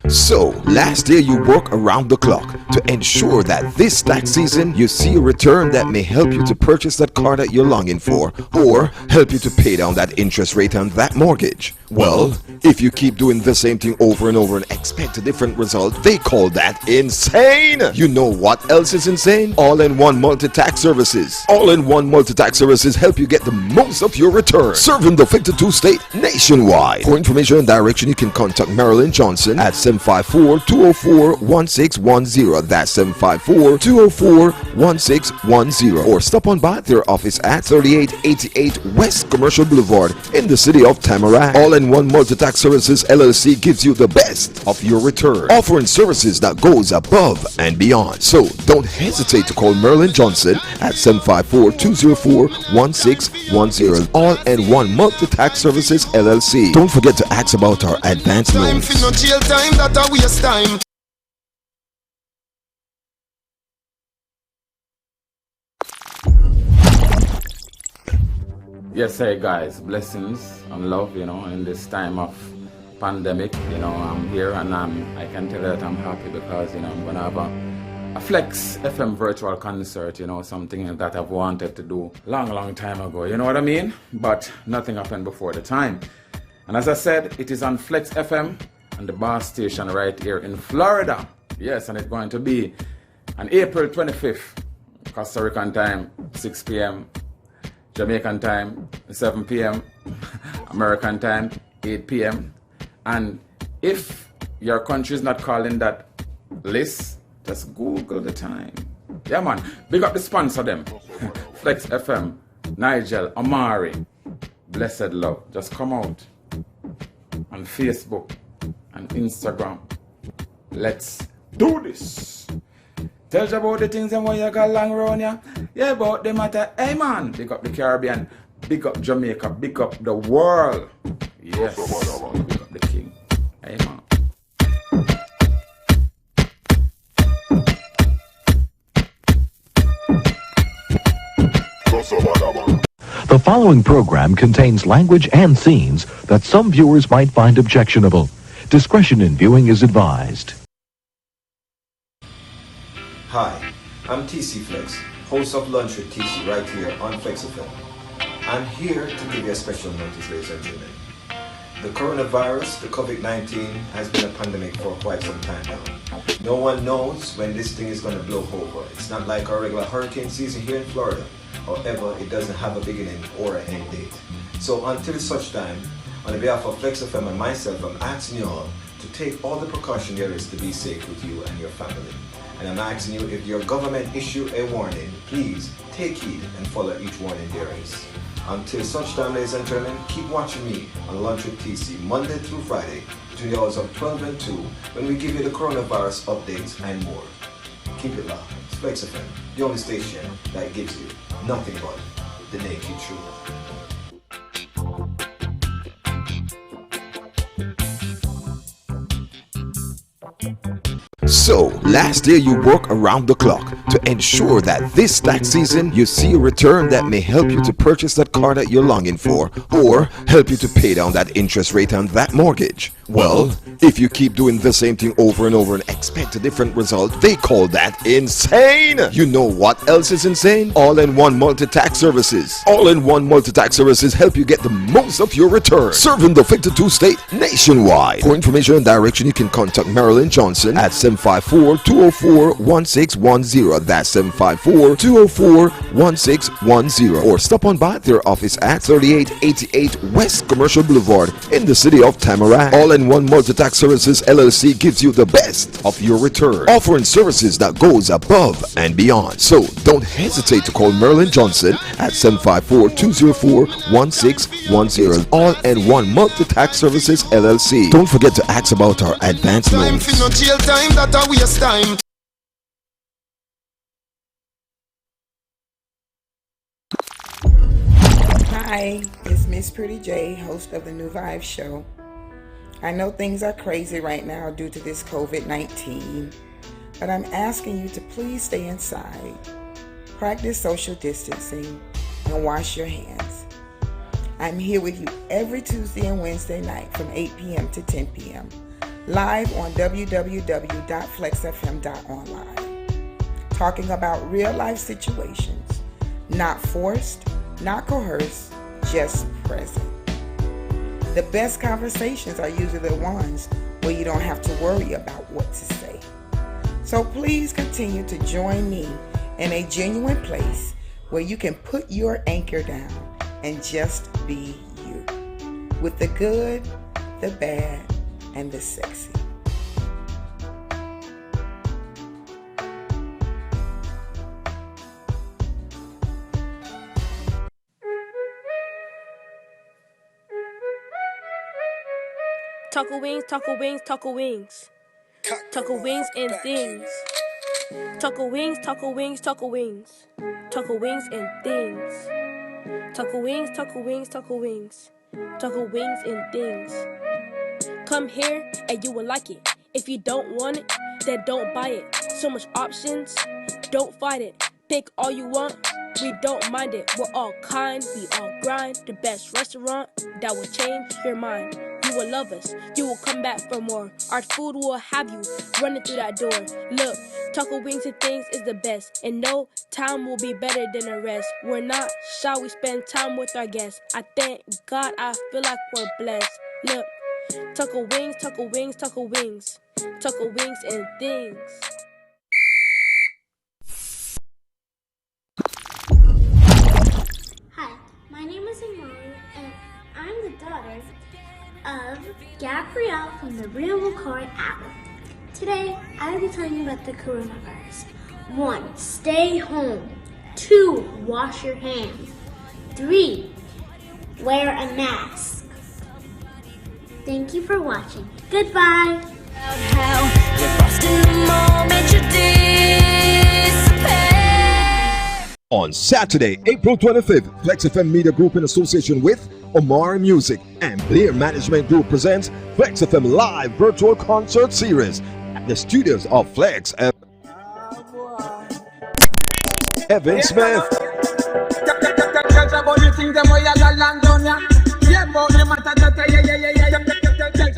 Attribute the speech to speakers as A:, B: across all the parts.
A: So, last year you work around the clock to ensure that this tax season you see a return that may help you to purchase that car that you're longing for or help you to pay down that interest rate on that mortgage. Well, if you keep doing the same thing over and over and expect a different result, they call that insane. You know what else is insane? All-in-one multi-tax services. All-in-one multi-tax services help you get the most of your return, serving the 52 state nationwide. For information and direction, you can contact Marilyn Johnson at 754-204-1610. That's 754-204-1610. Or stop on by their office at 3888 West Commercial Boulevard in the city of Tamarack. All-in-one multi-tax services LLC gives you the best of your return, offering services that goes above and beyond. So don't hesitate to call Marilyn Johnson at 754-204-1610. All-in-one multi-tax services LLC. Don't forget to ask about our advanced loans.
B: Yes, hey guys, blessings and love, in this time of pandemic, I'm here and I can tell you that I'm happy because, I'm going to have a Flexx FM virtual concert, something that I've wanted to do long time ago, you know what I mean? But nothing happened before the time. And as I said, it is on Flexx FM and the bar station right here in Florida. Yes, and it's going to be on April 25th, Costa Rican time, 6 p.m., Jamaican time, 7 p.m., American time, 8 p.m. And if your country is not calling that list, just Google the time. Yeah, man. Big up the sponsor them. Flexx FM, Nigel, Amari, Blessed Love. Just come out on Facebook and Instagram. Let's do this. Tell you about the things and what you got long round ya. Yeah, about the matter. Hey man, big up the Caribbean, big up Jamaica, big up the world. Yes, big up the king. Hey man.
C: The following program contains language and scenes that some viewers might find objectionable. Discretion in viewing is advised.
D: Hi, I'm TC Flexx, host of Lunch with TC right here on Flexx FM. I'm here to give you a special notice, ladies and gentlemen. The coronavirus, the COVID-19, has been a pandemic for quite some time now. No one knows when this thing is going to blow over. It's not like our regular hurricane season here in Florida. However, it doesn't have a beginning or an end date. So until such time, on behalf of Flexx FM and myself, I'm asking you all to take all the precaution there is to be safe with you and your family. And I'm asking you, if your government issue a warning, please take heed and follow each warning there is. Until such time, ladies and gentlemen, keep watching me on Lunch with TC, Monday through Friday, between the hours of 12 and 2, when we give you the coronavirus updates and more. Keep it locked. It's Flexx FM, the only station that gives you nothing but the naked truth.
A: So, last year you work around the clock to ensure that this tax season you see a return that may help you to purchase that car that you're longing for or help you to pay down that interest rate on that mortgage. Well, if you keep doing the same thing over and over and expect a different result, they call that insane. You know what else is insane? All-in-one multi-tax services. All-in-one multi-tax services help you get the most of your return, serving the 52 state nationwide. For information and direction, you can contact Marilyn Johnson at 754-204-1610. That's 754-204-1610. Or stop on by their office at 3888 West Commercial Boulevard in the city of Tamarack. All-in-one multi-tax services LLC gives you the best of your return, offering services that goes above and beyond. So don't hesitate to call Marilyn Johnson at 754-204-1610. All-in-one multi-tax services LLC. Don't forget to ask about our advanced loans.
E: Hi, it's Miss Pretty J, host of the New Vibe Show. I know things are crazy right now due to this COVID-19, but I'm asking you to please stay inside, practice social distancing, and wash your hands. I'm here with you every Tuesday and Wednesday night from 8 p.m. to 10 p.m. live on www.flexfm.online. Talking about real life situations, not forced, not coerced, just present. The best conversations are usually the ones where you don't have to worry about what to say. So please continue to join me in a genuine place where you can put your anchor down and just be you, with the good, the bad, and the sexy.
F: Taco wings, taco wings, taco wings. Taco wings and things. Taco wings, taco wings, taco wings. Taco wings and things. Taco wings, taco wings, taco wings. Taco wings and things. Come here and you will like it. If you don't want it, then don't buy it. So much options, don't fight it. Pick all you want, we don't mind it. We're all kind, we all grind. The best restaurant that will change your mind. You will love us, you will come back for more. Our food will have you running through that door. Look, taco wings and things is the best, and no time will be better than the rest. We're not shy, we spend time with our guests. I thank God, I feel like we're blessed. Look, taco wings, taco wings, taco wings. Taco wings and things.
G: Hi, my name is Imani, and I'm the daughter of Gabrielle from the Real McCoy app. Today, I will be telling you about the coronavirus. 1. Stay home. 2. Wash your hands. 3. Wear a mask. Thank you for watching. Goodbye.
A: On Saturday, April 25th, Flexx FM Media Group in association with Omar Music and Blair Management Group presents Flexx FM Live Virtual Concert Series at the studios of Flexx FM. Evan Smith.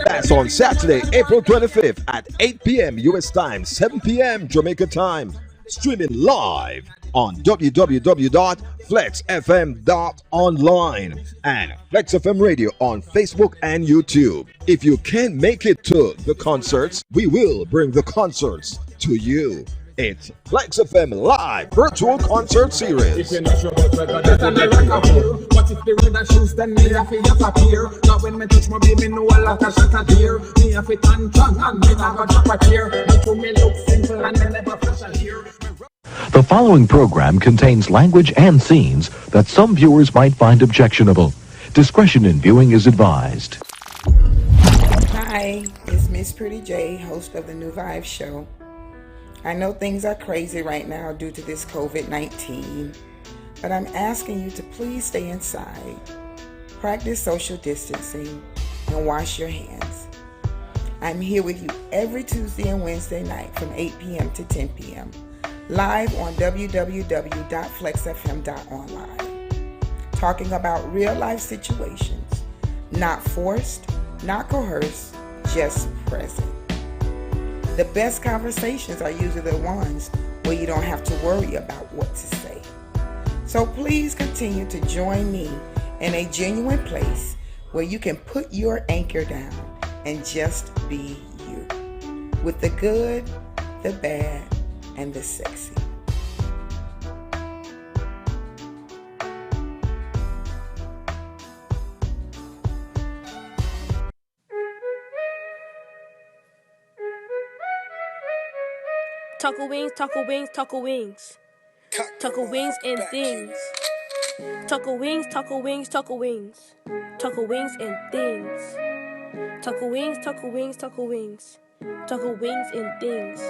A: That's on Saturday, April 25th at 8 p.m. US time, 7 p.m. Jamaica time. Streaming live on www.flexfm.online and Flexx FM Radio on Facebook and YouTube. If you can't make it to the concerts, we will bring the concerts to you. It's Flexx FM Live Virtual Concert Series.
B: If you're not sure about what I get, I rock here. What if the weather shoes, then me have to appear. Now when me touch my baby, know a lot of shot at here. Me have to turn tongue and me not go drop a tear. Make to me look simple and me never flash a here.
C: The following program contains language and scenes that some viewers might find objectionable. Discretion in viewing is advised.
E: Hi, it's Miss Pretty J, host of the New Vibe Show. I know things are crazy right now due to this COVID-19, but I'm asking you to please stay inside, practice social distancing, and wash your hands. I'm here with you every Tuesday and Wednesday night from 8 p.m. to 10 p.m. live on www.flexfm.online. Talking about real life situations, not forced, not coerced, just present. The best conversations are usually the ones where you don't have to worry about what to say. So please continue to join me in a genuine place where you can put your anchor down and just be you, with the good, the bad, and the sexy.
F: Taco wings, taco wings, taco wings. Taco wings and things. Taco wings, taco wings, taco wings. Taco wings and things. Taco wings, taco wings, taco wings. Taco wings and things.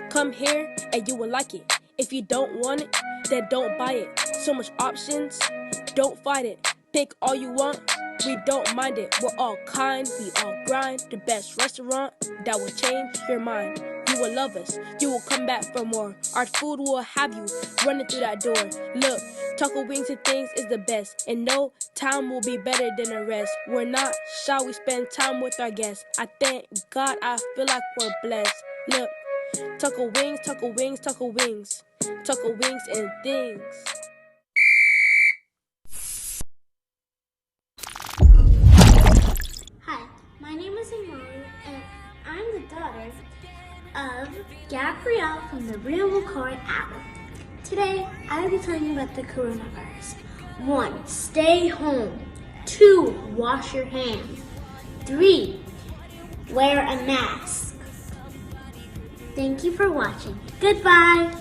F: Come here and you will like it. If you don't want it, then don't buy it. So much options, don't fight it. Pick all you want, we don't mind it. We're all kind, we all grind. The best restaurant that will change your mind. You You will love us, you will come back for more. Our food will have you running through that door. Look, Taco Wings and Things is the best, and no time will be better than the rest. We're not shy, we spend time with our guests. I thank God, I feel like we're blessed. Look, Taco Wings, Taco Wings, Taco Wings. Taco Wings and Things.
G: Hi, my name is Imani, and I'm the daughter of Gabrielle from the Real Card app. Today, I will be telling you about the coronavirus. 1. Stay home. 2. Wash your hands. 3. Wear a mask. Thank you for watching. Goodbye.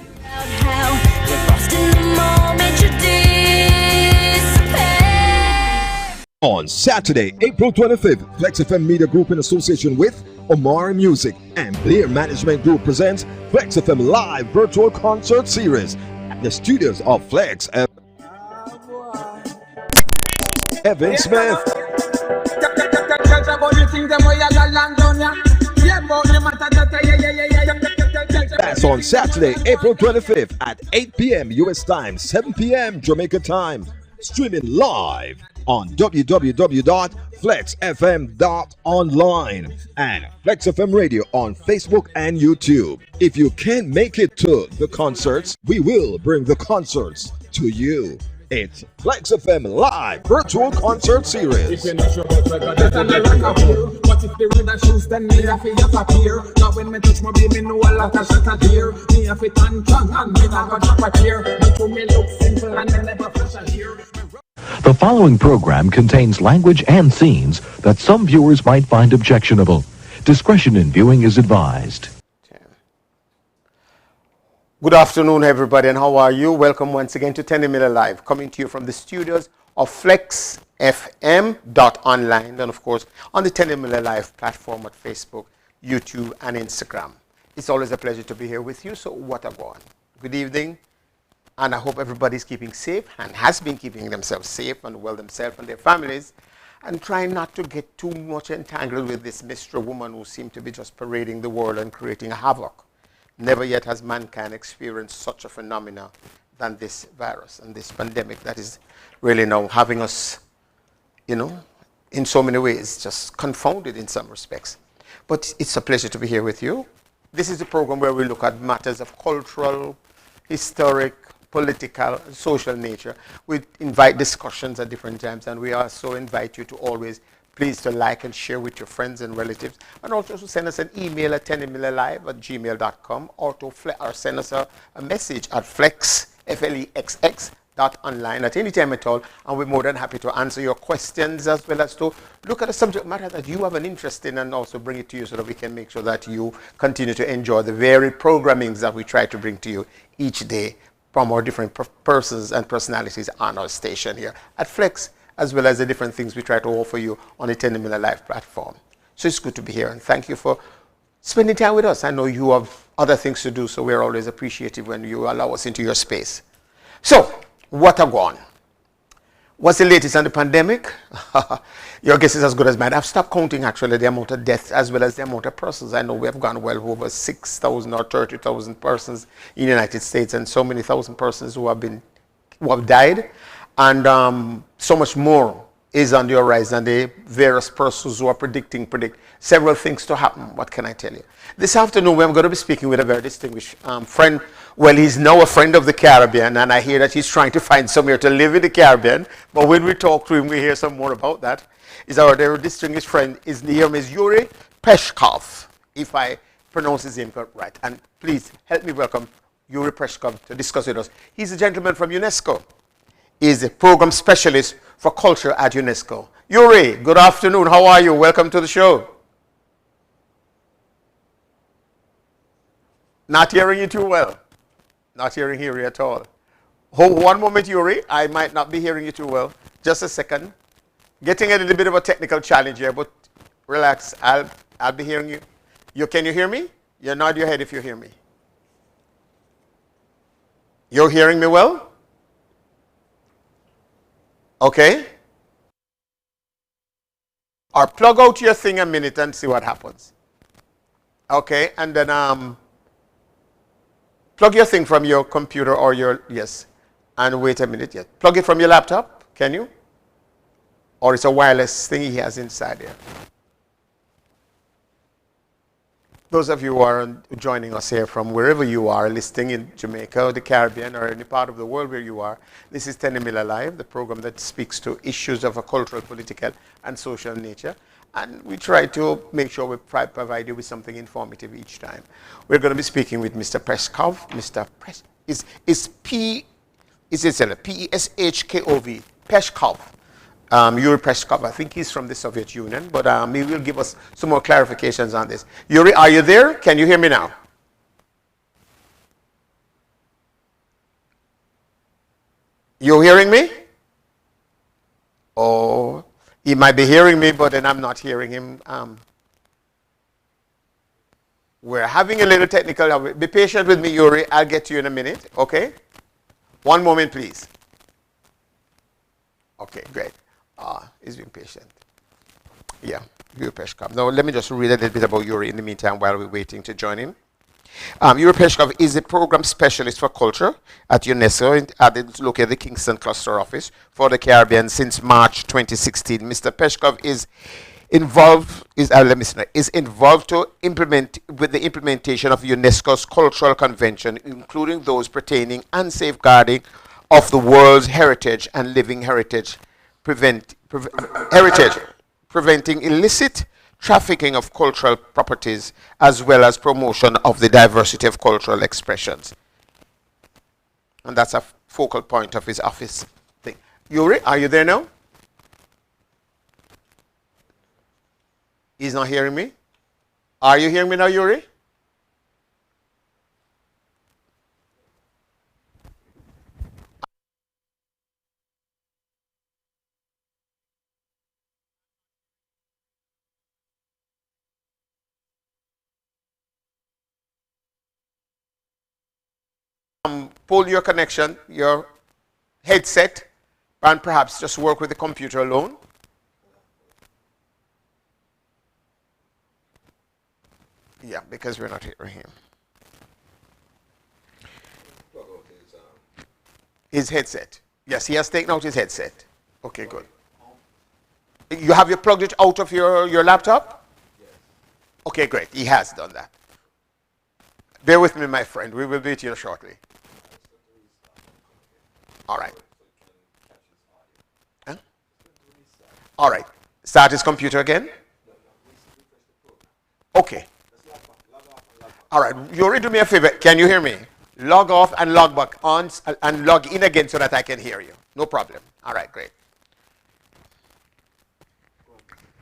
A: On Saturday, April 25th, Flexx FM Media Group in association with Omar Music and Blair Management Group presents Flexx FM Live Virtual Concert Series at the studios of Flexx FM. Evan Smith. That's on Saturday, April 25th at 8 p.m. US time, 7 p.m. Jamaica time. Streaming live on www.flexfm.online and Flexx FM Radio on Facebook and YouTube. If you can't make it to the concerts, we will bring the concerts to you. It's Flexx FM Live Virtual Concert Series.
B: But if the reader shoes, then me have to appear. Now when me touch my baby, know a lot of shit here. Me have to turn strong and me not go drop a tear. Make me look simple and me never flash a here.
C: The following program contains language and scenes that some viewers might find objectionable. Discretion in viewing is advised.
H: Good afternoon, everybody, and how are you? Welcome once again to 10 Miller Live, coming to you from the studios of FlexFM.online, and of course on the 10 Miller Live platform at Facebook, YouTube, and Instagram. It's always a pleasure to be here with you. So what a go on. Good evening, and I hope everybody's keeping safe and has been keeping themselves safe and well themselves and their families, and trying not to get too much entangled with this mystery woman who seemed to be just parading the world and creating havoc. Never yet has mankind experienced such a phenomena than this virus and this pandemic that is really now having us, in so many ways, just confounded in some respects. But it's a pleasure to be here with you. This is a program where we look at matters of cultural, historic, political, and social nature. We invite discussions at different times, and we also invite you to always please to like and share with your friends and relatives, and also to send us an email at 10millerlive@gmail.com or send us a message at Flexx, FLEXX.online at any time at all, and we're more than happy to answer your questions as well as to look at a subject matter that you have an interest in and also bring it to you so that we can make sure that you continue to enjoy the varied programmings that we try to bring to you each day from our different persons and personalities on our station here at Flexx, as well as the different things we try to offer you on the 10 Miller Live platform. So it's good to be here, and thank you for spending time with us. I know you have other things to do, so we're always appreciative when you allow us into your space. So, what a go on. What's the latest on the pandemic? Your guess is as good as mine. I've stopped counting actually the amount of deaths as well as the amount of persons. I know we have gone well over 6,000 or 30,000 persons in the United States, and so many thousand persons who have died. And so much more is on the horizon. The various persons who are predict several things to happen. What can I tell you? This afternoon, we're going to be speaking with a very distinguished friend. Well, he's now a friend of the Caribbean, and I hear that he's trying to find somewhere to live in the Caribbean. But when we talk to him, we hear some more about that. Is our very distinguished friend. His name is Yuri Peshkov, if I pronounce his name right. And please help me welcome Yuri Peshkov to discuss with us. He's a gentleman from UNESCO. Is a program specialist for culture at UNESCO. Yuri, good afternoon. How are you? Welcome to the show. Not hearing you too well. Not hearing Yuri at all. Hold one moment, Yuri. I might not be hearing you too well. Just a second. Getting a little bit of a technical challenge here, but relax. I'll be hearing you. Can you hear me? You nod your head if you hear me. You're hearing me well? Okay? Or plug out your thing a minute and see what happens. Okay, and then Plug your thing from your computer or your, yes. And wait a minute, yes. Plug it from your laptop, can you? Or it's a wireless thing he has inside there. Those of you who are joining us here from wherever you are, listening in Jamaica or the Caribbean or any part of the world where you are, this is Tenny Miller Live, the program that speaks to issues of a cultural, political, and social nature. And we try to make sure we provide you with something informative each time. We're going to be speaking with Mr. Peshkov. Mr. P-E-S-H-K-O-V, Peshkov. Yuri Peshkov, I think he's from the Soviet Union, but he will give us some more clarifications on this. Yuri, are you there? Can you hear me now? You hearing me? Oh, he might be hearing me, but then I'm not hearing him. We're having a little technical. Be patient with me, Yuri. I'll get to you in a minute, okay? One moment, please. Okay, great. He's being patient. Yeah, Yuri Peshkov. Now, let me just read a little bit about Yuri in the meantime while we're waiting to join him. Yuri Peshkov is a program specialist for culture at UNESCO located at the Kingston Cluster Office for the Caribbean since March 2016. Mr. Peshkov is involved to implement with the implementation of UNESCO's cultural convention, including those pertaining and safeguarding of the world's heritage and living heritage, preventing illicit trafficking of cultural properties, as well as promotion of the diversity of cultural expressions. And that's a focal point of his office thing. Yuri, are you there now? He's not hearing me. Are you hearing me now, Yuri? Pull your connection, your headset, and perhaps just work with the computer alone. Yeah, because we're not hearing him. His headset. Yes, he has taken out his headset. Okay, good. You have you plugged it out of your laptop? Yes. Okay, great. He has done that. Bear with me, my friend. We will be with you shortly. All right. Huh? All right. Start his computer again. Okay. All right. Yuri, do me a favor. Can you hear me? Log off and log back on and log in again so that I can hear you. No problem. All right, great.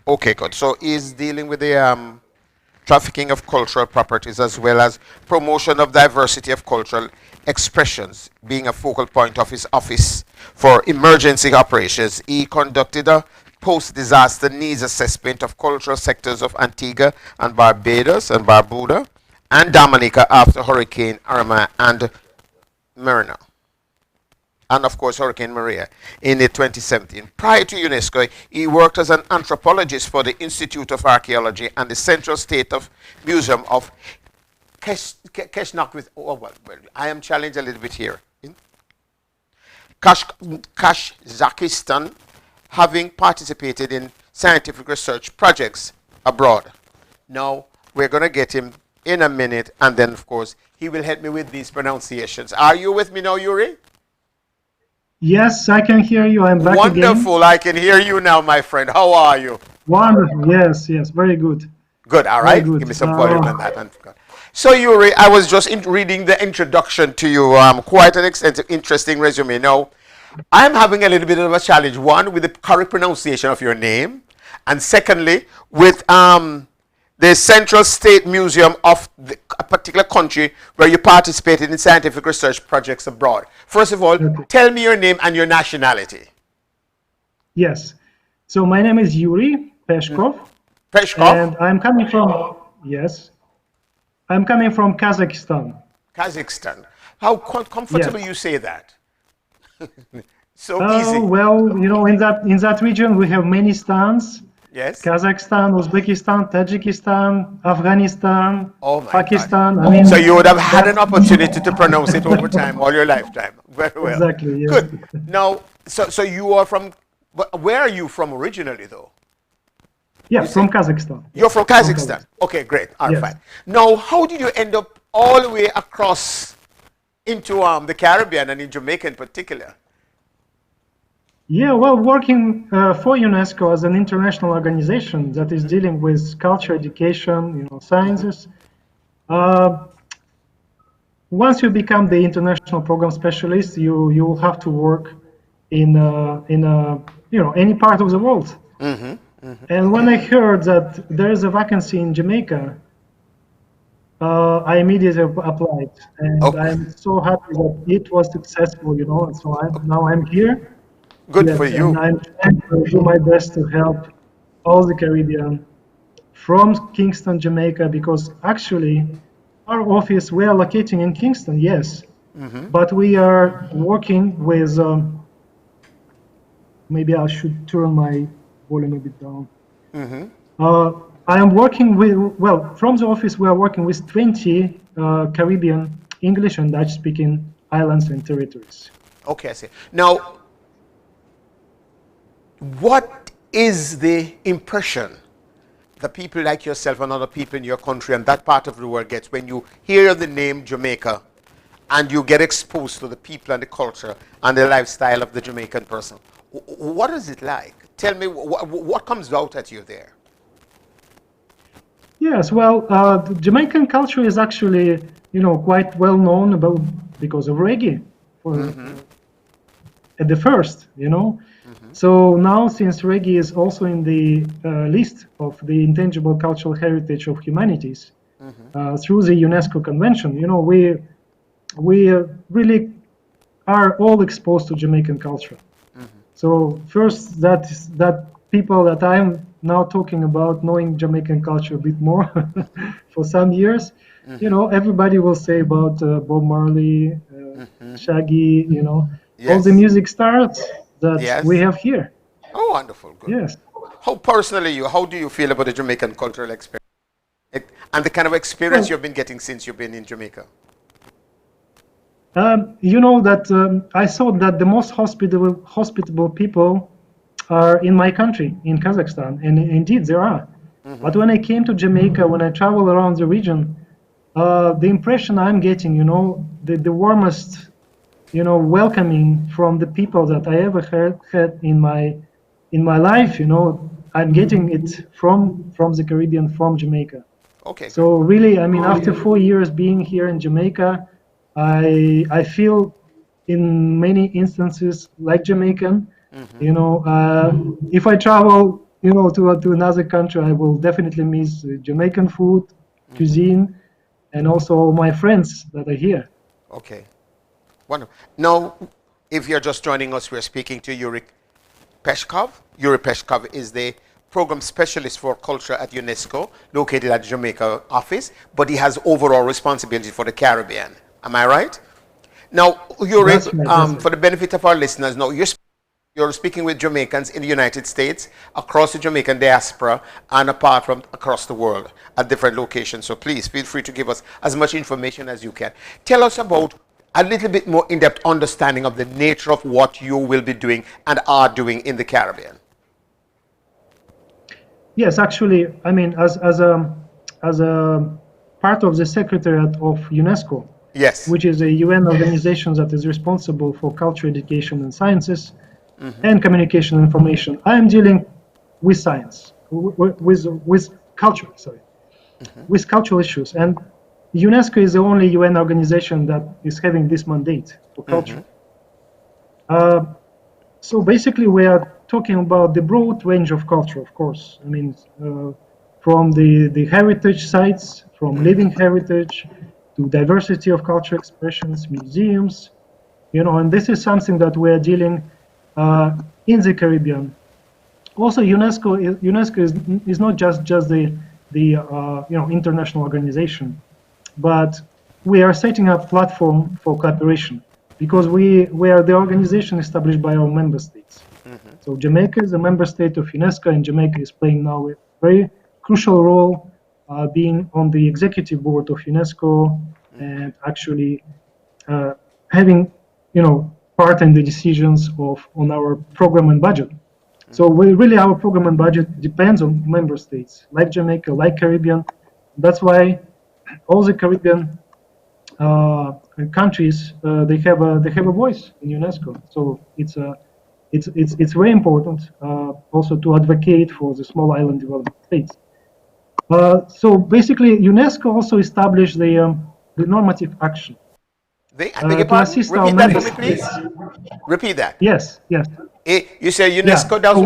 H: Okay, good. So he's dealing with the trafficking of cultural properties as well as promotion of diversity of cultural expressions being a focal point of his office for emergency operations. He conducted a post-disaster needs assessment of cultural sectors of Antigua and Barbados and Barbuda and Dominica after Hurricane Irma and Maria. And of course Hurricane Maria in 2017. Prior to UNESCO, he worked as an anthropologist for the Institute of Archaeology and the Central State of Museum of Keshnok with, oh, well, I am challenged a little bit here. In Kazakhstan, having participated in scientific research projects abroad. Now, we're going to get him in a minute, and then, of course, he will help me with these pronunciations. Are you with me now, Yuri?
I: Yes, I can hear you. I'm back again.
H: Wonderful. I can hear you now, my friend. How are you?
I: Wonderful. Yes, yes. Very good.
H: Good. All right.
I: Good.
H: Give me some volume on that. So, Yuri, I was just reading the introduction to you. Quite an interesting resume. Now, I'm having a little bit of a challenge. One, with the correct pronunciation of your name. And secondly, with the Central State Museum of a particular country where you participated in scientific research projects abroad. First of all, tell me your name and your nationality.
I: Yes. So my name is Yuri Peshkov.
H: Peshkov?
I: And I'm coming from, yes, I'm coming from Kazakhstan.
H: Kazakhstan. How comfortable you say that? So easy.
I: Well, you know, in that region we have many stans.
H: Yes.
I: Kazakhstan, Uzbekistan, Tajikistan, Afghanistan,
H: Oh my
I: Pakistan.
H: God.
I: I mean,
H: So you would have had an opportunity to pronounce it over time, all your lifetime. Very well.
I: Exactly. Yes.
H: Good. Now, so you are from, but where are you from originally, though?
I: Yeah, from Kazakhstan.
H: You're from
I: From
H: Kazakhstan. Okay, great. All right,
I: Yes.
H: fine. Now, how did you end up all the way across into the Caribbean and in Jamaica in particular?
I: Yeah, well, working for UNESCO as an international organization that is dealing with culture, education, sciences. Once you become the international program specialist, you will have to work in any part of the world. And when I heard that there is a vacancy in Jamaica, I immediately applied, and
H: Okay.
I: I'm so happy that it was successful. So now I'm here.
H: Good for
I: Yes, and
H: you.
I: I'm trying to do my best to help all the Caribbean from Kingston, Jamaica, because actually our office, we are locating in Kingston, yes, but we are working with, maybe I should turn my volume a bit down. I am working with, well, from the office, we are working with 20 Caribbean, English and Dutch speaking islands and territories.
H: Okay, I see. Now, what is the impression that people like yourself and other people in your country and that part of the world gets when you hear the name Jamaica and you get exposed to the people and the culture and the lifestyle of the Jamaican person? What is it like? Tell me, what comes out at you there?
I: Yes, well, the Jamaican culture is actually, quite well known because of reggae at the first. So now, since reggae is also in the list of the intangible cultural heritage of humanities through the UNESCO convention, we really are all exposed to Jamaican culture. So first, that people that I'm now talking about knowing Jamaican culture a bit more for some years, everybody will say about Bob Marley, Shaggy, all the music stars that we have here.
H: Oh, wonderful. Good.
I: Yes.
H: How how do you feel about the Jamaican cultural experience and the kind of experience you've been getting since you've been in Jamaica?
I: I saw that the most hospitable people are in my country, in Kazakhstan, and indeed there are. But when I came to Jamaica, when I travel around the region, the impression I'm getting, the warmest, welcoming from the people that I ever had in my life, I'm getting it from the Caribbean, from Jamaica.
H: Okay.
I: So really, I mean, after 4 years being here in Jamaica, I feel in many instances like Jamaican. If I travel, to another country, I will definitely miss Jamaican food, cuisine, and also my friends that are here.
H: Okay. Wonderful. Now, if you're just joining us, we're speaking to Yuri Peshkov. Yuri Peshkov is the program specialist for culture at UNESCO, located at the Jamaica office, but he has overall responsibility for the Caribbean. Am I right? Now, Yuri, for the benefit of our listeners, now you're speaking with Jamaicans in the United States, across the Jamaican diaspora, and apart from across the world at different locations. So please feel free to give us as much information as you can. Tell us about a little bit more in-depth understanding of the nature of what you will be doing and are doing in the Caribbean.
I: Yes, actually, I mean, as a part of the Secretariat of UNESCO,
H: yes,
I: which is a UN organization that is responsible for culture, education, and sciences, and communication and information. I am dealing with science, with culture, with cultural issues, and UNESCO is the only UN organization that is having this mandate for culture. So basically, we are talking about the broad range of culture, of course. I mean, from the heritage sites, from living heritage to diversity of cultural expressions, museums, and this is something that we are dealing in the Caribbean. Also, UNESCO is not just the international organization, but we are setting up platform for cooperation because we are the organization established by our member states. So Jamaica is a member state of UNESCO, and Jamaica is playing now a very crucial role, being on the executive board of UNESCO and actually having, part in the decisions on our program and budget. So our program and budget depends on member states like Jamaica, like Caribbean. That's why all the Caribbean countries they have a voice in UNESCO. So it's very important also to advocate for the small island development states. So basically, UNESCO also established the normative action
H: I beg your
I: to
H: pardon?
I: assist our
H: Repeat that
I: member
H: for me, please.
I: states.
H: Repeat that.
I: Yes.
H: You say UNESCO
I: Yeah.
H: does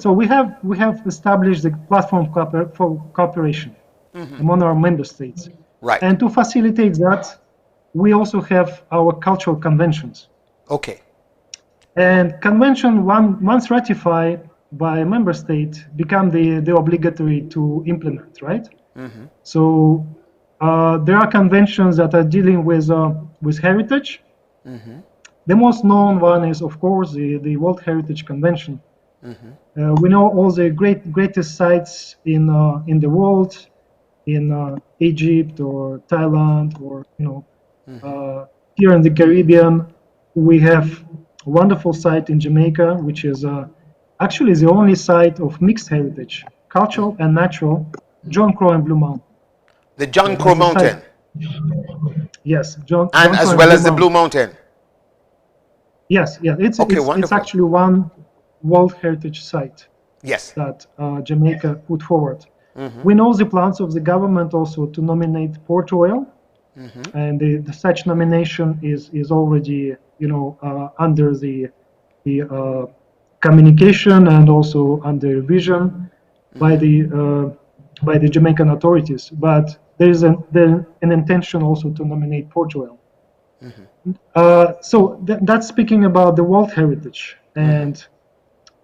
I: So
H: what?
I: we have established the platform for cooperation among our member states.
H: Right.
I: And to facilitate that, we also have our cultural conventions.
H: Okay.
I: And convention, once ratified by a member state, become the obligatory to implement, right? So there are conventions that are dealing with heritage. The most known one is, of course, the World Heritage Convention. We know all the greatest sites in the world, in Egypt or Thailand, or here in the Caribbean. We have a wonderful site in Jamaica, which is actually the only site of mixed heritage, cultural and natural, John Crow and Blue Mountain.
H: The John Crow Mountain.
I: Yes, John
H: As
I: Crow
H: well
I: and
H: as the Blue Mountain.
I: Yes, it's
H: wonderful.
I: actually one World Heritage Site.
H: Yes.
I: That Jamaica put forward. We know the plans of the government also to nominate Port Royal, and the such nomination is already under the communication and also under revision by the Jamaican authorities. But there is an intention also to nominate Port Royal. So that's speaking about the World Heritage and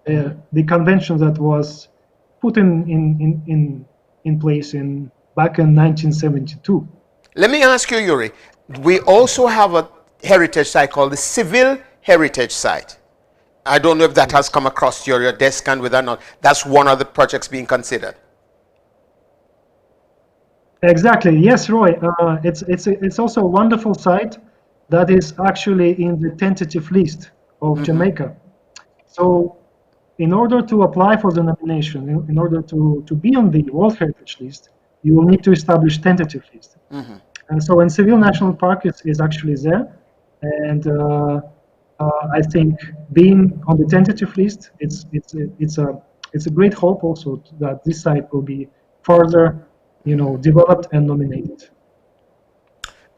I: the convention that was put in place back in 1972.
H: Let me ask you, Yuri. We also have a heritage site called the Civil Heritage Site. I don't know if that has come across your desk, and whether or not that's one of the projects being considered.
I: Exactly. Yes, Roy. It's also a wonderful site that is actually in the tentative list of Jamaica. So, in order to apply for the nomination, in order to be on the World Heritage List, you will need to establish tentative list. And so, in Seville National Park is actually there, and I think being on the tentative list, it's a great hope also that this site will be further, developed and nominated.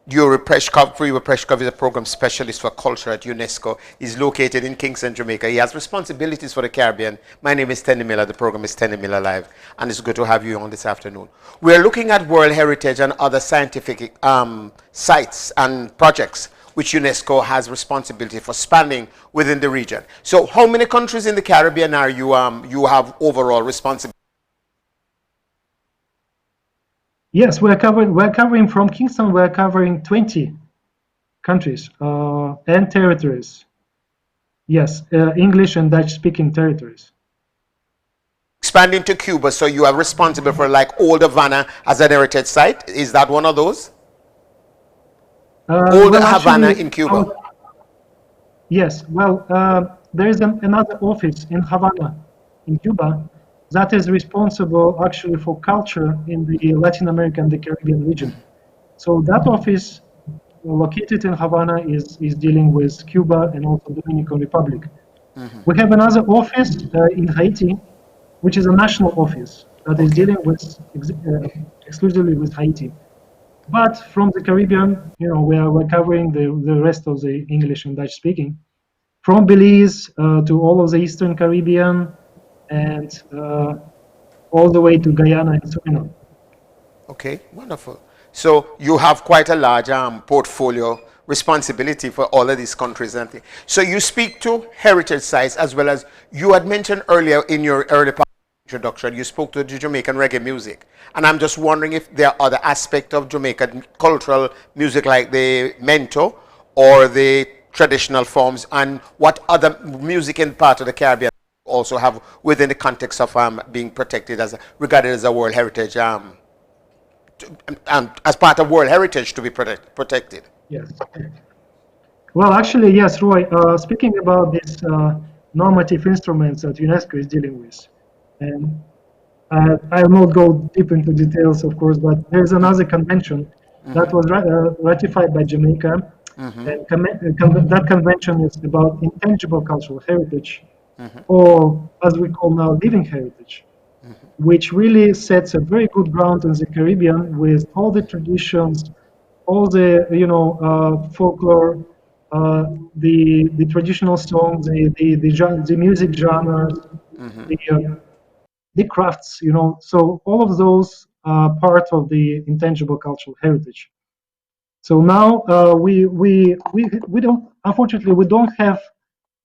H: Yuri Preshkov is a program specialist for culture at UNESCO. He's located in Kingston, Jamaica. He has responsibilities for the Caribbean. My name is Tenny Miller. The program is Tenny Miller Live, and it's good to have you on this afternoon. We're looking at World Heritage and other scientific sites and projects which UNESCO has responsibility for spanning within the region. So how many countries in the Caribbean are you have overall responsibility?
I: Yes, we're covering from Kingston. We're covering 20 countries and territories. Yes, English and Dutch-speaking territories.
H: Expanding to Cuba, so you are responsible for like Old Havana as an heritage site. Is that one of those? Old Havana in Cuba.
I: Yes. Well, there is another office in Havana, in Cuba, that is responsible actually for culture in the Latin American and the Caribbean region. So that office located in Havana is dealing with Cuba and also Dominican Republic. We have another office in Haiti, which is a national office that is dealing with exclusively with Haiti. But from the Caribbean, we're covering the rest of the English and Dutch speaking, from Belize to all of the Eastern Caribbean, and all the way to Guyana and Suriname.
H: Okay, wonderful. So you have quite a large portfolio responsibility for all of these countries and things. So you speak to heritage sites, as well as you had mentioned earlier in your early part introduction, you spoke to the Jamaican reggae music. And I'm just wondering if there are other aspects of Jamaican cultural music like the mento or the traditional forms, and what other music in part of the Caribbean also have within the context of being protected as regarded as a World Heritage, as part of World Heritage to be protected.
I: Yes. Well, actually, yes, Roy. Speaking about these normative instruments that UNESCO is dealing with, and I'll not go deep into details, of course, but there's another convention that was ratified by Jamaica, and that convention is about intangible cultural heritage, or as we call now, living heritage, which really sets a very good ground in the Caribbean with all the traditions, all the folklore, the traditional songs, the music genres, the crafts, so all of those are part of the intangible cultural heritage. So now we don't, unfortunately, we don't have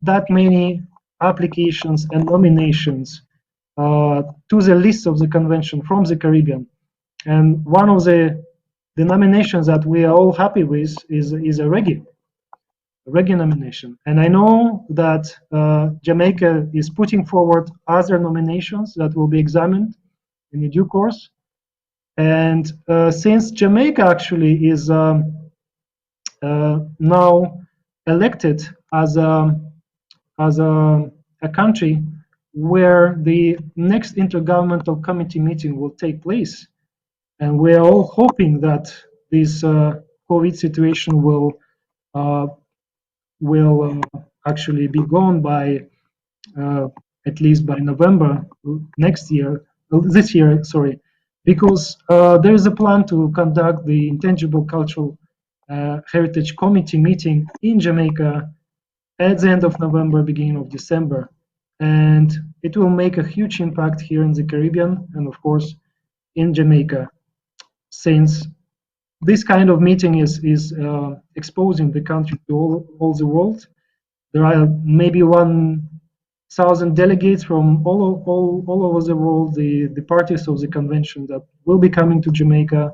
I: that many applications and nominations to the list of the convention from the Caribbean. And one of the nominations that we are all happy with is a reggae nomination. And I know that Jamaica is putting forward other nominations that will be examined in the due course. And since Jamaica actually is now elected as a country where the next intergovernmental committee meeting will take place, and we're all hoping that this COVID situation will actually be gone by at least by November this year, sorry, because there is a plan to conduct the Intangible Cultural Heritage Committee meeting in Jamaica at the end of November, beginning of December. And it will make a huge impact here in the Caribbean and, of course, in Jamaica, since this kind of meeting is exposing the country to all the world. There are maybe 1,000 delegates from all over the world, the parties of the convention that will be coming to Jamaica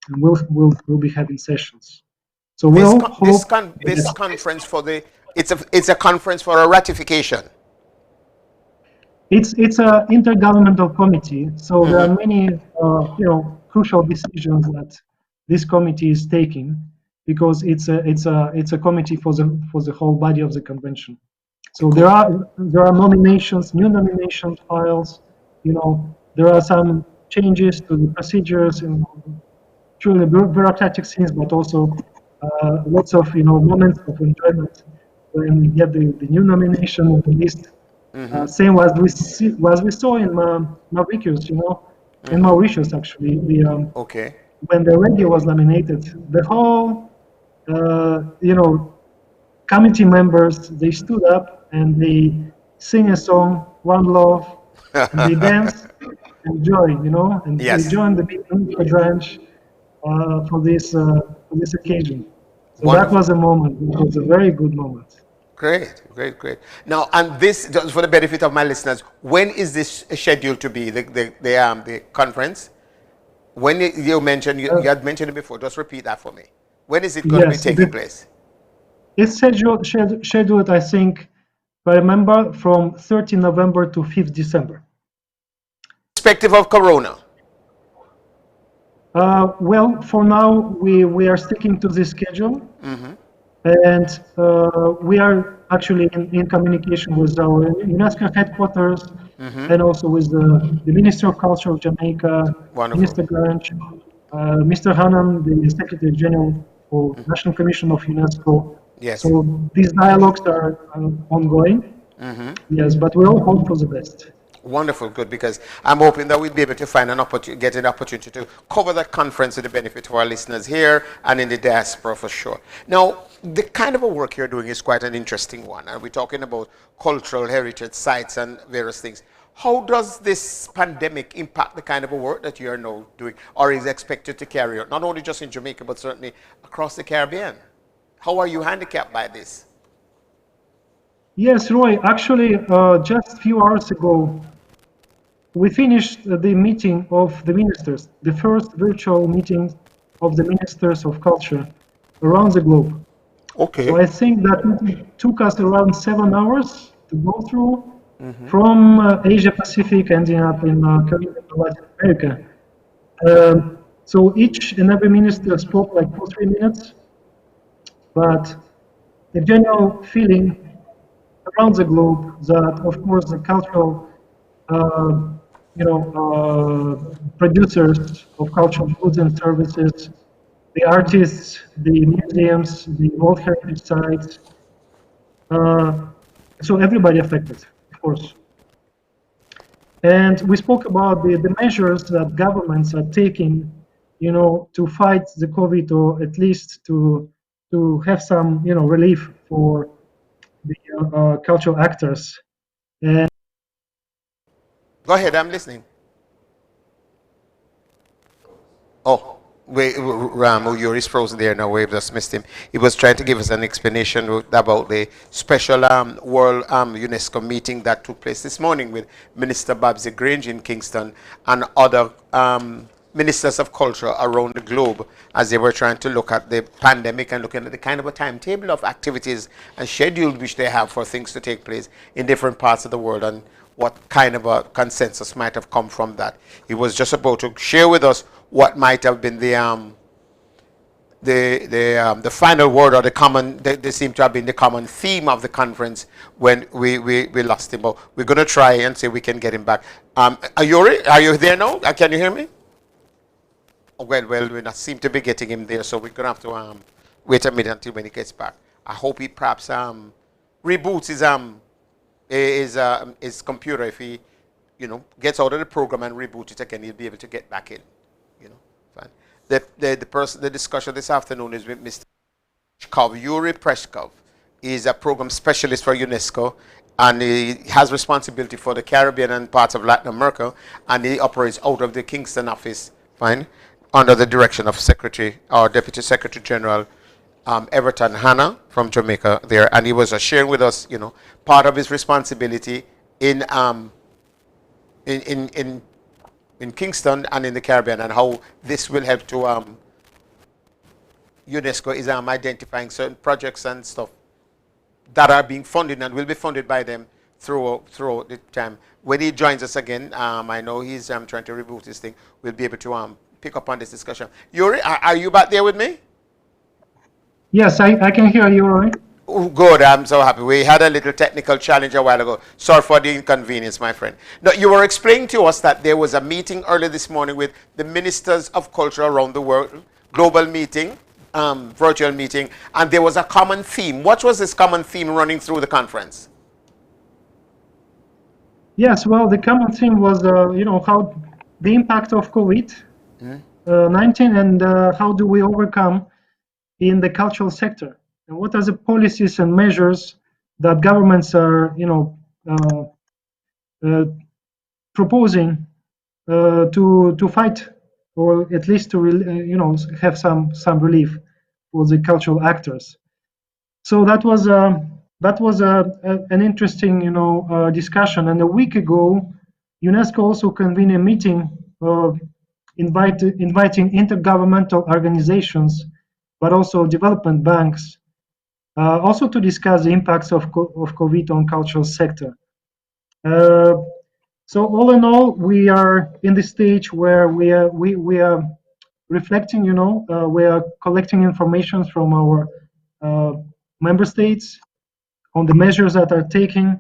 I: and will be having sessions. So
H: this conference for the it's a conference for a ratification.
I: It's a intergovernmental committee, so there are many crucial decisions that this committee is taking, because it's a committee for the whole body of the convention. So there are nominations, new nomination files. There are some changes to the procedures and truly bureaucratic things, but also lots of moments of enjoyment when we get the new nomination on the list. Same as we saw in Mauritius, in Mauritius actually, when the reggae was nominated, the whole committee members, they stood up and they sing a song, One Love, and they dance and joy, and they joined the big branch for this occasion. So wonderful. That was a moment. It was a very good moment.
H: Great. Now, and this, just for the benefit of my listeners, when is this scheduled to be, the conference? When you mentioned, you had mentioned it before, just repeat that for me. When is it going to be taking place?
I: It's scheduled, I think, if I remember, from 13 November to 5th December.
H: Perspective of Corona?
I: Well, for now, we are sticking to this schedule. And we are actually in communication with our UNESCO headquarters and also with the Minister of Culture of Jamaica, Mr. Grange, Mr. Hannan, the Secretary General for National Commission of UNESCO.
H: Yes.
I: So these dialogues are ongoing. Yes, but we all hope for the best.
H: Wonderful, good, because I'm hoping that we'll be able to find an opportunity, get an opportunity to cover that conference to the benefit of our listeners here and in the diaspora for sure. Now, the kind of a work you're doing is quite an interesting one, and we're talking about cultural heritage sites and various things. How does this pandemic impact the kind of a work that you are now doing or is expected to carry out, not only just in Jamaica, but certainly across the Caribbean? How are you handicapped by this?
I: Yes, Roy, actually, just a few hours ago, we finished the meeting of the ministers, the first virtual meeting of the ministers of culture around the globe.
H: Okay.
I: So I think that it took us around 7 hours to go through from Asia Pacific, ending up in Caribbean and Latin America. So each and every minister spoke like 2 or 3 minutes, but the general feeling around the globe that, of course, the cultural, uh, producers of cultural goods and services, the artists, the museums, the World Heritage Sites, so everybody affected, of course. And we spoke about the measures that governments are taking, to fight the COVID, or at least to have some, relief for the cultural actors. And
H: Go ahead, I'm listening. Oh, wait, Ram, Yuri's frozen there now. We've just missed him. He was trying to give us an explanation about the special World UNESCO meeting that took place this morning with Minister Babsy Grange in Kingston and other ministers of culture around the globe, as they were trying to look at the pandemic and looking at the kind of a timetable of activities and schedule which they have for things to take place in different parts of the world, and what kind of a consensus might have come from that. He was just about to share with us what might have been the final word, or the common, they seem to have been the common theme of the conference when we lost him. But we're going to try and see if we can get him back. Yuri, are you there now? Can you hear me? Well, we not seem to be getting him there, so we're going to have to wait a minute until when he gets back. I hope he perhaps reboots his computer. If he, gets out of the program and reboot it again, he'll be able to get back in. Fine. The discussion this afternoon is with Mr. Yuri Preshkov. He's a program specialist for UNESCO, and he has responsibility for the Caribbean and parts of Latin America, and he operates out of the Kingston office, fine, under the direction of Deputy Secretary General Everton Hanna from Jamaica there, and he was sharing with us, part of his responsibility in Kingston and in the Caribbean, and how this will help to UNESCO is identifying certain projects and stuff that are being funded and will be funded by them throughout the time. When he joins us again, I know he's trying to reboot this thing. We'll be able to pick up on this discussion. Yuri, are you back there with me?
I: yes, I can hear you, Roy.
H: Oh, good, I'm so happy. We had a little technical challenge a while ago. Sorry for the inconvenience, my friend. Now, you were explaining to us that there was a meeting earlier this morning with the ministers of culture around the world, global meeting, virtual meeting, and there was a common theme. What was this common theme running through the conference?
I: Yes, well, the common theme was, how the impact of COVID-19 and how do we overcome in the cultural sector, and what are the policies and measures that governments are, proposing to fight, or at least to have some relief for the cultural actors. So that was an interesting discussion. And a week ago, UNESCO also convened a meeting inviting intergovernmental organizations, but also development banks, also to discuss the impacts of COVID on cultural sector. So all in all, we are in the stage where we are reflecting. We are collecting information from our member states on the measures that are taken,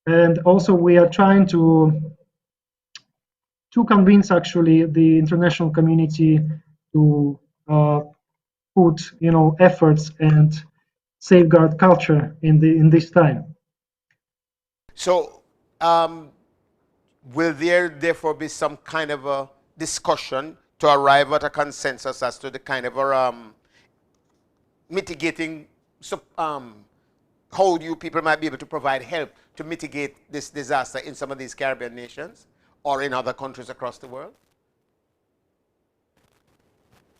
I: and also we are trying to convince actually the international community to put efforts and safeguard culture in this time.
H: So will there therefore be some kind of a discussion to arrive at a consensus as to the kind of mitigating how you people might be able to provide help to mitigate this disaster in some of these Caribbean nations or in other countries across the world?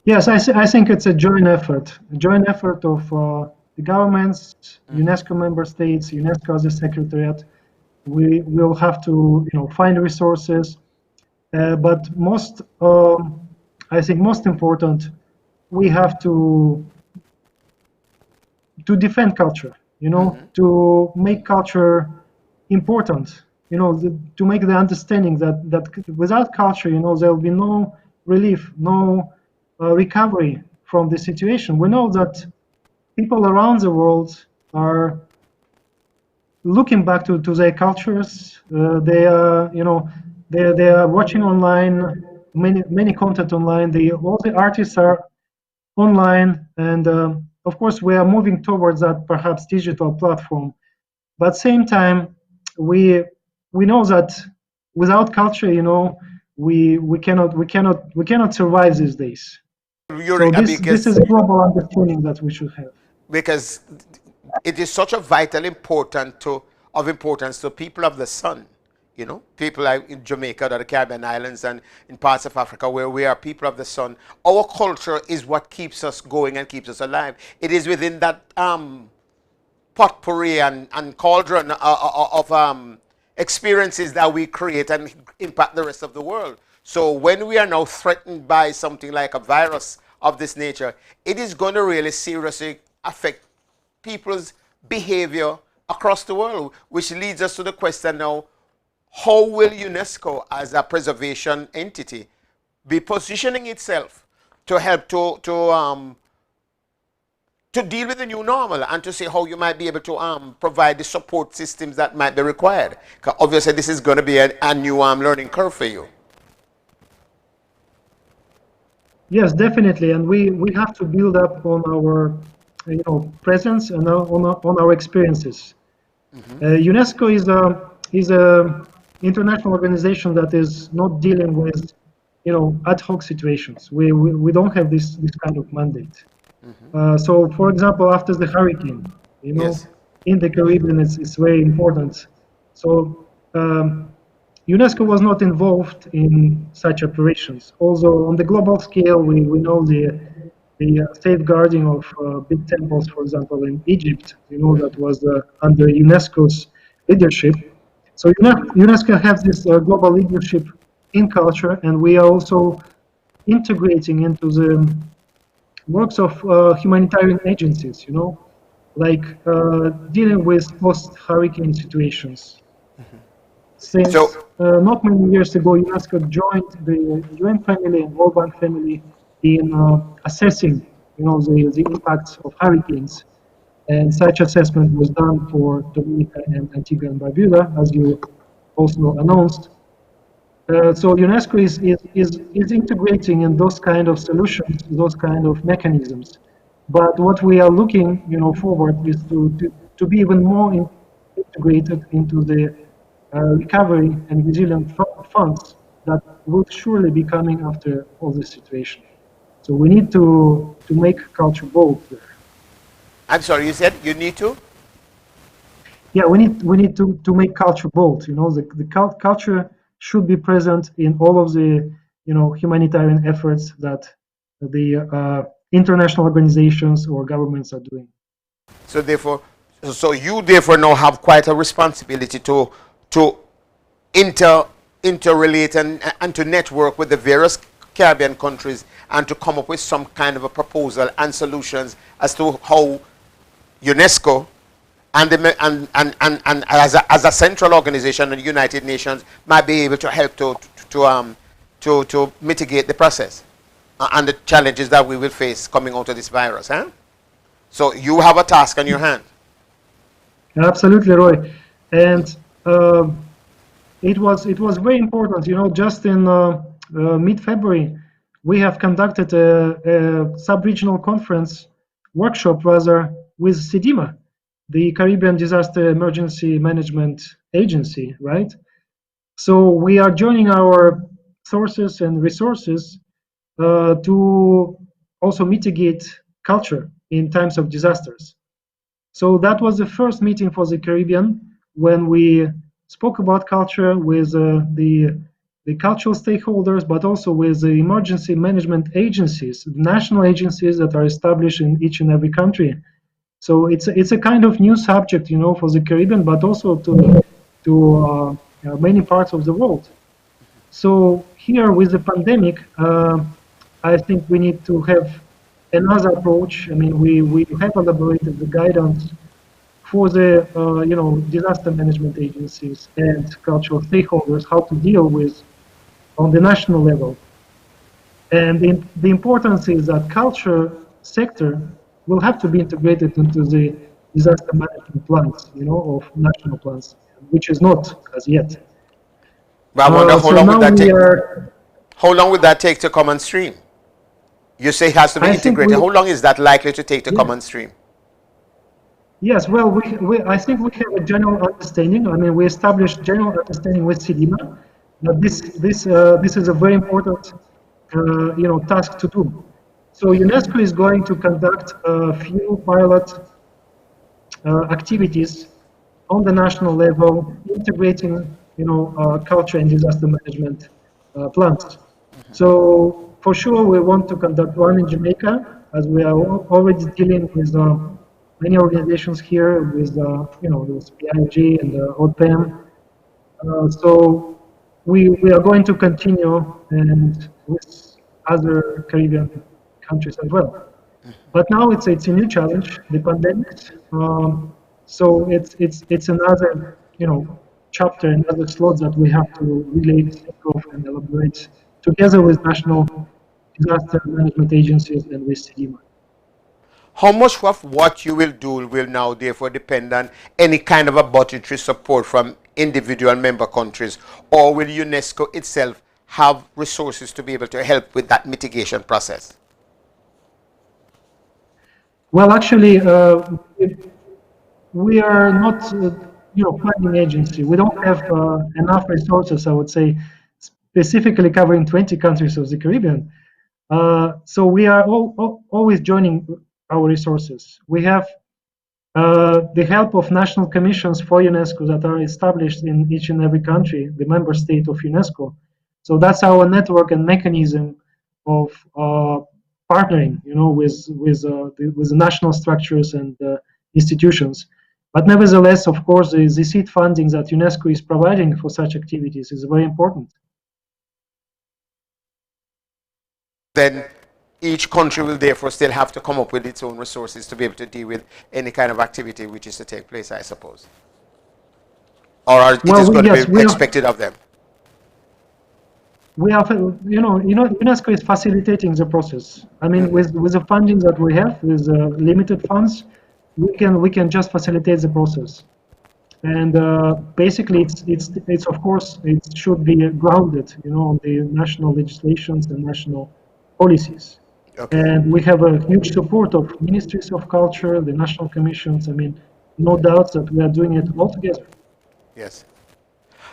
I: Yes, I think it's a joint effort of the governments, UNESCO member states, UNESCO as a secretariat. We will have to find resources, but I think most important, we have to to defend culture, to make culture important, to make the understanding that without culture, there will be no relief, no recovery from the situation. We know that people around the world are looking back to their cultures. They are, they are watching online, many content online. All the artists are online, and of course we are moving towards that perhaps digital platform. But same time, we know that without culture, we cannot survive these days. So this is a global understanding that we should have.
H: Because it is such a vital of importance to people of the sun. People like in Jamaica or the Caribbean islands and in parts of Africa where we are people of the sun. Our culture is what keeps us going and keeps us alive. It is within that potpourri and cauldron of experiences that we create and impact the rest of the world. So when we are now threatened by something like a virus of this nature, it is going to really seriously affect people's behavior across the world, which leads us to the question now, how will UNESCO as a preservation entity be positioning itself to help to deal with the new normal and to see how you might be able to provide the support systems that might be required? Because obviously this is going to be a new learning curve for you.
I: Yes, definitely, and we have to build up on our presence and on our experiences. UNESCO is a international organization that is not dealing with ad hoc situations. We don't have this kind of mandate. So, for example, after the hurricane,
H: Yes.
I: in the Caribbean, it's very important. So UNESCO was not involved in such operations. Also, on the global scale, we know the safeguarding of big temples, for example, in Egypt, that was under UNESCO's leadership. So UNESCO has this global leadership in culture, and we are also integrating into the works of humanitarian agencies, like dealing with post-hurricane situations. Since not many years ago, UNESCO joined the UN family and World Bank family in assessing, the impacts of hurricanes. And such assessment was done for Dominica and Antigua and Barbuda, as you also announced. So UNESCO is integrating in those kind of solutions, those kind of mechanisms. But what we are looking, forward is to be even more integrated into the recovery and resilient funds that will surely be coming after all this situation. So we need to make culture bold there.
H: I'm sorry, you said you need to?
I: Yeah, we need to make culture bold. The culture should be present in all of the humanitarian efforts that the international organizations or governments are doing.
H: So you therefore now have quite a responsibility to interrelate and to network with the various Caribbean countries and to come up with some kind of a proposal and solutions as to how UNESCO and as a central organization, the United Nations might be able to help to mitigate the process and the challenges that we will face coming out of this virus. So you have a task on your hand.
I: Absolutely, Roy. And it was very important. Just in mid-February, we have conducted a sub-regional conference workshop, rather, with CDIMA, the Caribbean Disaster Emergency Management Agency, right? So we are joining our sources and resources to also mitigate culture in times of disasters. So that was the first meeting for the Caribbean when we spoke about culture with the cultural stakeholders, but also with the emergency management agencies, national agencies that are established in each and every country. So it's a kind of new subject, for the Caribbean, but also to many parts of the world. So here with the pandemic, I think we need to have another approach. I mean, we have elaborated the guidance for the disaster management agencies and cultural stakeholders how to deal with on the national level. And the importance is that culture sector will have to be integrated into the disaster management plans, of national plans, which is not as yet.
H: But I wonder
I: So now we are.
H: how long would that take to come on stream? You say it has to be
I: I think
H: integrated. How long is that likely to take to come
I: yeah.
H: on stream?
I: Yes, well, I think we have a general understanding. I mean, we established general understanding with CIDIMA that this is a very important, task to do. So UNESCO is going to conduct a few pilot activities on the national level, integrating, culture and disaster management plans. So for sure, we want to conduct one in Jamaica, as we are already dealing with many organizations here, with with PIG and ODPAM. So we are going to continue and with other Caribbean countries as well. But now it's a new challenge, the pandemic. So it's another chapter, another slot that we have to really think of and elaborate together with national disaster management agencies and with CDMA.
H: How much of what you will do will now therefore depend on any kind of a budgetary support from individual member countries, or will UNESCO itself have resources to be able to help with that mitigation process?
I: Well, actually, we are not, funding agency. We don't have enough resources, I would say, specifically covering 20 countries of the Caribbean. So we are always joining our resources. We have the help of national commissions for UNESCO that are established in each and every country, the member state of UNESCO. So that's our network and mechanism of partnering, with the national structures and institutions. But nevertheless, of course, the seed funding that UNESCO is providing for such activities is very important.
H: Then each country will therefore still have to come up with its own resources to be able to deal with any kind of activity which is to take place, I suppose. Or it is going to be expected of them.
I: We have, UNESCO is facilitating the process. I mean, with the funding that we have, with limited funds, we can just facilitate the process. And basically, it's of course it should be grounded, on the national legislations and national policies. Okay. And we have a huge support of ministries of culture, the national commissions. I mean, no doubt that we are doing it all together.
H: Yes.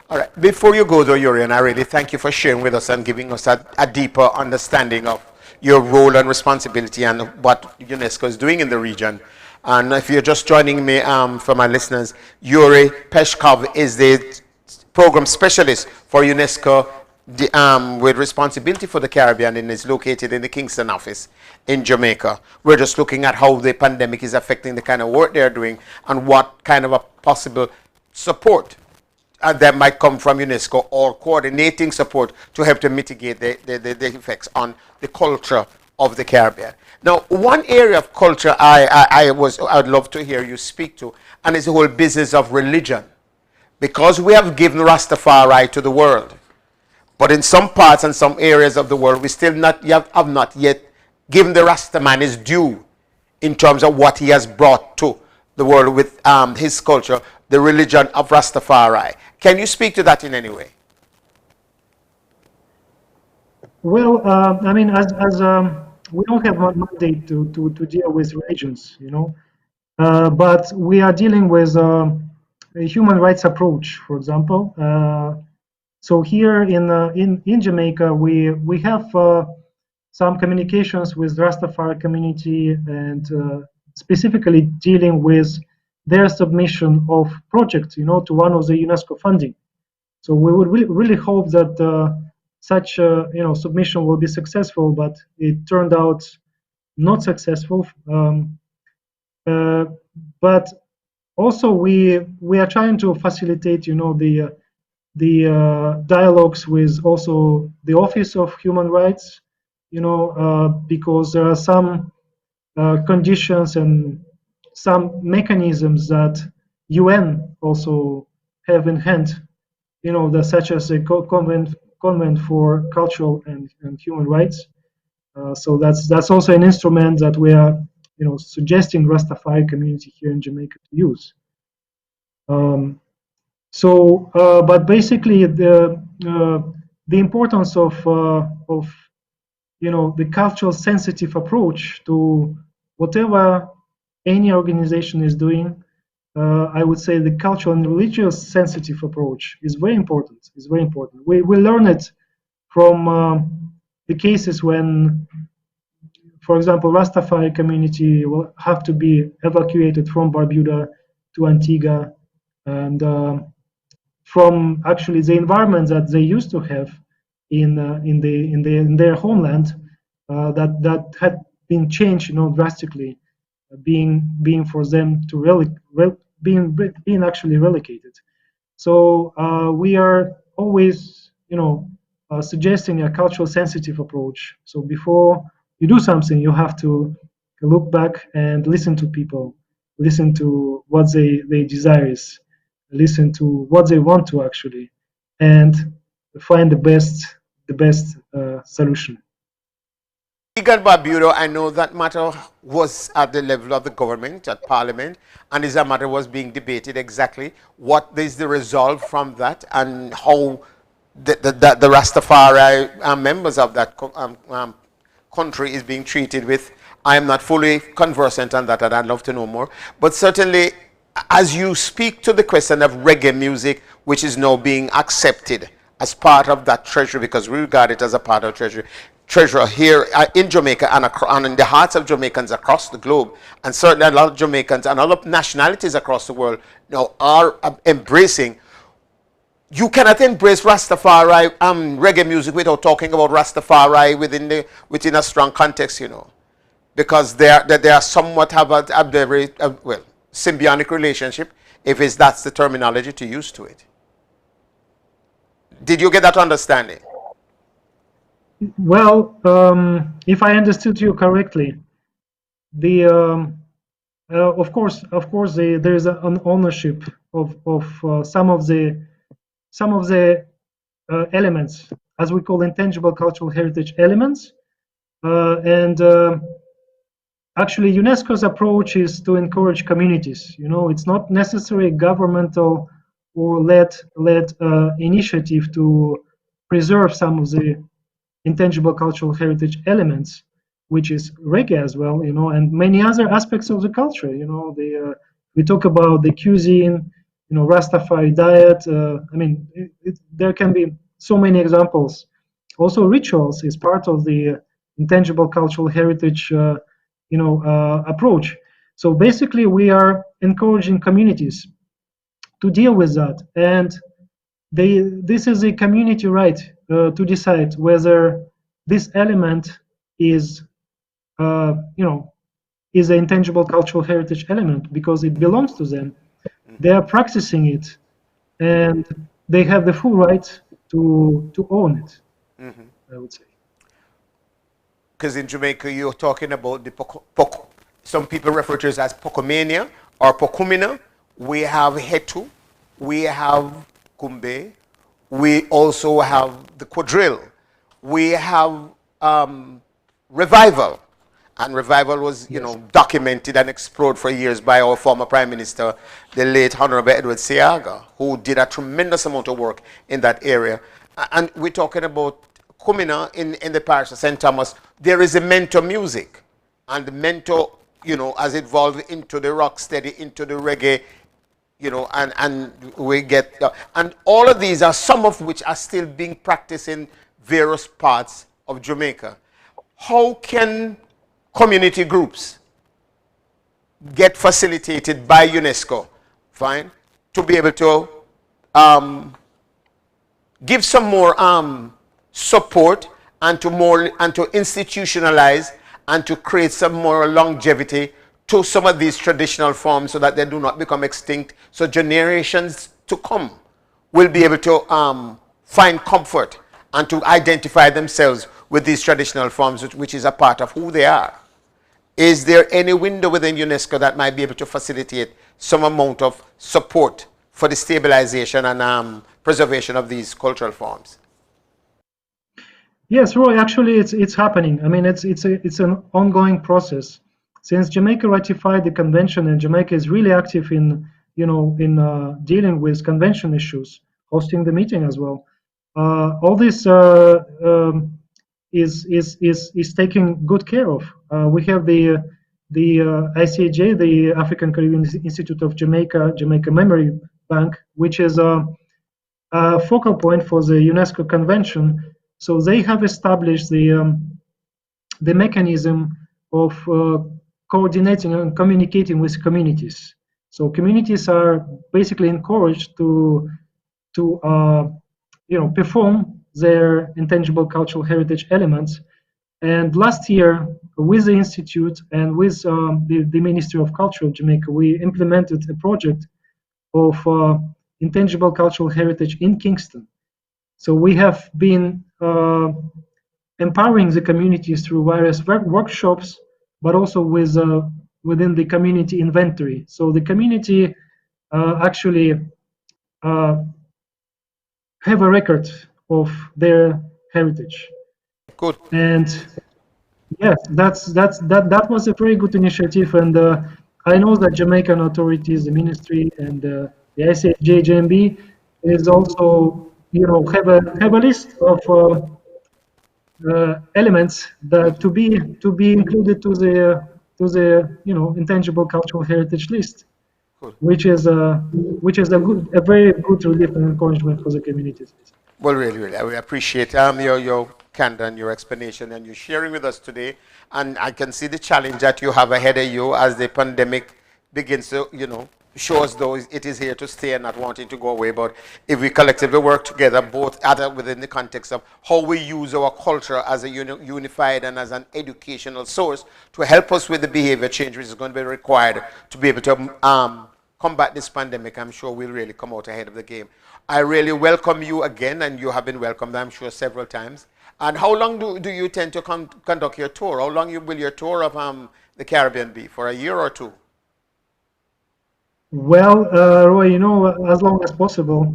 H: All right. Before you go, though, Yurian, I really thank you for sharing with us and giving us a deeper understanding of your role and responsibility and what UNESCO is doing in the region. And if you're just joining me, for my listeners, Yuri Peshkov is the program specialist for UNESCO with responsibility for the Caribbean, and is located in the Kingston office in Jamaica. We're just looking at how the pandemic is affecting the kind of work they're doing and what kind of a possible support that might come from UNESCO, or coordinating support to help to mitigate the effects on the culture of the Caribbean. Now, one area of culture I'd love to hear you speak to, and is the whole business of religion. Because we have given Rastafari to the world, but in some parts and some areas of the world, we still have not yet given the Rastaman his due in terms of what he has brought to the world with his culture, the religion of Rastafari. Can you speak to that in any way?
I: Well, I mean, as we don't have a mandate to deal with religions, but we are dealing with a human rights approach, for example. So here in Jamaica, we have some communications with Rastafari community, and specifically dealing with their submission of projects, to one of the UNESCO funding. So we would really hope that such submission will be successful, but it turned out not successful. But also we are trying to facilitate, the dialogues with also the Office of Human Rights, because there are some conditions and some mechanisms that UN also have in hand, such as the Convent for Cultural and Human Rights. So that's also an instrument that we are, suggesting Rastafari community here in Jamaica to use. But basically, the importance of the cultural sensitive approach to whatever any organization is doing, I would say the cultural and religious sensitive approach is very important. Is very important. We learn it from the cases when, for example, Rastafari community will have to be evacuated from Barbuda to Antigua, and from actually the environment that they used to have in their homeland, that had been changed, drastically, being for them to being actually relocated. So we are always, suggesting a cultural sensitive approach. So before you do something, you have to look back and listen to people, listen to what they desire is, listen to what they want to actually, and find the best solution.
H: Legal Barbuda, I know that matter was at the level of the government, at Parliament, and is a matter was being debated exactly. What is the result from that, and how the Rastafari members of that country is being treated with? I am not fully conversant on that, and I'd love to know more. But certainly, as you speak to the question of reggae music, which is now being accepted as part of that treasury, because we regard it as a part of treasure here in Jamaica and in the hearts of Jamaicans across the globe, and certainly a lot of Jamaicans and other nationalities across the world now are embracing. You cannot embrace Rastafari reggae music without talking about Rastafari within a strong context, because they are somewhat have a very symbiotic relationship, if that's the terminology to use to it. Did you get that understanding?
I: Well, if I understood you correctly, the of course there is an ownership of some of the elements, as we call intangible cultural heritage elements, and actually UNESCO's approach is to encourage communities. It's not necessarily governmental or led initiative to preserve some of the intangible cultural heritage elements, which is reggae as well, and many other aspects of the culture. We talk about the cuisine, Rastafari diet. There can be so many examples. Also, rituals is part of the intangible cultural heritage, approach. So basically, we are encouraging communities to deal with that, and this is a community right to decide whether this element is is an intangible cultural heritage element, because it belongs to them. They are practicing it, and they have the full right to own it. I would say.
H: Because in Jamaica, you're talking about the some people refer to it as Pocomania or Pocumina. We have Hetu, we have Kumbe, we also have the quadrille, we have revival. And revival was, documented and explored for years by our former Prime Minister, the late Honorable Edward Seaga, who did a tremendous amount of work in that area. And we're talking about Kumina in the parish of St. Thomas. There is a mentor music, and the mentor, has evolved into the rock steady, into the reggae, and we get, and all of these are some of which are still being practiced in various parts of Jamaica. How can community groups get facilitated by UNESCO, to be able to give some more support and to institutionalize and to create some more longevity to some of these traditional forms, so that they do not become extinct, so generations to come will be able to find comfort and to identify themselves with these traditional forms, which is a part of who they are. Is there any window within UNESCO that might be able to facilitate some amount of support for the stabilization and preservation of these cultural forms?
I: Yes, Roy. Actually, it's happening. I mean, it's an ongoing process. Since Jamaica ratified the convention, and Jamaica is really active in dealing with convention issues, hosting the meeting as well. All this is taken good care of. We have the ICAJ, the African Caribbean Institute of Jamaica Memory Bank, which is a focal point for the UNESCO convention. So they have established the mechanism of coordinating and communicating with communities. So communities are basically encouraged to perform their intangible cultural heritage elements. And last year, with the Institute and with the Ministry of Culture of Jamaica, we implemented a project of intangible cultural heritage in Kingston. So we have been empowering the communities through various workshops, but also within the community inventory. So the community actually have a record of their heritage.
H: Good.
I: And yes, that was a very good initiative, and I know that Jamaican authorities, the ministry, and the ICAJ JMB is also have a list of elements that to be included to the intangible cultural heritage list, which is a very good relief and encouragement for the communities.
H: Well, really, I appreciate your candor and your explanation and you sharing with us today. And I can see the challenge that you have ahead of you as the pandemic begins to, show us though it is here to stay and not wanting to go away. But if we collectively work together, both within the context of how we use our culture as a unified and as an educational source to help us with the behavior change which is going to be required to be able to combat this pandemic, I'm sure we'll really come out ahead of the game. I really welcome you again, and you have been welcomed, I'm sure, several times. And how long do you tend to conduct your tour? How long will your tour of the Caribbean be? For a year or two?
I: Well, Roy, as long as possible.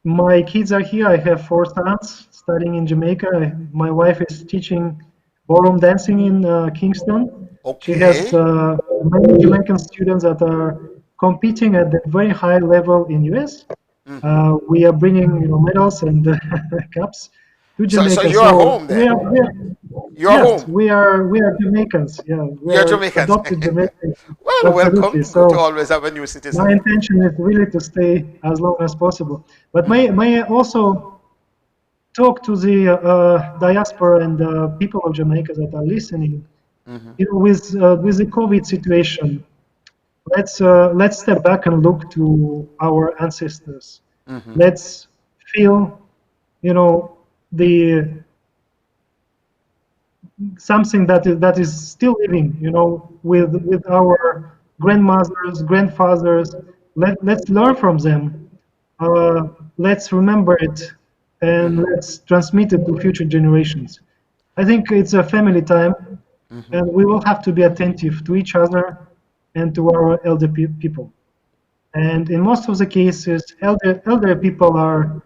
I: My kids are here. I have 4 sons studying in Jamaica. My wife is teaching ballroom dancing in Kingston.
H: Okay.
I: She has many Jamaican students that are competing at the very high level in US. We are bringing medals and cups to Jamaica.
H: So you are home then? You're
I: yes,
H: home?
I: we are Jamaicans. Yeah, we
H: You're
I: are
H: Jamaicans.
I: adopted Jamaicans.
H: Well, welcome.
I: So
H: Good to always have a new citizen.
I: my intention is really to stay as long as possible. But may I also talk to the diaspora and people of Jamaica that are listening. With the COVID situation, let's step back and look to our ancestors. Let's feel, the something that is still living, with our grandmothers, grandfathers. Let's learn from them. Let's remember it, and let's transmit it to future generations. I think it's a family time, and we will have to be attentive to each other and to our elder people. And in most of the cases, elder people are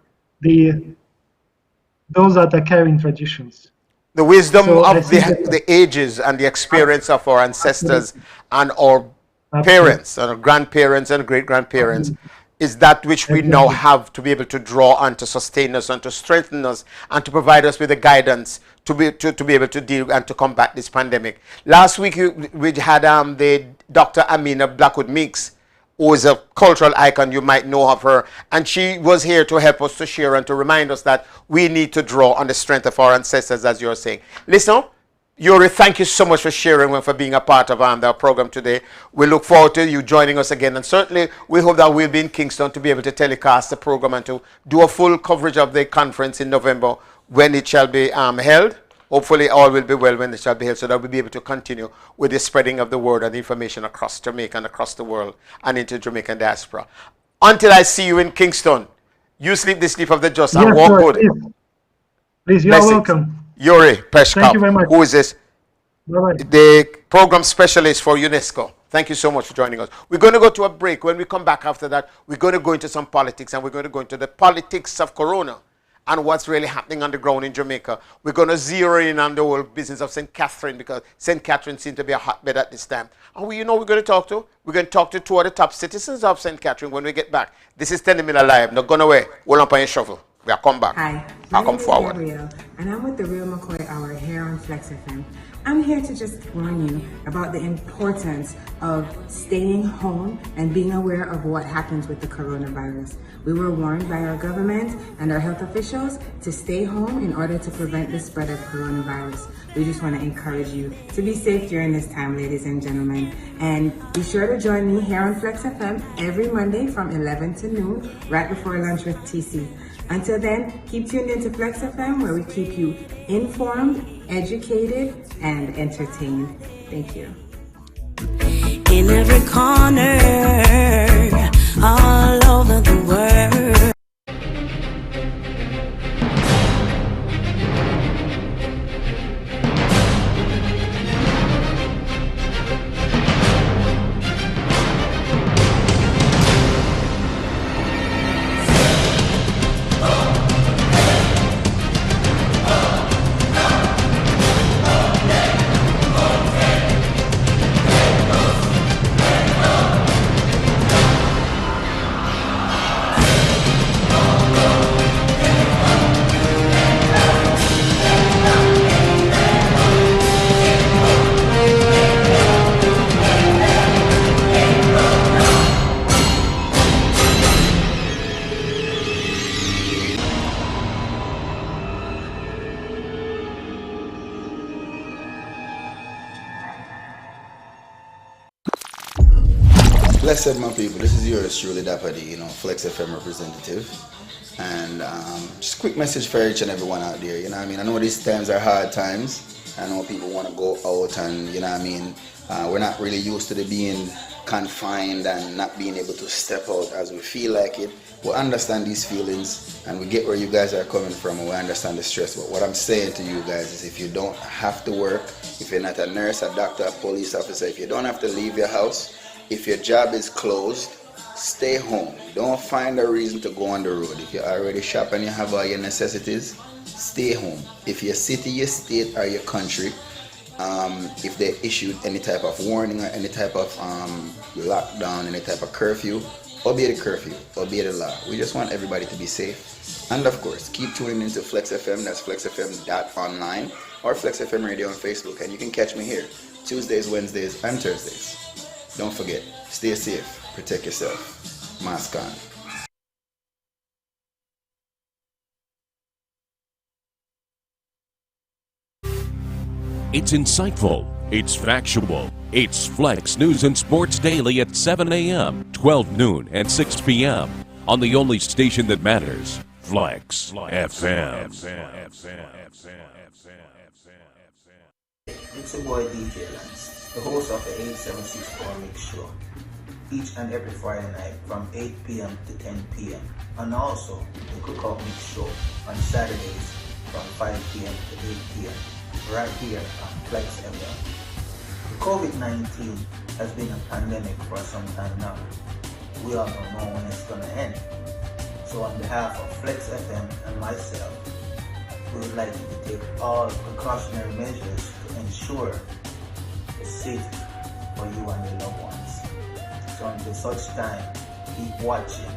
I: those that are carrying traditions.
H: The wisdom
I: So I
H: of
I: think
H: the ages and the experience of our ancestors and our parents and our grandparents and great-grandparents is that which we now have to be able to draw on to sustain us and to strengthen us and to provide us with the guidance to be able to deal and to combat this pandemic. Last week we had the Dr. Amina Blackwood Meeks, who is a cultural icon. You might know of her, and she was here to help us to share and to remind us that we need to draw on the strength of our ancestors, as you're saying. Listen, Yuri, thank you so much for sharing and for being a part of our program today. We look forward to you joining us again, and certainly we hope that we'll be in Kingston to be able to telecast the program and to do a full coverage of the conference in November when it shall be held. Hopefully all will be well when it shall be held, so that we'll be able to continue with the spreading of the word and information across Jamaica and across the world and into Jamaican diaspora. Until I see you in Kingston, you sleep the sleep of the just and walk good.
I: Please, you are welcome.
H: Yuri Peshkov.
I: Thank you very much.
H: Who is this?
I: Bye-bye.
H: the program specialist for UNESCO. Thank you so much for joining us. We're going to go to a break. When we come back after that, we're going to go into some politics, and we're going to go into the politics of Corona and what's really happening on the ground in Jamaica. We're going to zero in on the whole business of St. Catherine, because St. Catherine seems to be a hotbed at this time. And you know we're going to talk to? We're going to talk to two of the top citizens of St. Catherine when we get back. This is 10 Minutes Live. Not going away. Hold on your shuffle. We'll come back.
J: Hi,
H: I'll come forward.
J: Gabrielle, and I'm with the Real McCoy Hour here on Flexx FM. I'm here to just warn you about the importance of staying home and being aware of what happens with the coronavirus. We were warned by our government and our health officials to stay home in order to prevent the spread of coronavirus. We just want to encourage you to be safe during this time, ladies and gentlemen. And be sure to join me here on Flexx FM every Monday from 11 to noon, right before lunch with TC. Until then, keep tuned into Flexx FM, where we keep you informed, educated, and entertained. Thank you.
K: In every corner, all over the world.
L: Blessed my people, this is yours truly Dapper D, Flexx FM representative. And just a quick message for each and everyone out there, you know what I mean? I know these times are hard times. I know people want to go out and, you know what I mean? We're not really used to being confined and not being able to step out as we feel like it. We understand these feelings and we get where you guys are coming from, and we understand the stress. But what I'm saying to you guys is, if you don't have to work, if you're not a nurse, a doctor, a police officer, if you don't have to leave your house, if your job is closed, stay home. Don't find a reason to go on the road. If you're already shopping and you have all your necessities, stay home. If your city, your state, or your country, if they issued any type of warning or any type of lockdown, any type of curfew, obey the curfew, obey the law. We just want everybody to be safe. And of course, keep tuning into Flexx FM. That's flexfm.online or Flexx FM Radio on Facebook. And you can catch me here Tuesdays, Wednesdays, and Thursdays. Don't forget, stay safe, protect yourself. Mask on.
M: It's insightful, it's factual. It's Flexx News and Sports Daily at 7 a.m., 12 noon, and 6 p.m. on the only station that matters, Flexx FM.
N: It's your boy DJ Lance, the host of the 876 Power Mix Show, each and every Friday night from 8 p.m. to 10 p.m. and also the Cookout Mix Show on Saturdays from 5 p.m. to 8 p.m. right here on Flexx FM. COVID-19 has been a pandemic for some time now. We all don't know when it's going to end. So on behalf of Flexx FM and myself, we would like you to take all precautionary measures to ensure the safety for you and your loved ones. So until such time, keep watching,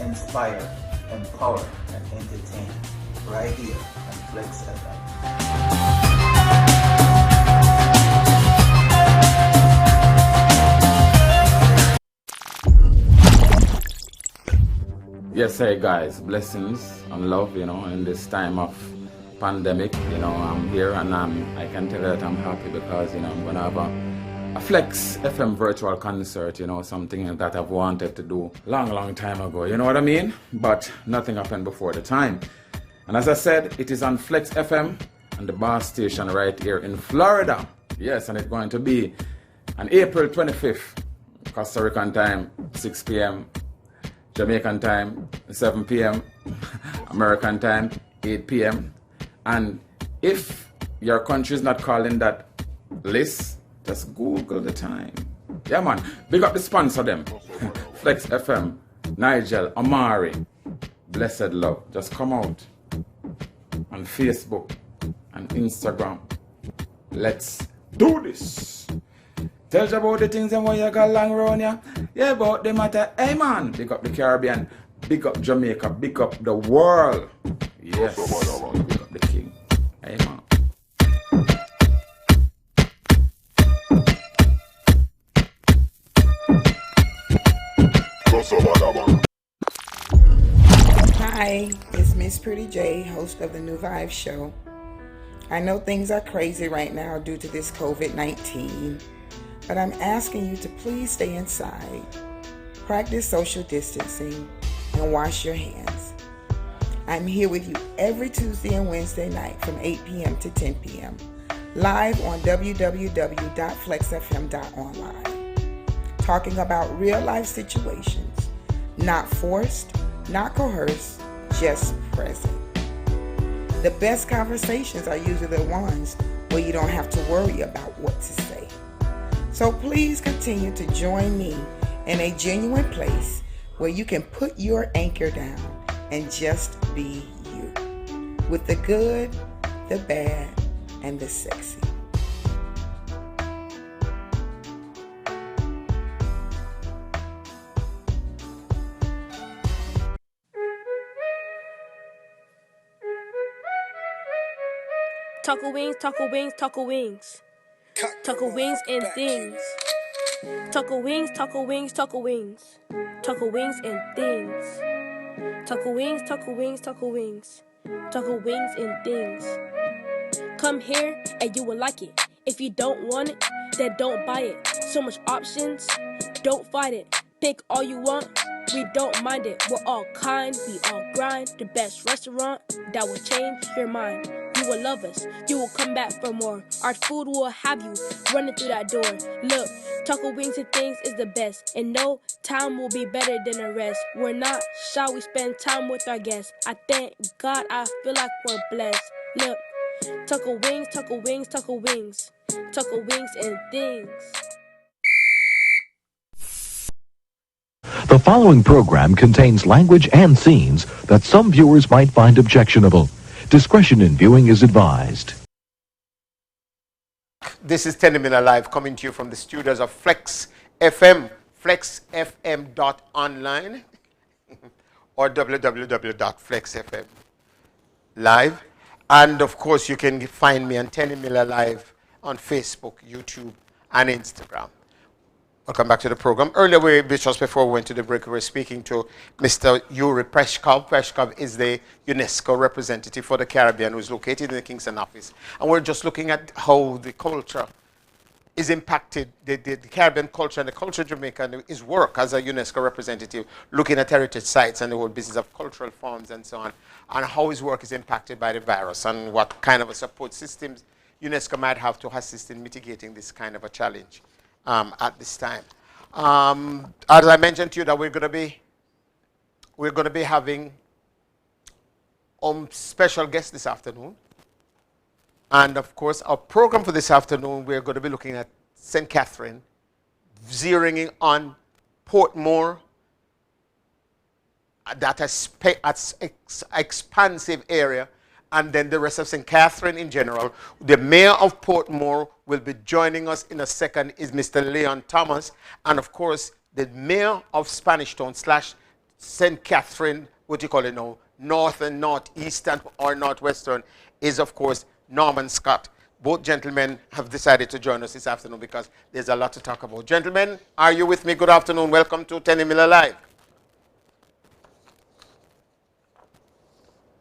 N: inspire, empower, and entertain right here on Flexx FM.
B: Yes, hey guys, blessings and love, in this time of pandemic, I'm here and I can tell you that I'm happy because, I'm going to have a Flexx FM virtual concert, something that I've wanted to do long time ago, you know what I mean? But nothing happened before the time. And as I said, it is on Flexx FM and the bar station right here in Florida. Yes, and it's going to be on April 25th, Costa Rican time, 6 p.m., Jamaican time, 7 p.m., American time, 8 p.m. And if your country is not calling that list, just Google the time. Yeah, man. Big up the sponsor them. Flexx FM, Nigel, Amari, Blessed Love. Just come out on Facebook and Instagram. Let's do this. Tell you about the things and what you got long round ya. Yeah, about the matter. Hey, man. Big up the Caribbean. Big up Jamaica. Big up the world. Yes. Big up the king. Hey, man.
E: Hi, it's Miss Pretty J, host of the New Vibe Show. I know things are crazy right now due to this COVID-19, but I'm asking you to please stay inside, practice social distancing, and wash your hands. I'm here with you every Tuesday and Wednesday night from 8 p.m. to 10 p.m. live on www.flexfm.online, talking about real life situations, not forced, not coerced, just present. The best conversations are usually the ones where you don't have to worry about what to say. So please continue to join me in a genuine place where you can put your anchor down and just be you, with the good, the bad, and the sexy.
F: Taco wings, taco wings, taco wings. Taco wings and things. Taco wings, taco wings, taco wings. Taco wings and things. Taco wings, taco wings, taco wings. Taco wings and things. Come here and you will like it. If you don't want it, then don't buy it. So much options, don't fight it. Pick all you want, we don't mind it. We're all kind, we all grind. The best restaurant that will change your mind. You will love us, you will come back for more. Our food will have you running through that door. Look, taco wings and things is the best, and no time will be better than the rest. We're not shy, we spend time with our guests. I thank God, I feel like we're blessed. Look, taco wings, taco wings, taco wings. Taco wings and things.
C: The following program contains language and scenes that some viewers might find objectionable. Discretion in viewing is advised.
H: This is 10 Minute Live coming to you from the studios of Flexx FM, flexfm.online or www.flexfm live. And of course, you can find me on 10 Minute Live on Facebook, YouTube, and Instagram. Welcome back to the program. Earlier, just before we went to the break, we were speaking to Mr. Yuri Preshkov. Preshkov is the UNESCO representative for the Caribbean, who is located in the Kingston office. And we're just looking at how the culture is impacted, the Caribbean culture and the culture of Jamaica, and his work as a UNESCO representative, looking at heritage sites and the whole business of cultural forms and so on, and how his work is impacted by the virus and what kind of a support systems UNESCO might have to assist in mitigating this kind of a challenge. At this time, as I mentioned to you, that we're going to be having special guests this afternoon, and of course, our program for this afternoon, we're going to be looking at St. Catherine, zeroing in on Portmore, that expansive area. And then the rest of St. Catherine in general. The mayor of Portmore will be joining us in a second, is Mr. Leon Thomas. And of course, the mayor of Spanish Town / St. Catherine, what do you call it now, North and Northeastern or Northwestern, is of course Norman Scott. Both gentlemen have decided to join us this afternoon because there's a lot to talk about. Gentlemen, are you with me? Good afternoon. Welcome to 10 Minute Live.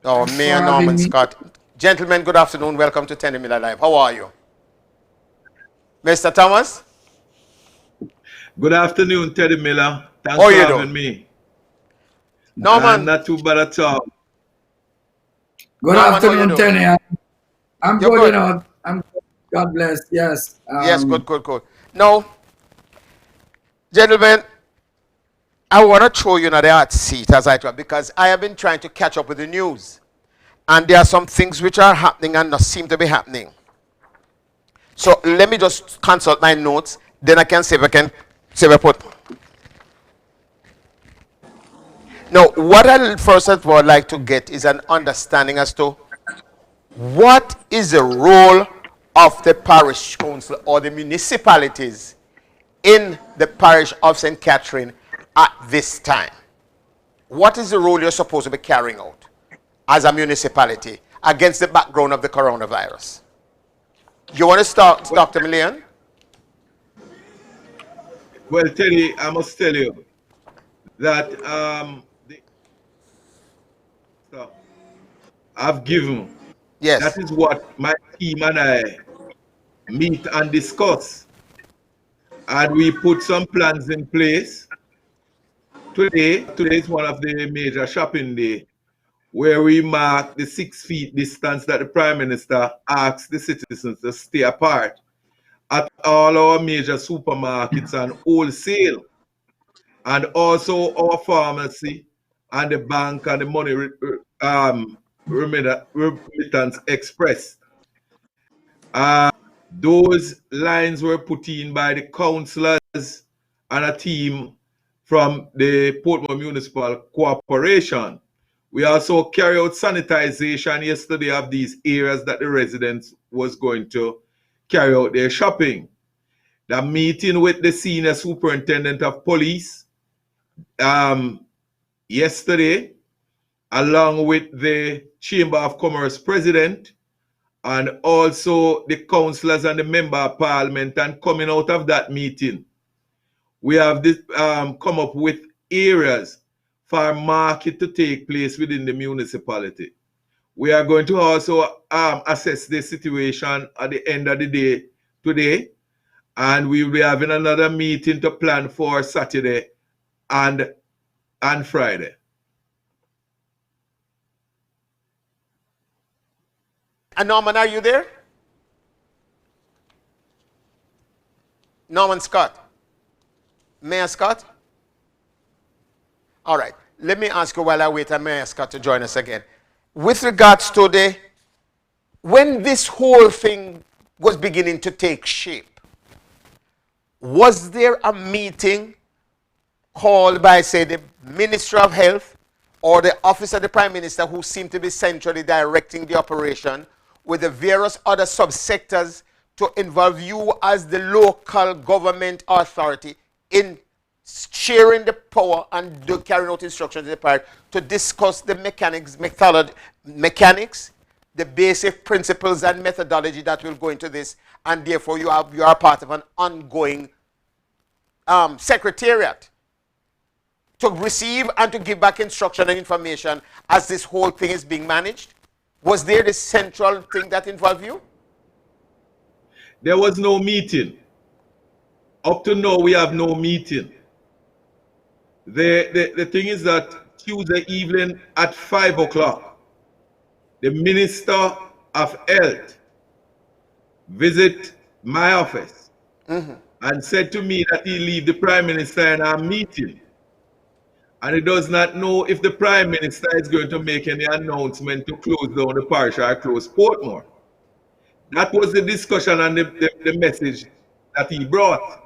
H: Oh, Mayor Norman Scott. Gentlemen, good afternoon. Welcome to 10 Minute Live. How are you? Mr. Thomas?
O: Good afternoon, Teddy Miller. Thanks for having me.
H: Norman.
O: Not too bad at all.
P: Good afternoon, Teddy. I'm good, you know. I'm good. God bless. Yes.
H: Yes, good. Now, gentlemen, I want to throw you in the hot seat as I try, because I have been trying to catch up with the news. And there are some things which are happening and not seem to be happening. So let me just consult my notes. Then I can see if I can put. Now, what I first of all like to get is an understanding as to what is the role of the parish council or the municipalities in the parish of St. Catherine at this time. What is the role you're supposed to be carrying out as a municipality against the background of the coronavirus? You want to start, Dr. Milian?
O: Well, Teddy, I must tell you that I've given.
H: Yes.
O: That is what my team and I meet and discuss. And we put some plans in place. Today is one of the major shopping day where we mark the 6 feet distance that the Prime Minister asks the citizens to stay apart at all our major supermarkets and wholesale, and also our pharmacy and the bank and the money remittance express. Those lines were put in by the councillors and a team from the Portmore Municipal Corporation. We also carry out sanitization yesterday of these areas that the residents was going to carry out their shopping. The meeting with the senior superintendent of police yesterday, along with the Chamber of Commerce president, and also the councillors and the member of parliament. And coming out of that meeting, we have this, come up with areas for market to take place within the municipality. We are going to also assess the situation at the end of the day today, and we will be having another meeting to plan for Saturday and Friday.
H: And Norman, are you there? Norman Scott. Mayor Scott? All right. Let me ask you while I wait for Mayor Scott to join us again. With regards to when this whole thing was beginning to take shape, was there a meeting called by, say, the Minister of Health or the Office of the Prime Minister, who seemed to be centrally directing the operation, with the various other subsectors to involve you as the local government authority in sharing the power and carrying out instructions in the part to discuss the mechanics, the basic principles and methodology that will go into this, and therefore you are part of an ongoing secretariat to receive and to give back instruction and information as this whole thing is being managed? Was there the central thing that involved you?
O: There was no meeting. Up to now, we have no meeting. The thing is that Tuesday evening at 5 o'clock, the Minister of Health visit my office and said to me that he leave the Prime Minister in our meeting. And he does not know if the Prime Minister is going to make any announcement to close down the parish or close Portmore. That was the discussion and the message that he brought.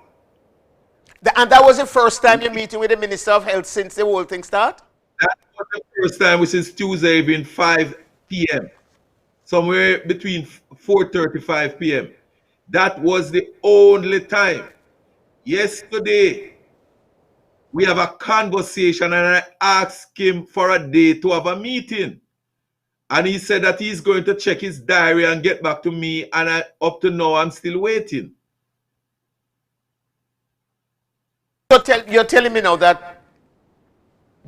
H: And that was the first time you're meeting with the Minister of Health since the whole thing started?
O: That was the first time, which is Tuesday evening, 5 p.m. Somewhere between 4:30, 5 p.m. That was the only time. Yesterday, we have a conversation and I asked him for a day to have a meeting. And he said that he's going to check his diary and get back to me. And up to now, I'm still waiting.
H: So you're telling me now that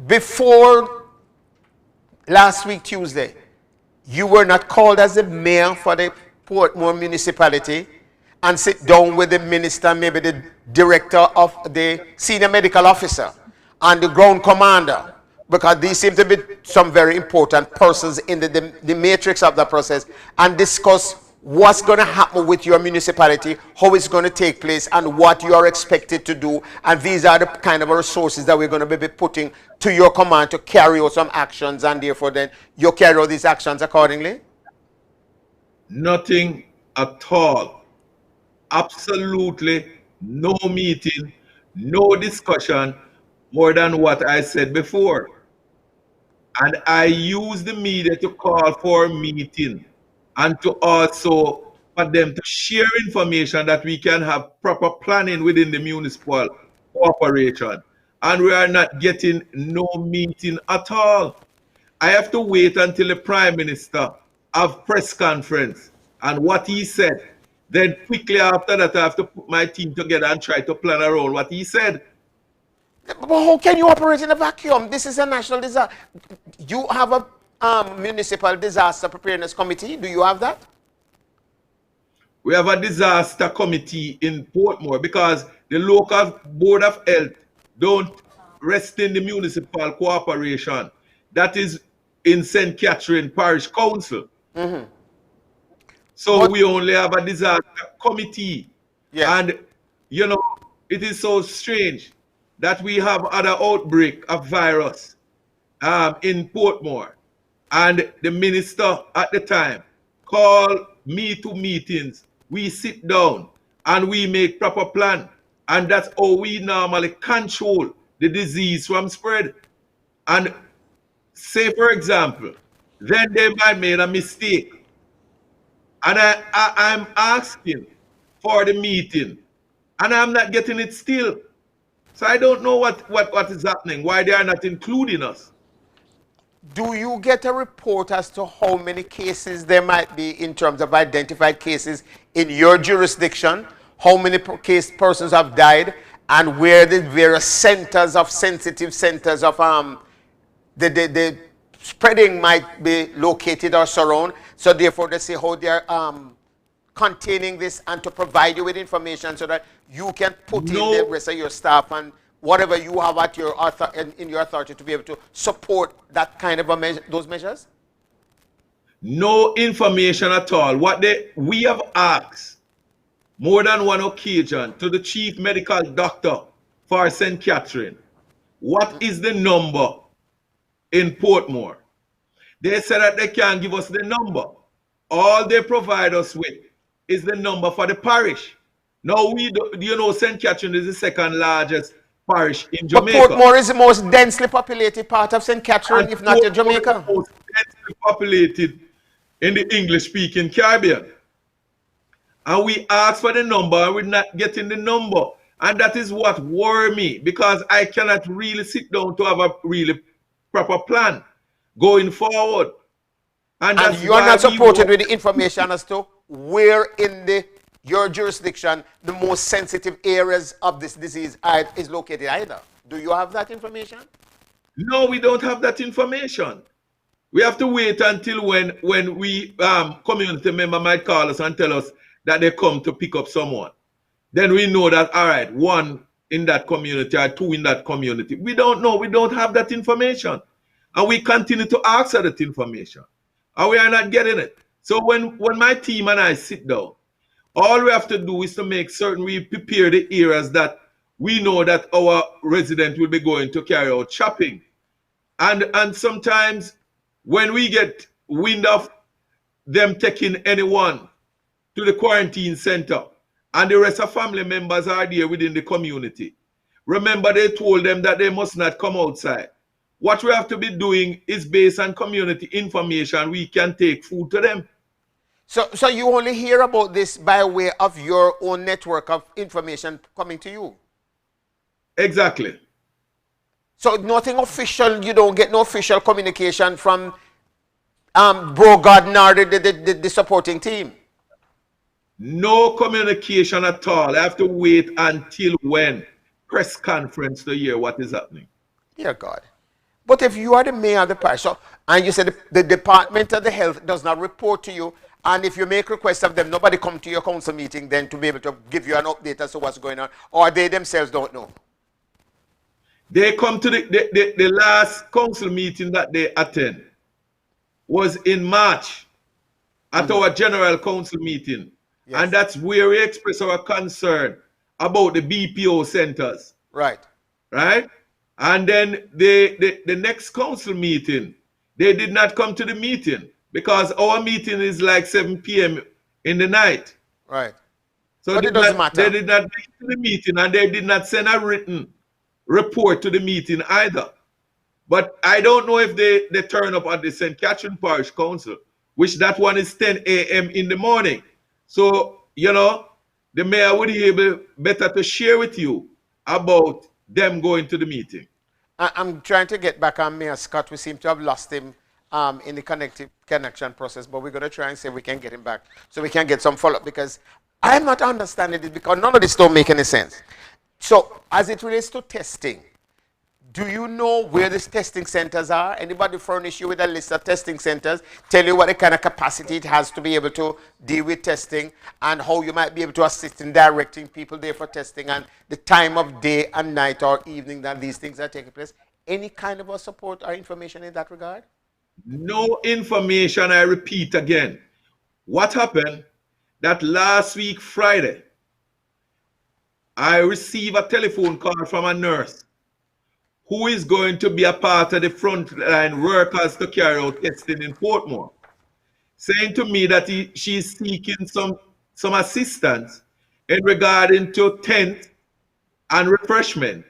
H: before last week, Tuesday, you were not called as the mayor for the Portmore municipality and sit down with the minister, maybe the director of the senior medical officer and the ground commander, because these seem to be some very important persons in the matrix of the process, and discuss what's going to happen with your municipality, how it's going to take place, and what you are expected to do. And these are the kind of resources that we're going to be putting to your command to carry out some actions, and therefore then you carry out these actions accordingly?
O: Nothing at all. absolutely no meeting, no discussion more than what I said before. And I use the media to call for a meeting and to also for them to share information that we can have proper planning within the municipal corporation. And we are not getting no meeting at all. I have to wait until the Prime Minister have press conference and what he said. Then quickly after that, I have to put my team together and try to plan around what he said.
H: But how can you operate in a vacuum? This is a national disaster. You have a municipal disaster preparedness committee. Do you have that?
O: We have a disaster committee in Portmore because the local board of health don't rest in the municipal cooperation. That is in St. Catherine Parish Council. So we only have a disaster committee.
H: Yes.
O: And, you know, it is so strange that we have other outbreak of virus in Portmore. And the minister at the time called me to meetings. We sit down and we make proper plan. And that's how we normally control the disease from spread. And say, for example, then they might made a mistake. And I'm asking for the meeting. And I'm not getting it still. So I don't know what is happening, why they are not including us.
H: Do you get a report as to how many cases there might be in terms of identified cases in your jurisdiction? How many persons have died? And where the various centers of sensitive centers of the spreading might be located or surround? So therefore they say how they are containing this and to provide you with information so that you can put in the rest of your staff and whatever you have at your in your authority to be able to support that kind of those measures?
O: No information at all. We have asked more than one occasion to the chief medical doctor for St. Catherine, what is the number in Portmore? They said that they can't give us the number. All they provide us with is the number for the parish. Now, St. Catherine is the second largest parish in Jamaica.
H: But Portmore is the most densely populated part of St. Catherine, and if not in Jamaica.
O: The most densely populated in the English-speaking Caribbean. And we ask for the number and we're not getting the number. And that is what worries me because I cannot really sit down to have a really proper plan going forward.
H: And you are not supported with the information as to where in your jurisdiction the most sensitive areas of this disease is located either. Do you have that information?
O: No, we don't have that information. We have to wait until when we community member might call us and tell us that they come to pick up someone. Then we know that, all right, one in that community or two in that community. We don't know. We don't have that information. And we continue to ask for that information. And we are not getting it. So when my team and I sit down, all we have to do is to make certain we prepare the areas that we know that our resident will be going to carry out shopping. And sometimes when we get wind of them taking anyone to the quarantine center and the rest of family members are there within the community, remember they told them that they must not come outside. What we have to be doing is based on community information. We can take food to them.
H: So you only hear about this by way of your own network of information coming to you?
O: Exactly.
H: So nothing official, you don't get no official communication from Bro Gardner, the supporting team?
O: No communication at all. I have to wait until when? Press conference to hear what is happening.
H: Dear God. But if you are the mayor of the parish, and you said the Department of the Health does not report to you, and if you make requests of them, nobody come to your council meeting then to be able to give you an update as to what's going on, or they themselves don't know?
O: They come to the last council meeting that they attend was in March at our general council meeting. Yes. And that's where we express our concern about the BPO centers.
H: Right.
O: Right? And then the next council meeting, they did not come to the meeting because our meeting is like 7 p.m. in the night.
H: Right.
O: So
H: But it doesn't
O: they
H: matter.
O: did not make to the meeting, and they did not send a written report to the meeting either. But I don't know if they turn up at the St. Catherine Parish Council, which that one is 10 a.m. in the morning. So, the mayor would be able better to share with you about them going to the meeting.
H: I'm trying to get back on Mayor Scott. We seem to have lost him in the connection process, but we're going to try and see if we can get him back so we can get some follow-up, because I'm not understanding it, because none of this don't make any sense. So as it relates to testing, do you know where these testing centers are? Anybody furnish you with a list of testing centers, tell you what the kind of capacity it has to be able to deal with testing, and how you might be able to assist in directing people there for testing, and the time of day and night or evening that these things are taking place? Any kind of a support or information in that regard?
O: No information, I repeat again. What happened that last week, Friday, I received a telephone call from a nurse who is going to be a part of the frontline workers to carry out testing in Portmore, saying to me that she's seeking some assistance in regarding to tent and refreshment.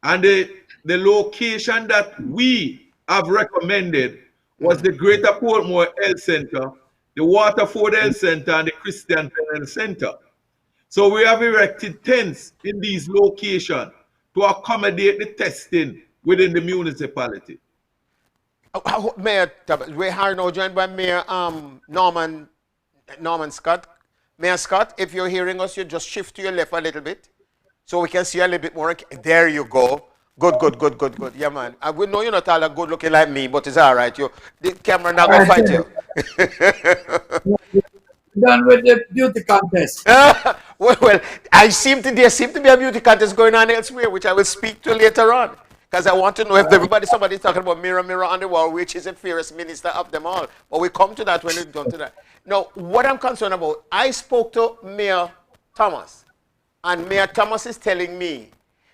O: And the location that we have recommended was the Greater Portmore Health Center, the Waterford Health Center, and the Christian Health Center. So we have erected tents in these locations to accommodate the testing within the municipality.
H: Mayor, we're here now joined by Mayor Norman Scott. Mayor Scott, if you're hearing us, you just shift to your left a little bit so we can see a little bit more. There you go. Good. Yeah, man. We know you're not all that good looking like me, but it's all right. The camera not going to fight you.
P: Done with the beauty contest.
H: well, there seem to be a beauty contest going on elsewhere, which I will speak to later on. Because I want to know if somebody's talking about mirror on the wall, which is the fairest minister of them all. But we come to that when we come to that. Now, what I'm concerned about, I spoke to Mayor Thomas, and Mayor Thomas is telling me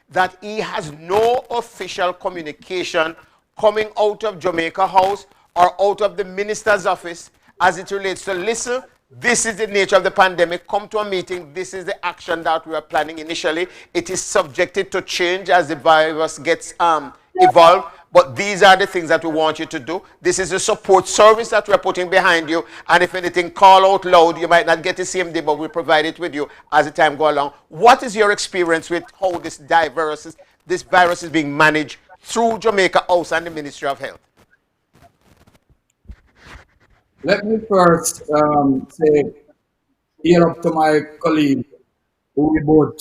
H: that he has no official communication coming out of Jamaica House or out of the minister's office as it relates to, listen, this is the nature of the pandemic. Come to a meeting. This is the action that we are planning initially. It is subjected to change as the virus gets evolved. But these are the things that we want you to do. This is the support service that we're putting behind you. And if anything, call out loud. You might not get the same day, but we'll provide it with you as the time goes along. What is your experience with how this virus is being managed through Jamaica House and the Ministry of Health?
P: Let me first say, here up to my colleague, who we both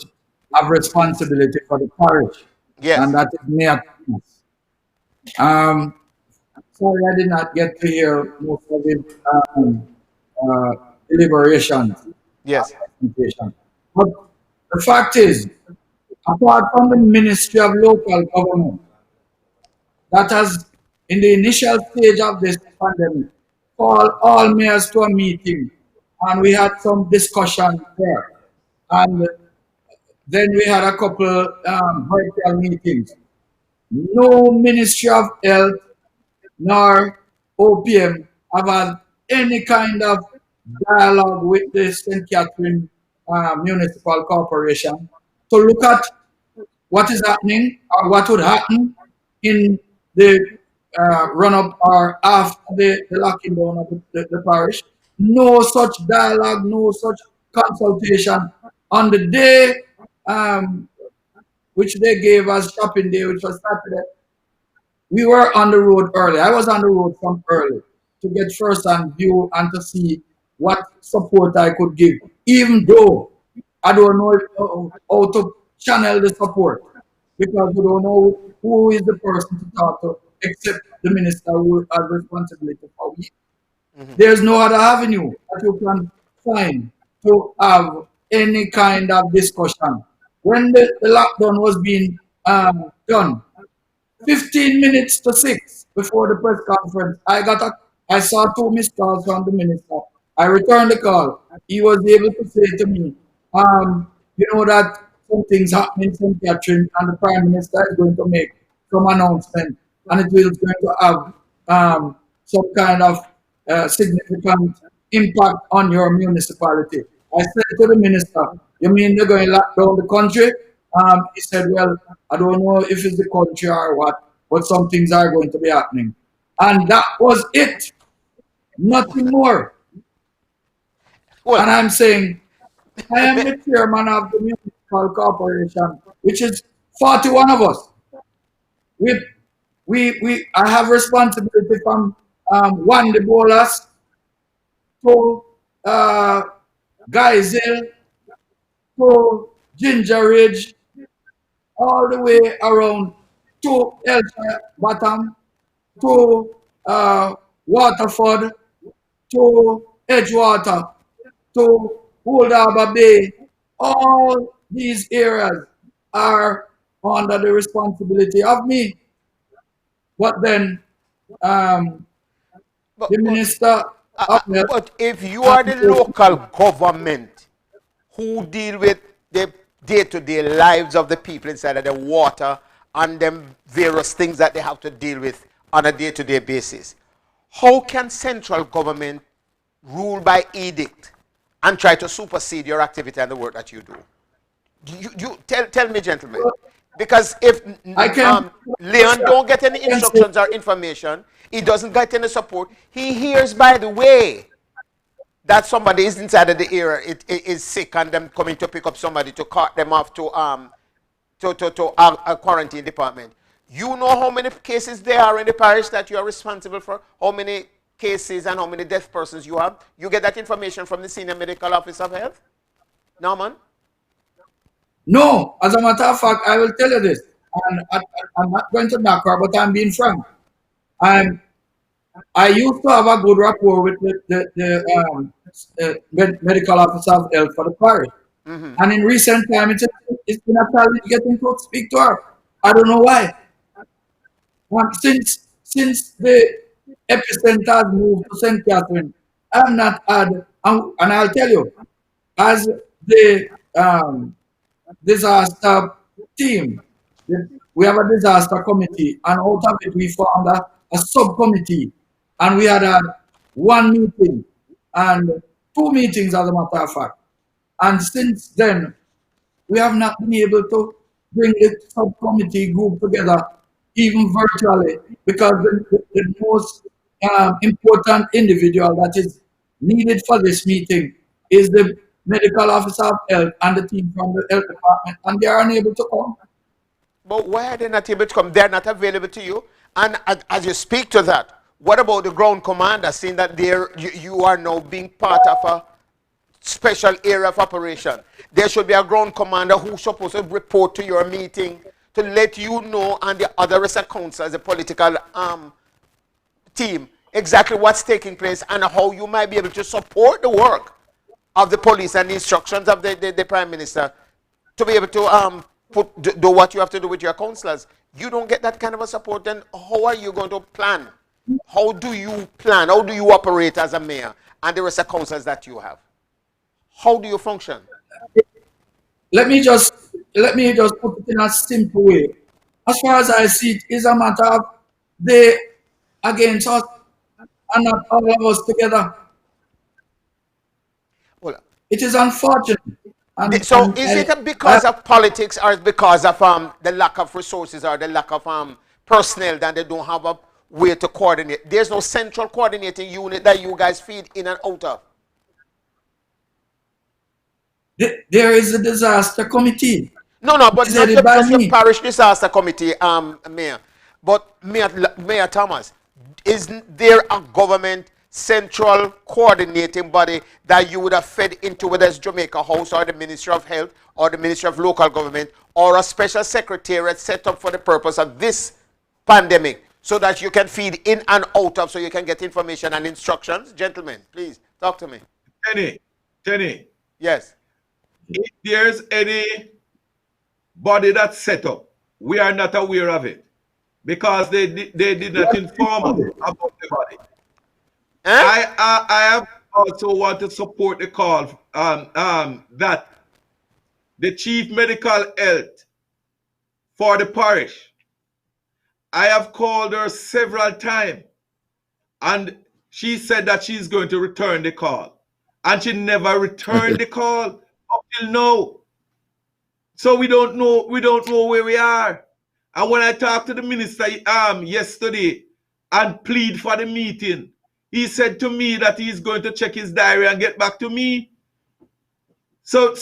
P: have responsibility for the parish.
H: Yes.
P: And that is Mayor Thomas. Sorry, I did not get to hear most of his deliberations.
H: Yes.
P: But the fact is, apart from the Ministry of Local Government, that has, in the initial stage of this pandemic, called all mayors to a meeting, and we had some discussion there. And then we had a couple virtual meetings. No Ministry of Health nor OPM have had any kind of dialogue with the St. Catherine Municipal Corporation to look at what is happening or what would happen in the run-up or after the locking down of the parish. No such dialogue, no such consultation. On the day which they gave us shopping day, which was Saturday, we were on the road early. I was on the road from early to get first-hand view and to see what support I could give, even though I don't know how to channel the support, because we don't know who is the person to talk to except the minister who has responsibility for me. There's no other avenue that you can find to have any kind of discussion. When the lockdown was being done, 15 minutes to 6 before the press conference, I saw 2 missed calls from the minister. I returned the call. He was able to say to me, you know that something's happening in St. Catherine and the Prime Minister is going to make some announcement, and it is going to have some kind of significant impact on your municipality. I said to the minister, you mean they're going to lock down the country? He said, well, I don't know if it's the country or what, but some things are going to be happening. And that was it. Nothing more.
H: Well,
P: and I'm saying, I am the chairman of the municipal corporation, which is 41 of us. I have responsibility from one the Bolas to Guys Hill to Ginger Ridge, all the way around to Elshire Bottom, to Waterford, to Edgewater, to Old Harbour Bay. All these areas are under the responsibility of me. But then the minister of health,
H: but if you are the local government who deal with the day-to-day lives of the people inside of the water and them various things that they have to deal with on a day-to-day basis, how can central government rule by edict and try to supersede your activity and the work that you do? You tell me, gentlemen, because if Leon don't get any instructions or information, he doesn't get any support. He hears, by the way, that somebody is inside of the area, it is sick, and them coming to pick up somebody to cart them off to a quarantine department. You know how many cases there are in the parish that you are responsible for? How many cases and how many death persons you have? You get that information from the senior medical officer of health? Norman?
P: No, as a matter of fact, I will tell you this. And I'm not going to knock her, but I'm being frank. I used to have a good rapport with the medical officer of health for the parish. And in recent time, it's been a challenge getting to speak to her. I don't know why. Since the epicenter has moved to St. Catherine, I've not had, and I'll tell you, as the disaster team, we have a disaster committee, and out of it, we formed a subcommittee, and we had one meeting and two meetings, as a matter of fact. And since then, we have not been able to bring the subcommittee group together, even virtually, because the most important individual that is needed for this meeting is the medical officer of health and the team from the health department, and they are unable to come.
H: But why are they not able to come? They're not available to you. And as you speak to that, what about the ground commander, seeing that you are now being part of a special area of operation? There should be a ground commander who's supposed to report to your meeting to let you know and the other rest of councils, the political team, exactly what's taking place and how you might be able to support the work of the police and the instructions of the Prime Minister to be able to do what you have to do with your councillors. You don't get that kind of a support, then how are you going to plan? How do you plan? How do you operate as a mayor and the rest of councillors that you have? How do you function?
P: Let me just put it in a simple way. As far as I see it, is a matter of they against us and not all of us together.
H: Well,
P: it is unfortunate.
H: So is it because of politics or because of the lack of resources or the lack of personnel that they don't have a way to coordinate? There's no central coordinating unit that you guys feed in and out of.
P: There is a disaster committee.
H: No, but not just your parish disaster committee, Mayor. But Mayor Thomas, isn't there a government central coordinating body that you would have fed into, whether it's Jamaica House or the Ministry of Health or the Ministry of Local Government, or a special secretariat set up for the purpose of this pandemic, so that you can feed in and out of, so you can get information and instructions? Gentlemen, please, talk to me.
O: Tenny.
H: Yes.
O: If there's any body that's set up, we are not aware of it, because they did not inform us about the body. I have also want to support the call that the chief medical health for the parish, I have called her several times, and she said that she's going to return the call. and she never returned the call up till now. So we don't know where we are. And when I talked to the minister yesterday and plead for the meeting, he said to me that he's going to check his diary and get back to me. So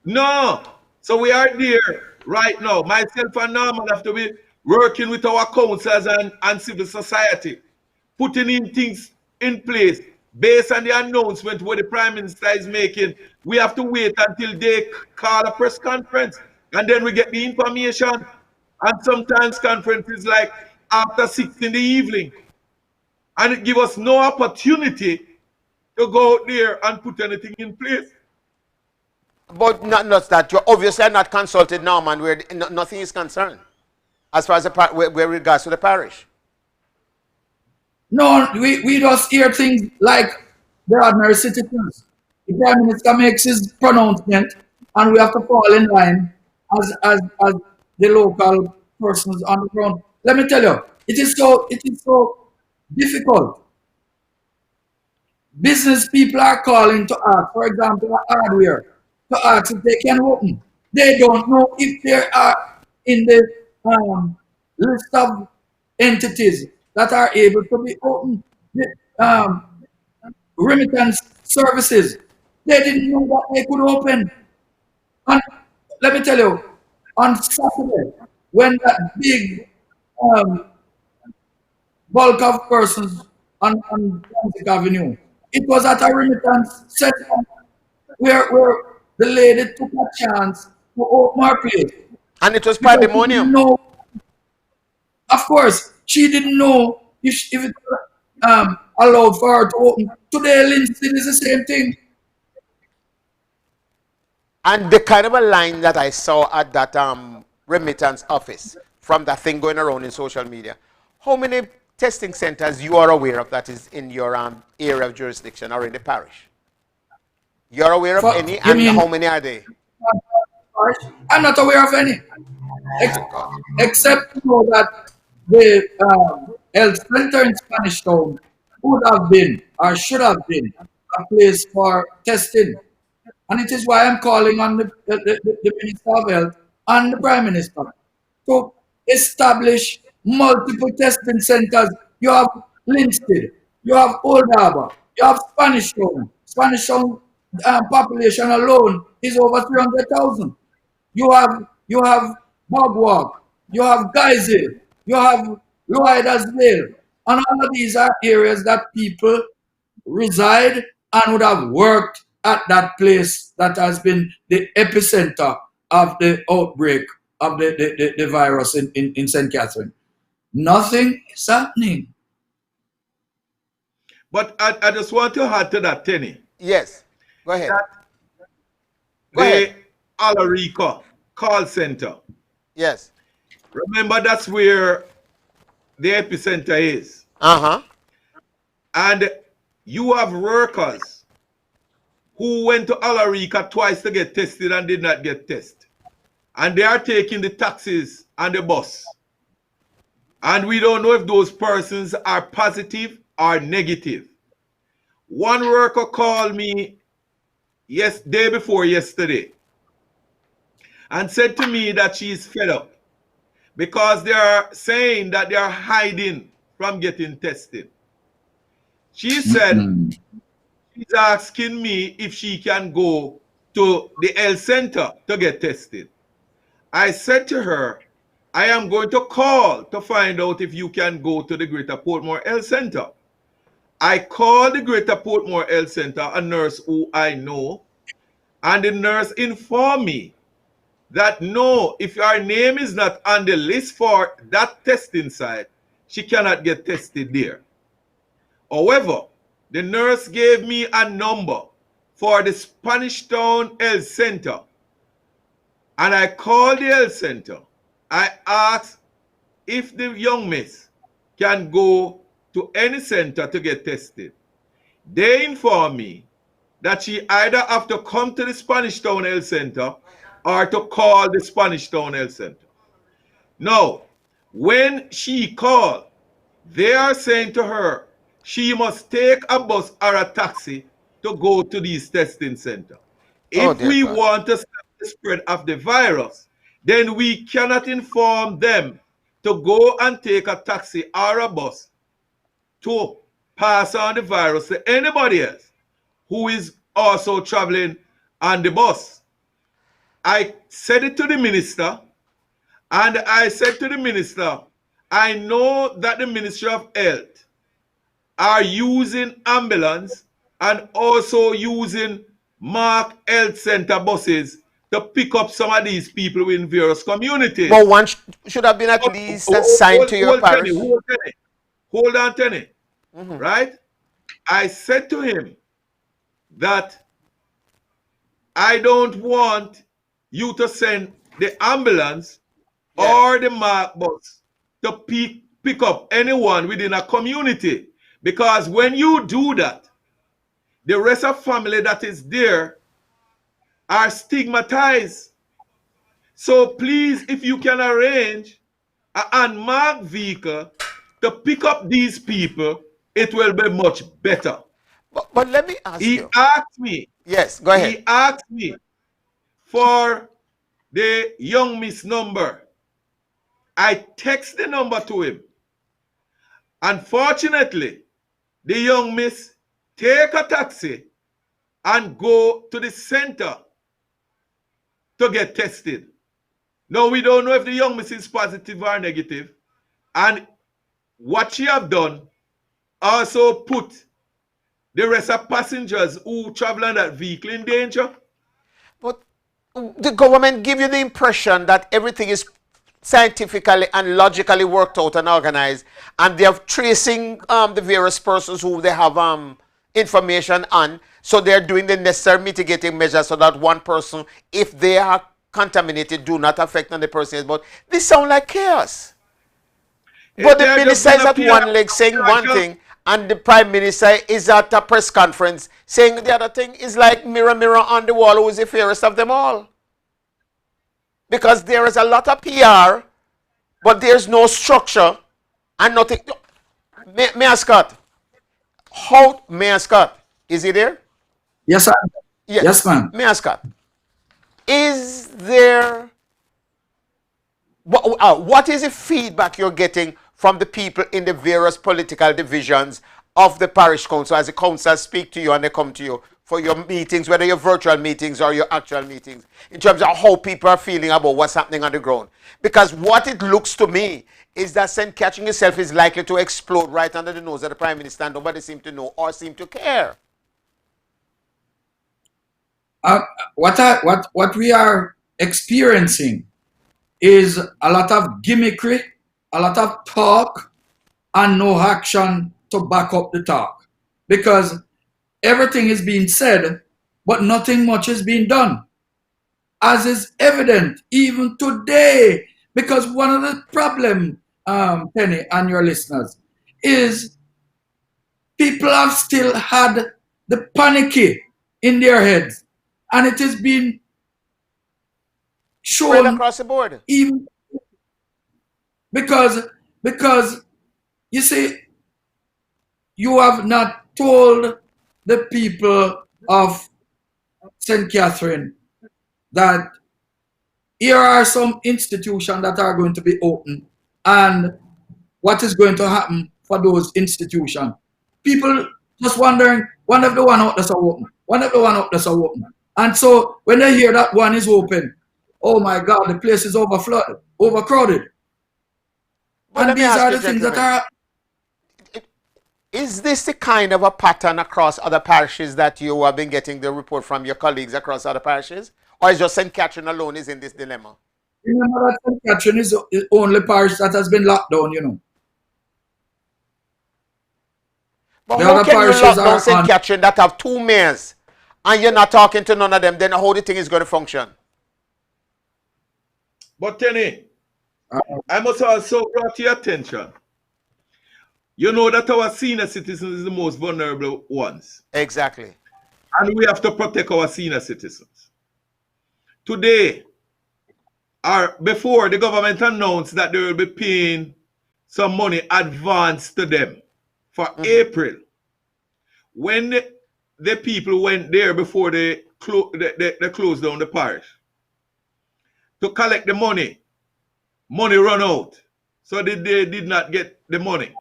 O: no. So we are there right now. Myself and Norman have to be working with our councils and civil society, putting in things in place based on the announcement what the Prime Minister is making. We have to wait until they call a press conference and then we get the information. And sometimes conferences like after 6 in the evening. And it gives us no opportunity to go out there and put anything in place.
H: But not that you're obviously not consulted Norman where nothing is concerned as far as where regards to the parish.
P: No, we just hear things like the ordinary citizens. The Prime Minister makes his pronouncement and we have to fall in line as the local persons on the ground. Let me tell you, it is so difficult. Business people are calling to ask, for example, hardware, to ask if they can open. They don't know if they are in the list of entities that are able to be open. The remittance services, they didn't know that they could open. And let me tell you, on Saturday, when that big bulk of persons on Atlantic Avenue, it was at a remittance center where the lady took a chance to open her place.
H: And it was pandemonium.
P: No, of course, she didn't know if it allowed for her to open. Today, Lindsay is the same thing.
H: And the kind of a line that I saw at that remittance office from that thing going around in social media, how many testing centers you are aware of that is in your area of jurisdiction or in the parish? You're aware of any, and how many are they?
P: I'm not aware of any, except to know that the health center in Spanish Town would have been or should have been a place for testing. And it is why I'm calling on the Minister of Health and the Prime Minister to establish multiple testing centers. You have Linstead, you have Old Harbour, you have Spanish Town. Spanish Town population alone is over 300,000. You have Bogwalk, you have Geyser, you have Lloydasdale, and all of these are areas that people reside and would have worked at that place that has been the epicenter of the outbreak of the virus in St. Catherine. Nothing is happening.
O: But I just want to add to that, Tenny.
H: Yes, go ahead.
O: The Alarica call center.
H: Yes.
O: Remember, that's where the epicenter is. And you have workers who went to Alarica twice to get tested and did not get tested. And they are taking the taxis and the bus. And we don't know if those persons are positive or negative. One worker called me day before yesterday and said to me that she's fed up because they are saying that they are hiding from getting tested. She said she's asking me if she can go to the health center to get tested. I said to her, I am going to call to find out if you can go to the Greater Portmore Health Center. I called the Greater Portmore Health Center, a nurse who I know, and the nurse informed me that no, if her name is not on the list for that testing site, she cannot get tested there. However, the nurse gave me a number for the Spanish Town Health Center. And I called the health center. I asked if the young miss can go to any center to get tested. They informed me that she either have to come to the Spanish Town Health Center or to call the Spanish Town Health Center. Now, when she called, they are saying to her she must take a bus or a taxi to go to these testing centers.
H: Oh,
O: If
H: dear
O: we
H: God.
O: want to stop the spread of the virus, then we cannot inform them to go and take a taxi or a bus to pass on the virus to anybody else who is also traveling on the bus. I said it to the minister, and I said to the minister, I know that the Ministry of Health are using ambulance and also using Mark Health Center buses to pick up some of these people in various communities.
H: But one should have been at least assigned to your parish.
O: Hold on, Tenny. Right? I said to him that I don't want you to send the ambulance or the Mark bus to pick up anyone within a community. Because when you do that, the rest of family that is there are stigmatized. So please, if you can arrange an unmarked vehicle to pick up these people, it will be much better.
H: But let me ask you.
O: He asked me.
H: Yes, go ahead.
O: He asked me for the young miss number. I text the number to him. Unfortunately, the young miss take a taxi and go to the center to get tested. Now, we don't know if the young miss is positive or negative. And what she have done also put the rest of passengers who travel on that vehicle in danger.
H: But the government give you the impression that everything is scientifically and logically worked out and organized, and they're tracing the various persons who they have information on, so they're doing the necessary mitigating measures so that one person, if they are contaminated, do not affect on the person. But this sound like chaos. But the minister is at one leg saying one thing, and the prime minister is at a press conference saying the other thing. Is like mirror, mirror on the wall, who is the fairest of them all? Because there is a lot of PR, but there's no structure and nothing. Mayor Scott, Mayor Scott, is he there?
P: Yes, sir. Yes, ma'am.
H: Mayor Scott, is there, what is the feedback you're getting from the people in the various political divisions of the parish council as the council speak to you and they come to you for your meetings, whether your virtual meetings or your actual meetings, in terms of how people are feeling about what's happening on the ground? Because what it looks to me is that St. Catherine itself is likely to explode right under the nose of the Prime Minister, and nobody seems to know or seem to care.
P: What we are experiencing is a lot of gimmickry, a lot of talk, and no action to back up the talk. Because everything is being said, but nothing much is being done. As is evident even today, because one of the problems, Penny and your listeners, is people have still had the panicky in their heads, and it is being shown
H: right across the board.
P: Even because you see, you have not told the people of St. Catherine that here are some institutions that are going to be open, and what is going to happen for those institutions. People just wondering, one of the one out there are open, one of the one out there are open. And so when they hear that one is open, oh my God, the place is overcrowded.
H: But
P: and these are the things that are...
H: Is this the kind of a pattern across other parishes that you have been getting the report from your colleagues across other parishes? Or is just St. Catherine alone is in this dilemma?
P: Remember that St. Catherine is the only parish that has been locked down, you know.
H: But how can you lock down St. Catherine that have 2 mayors and you're not talking to none of them? Then how the thing is going to function?
O: But Tenny, I must also draw to your attention. You know that our senior citizens is the most vulnerable ones.
H: Exactly.
O: And we have to protect our senior citizens. Today, or before, the government announced that they will be paying some money advance to them for April. When the people went there before they closed down the parish to collect the money run out. So they did not get the money.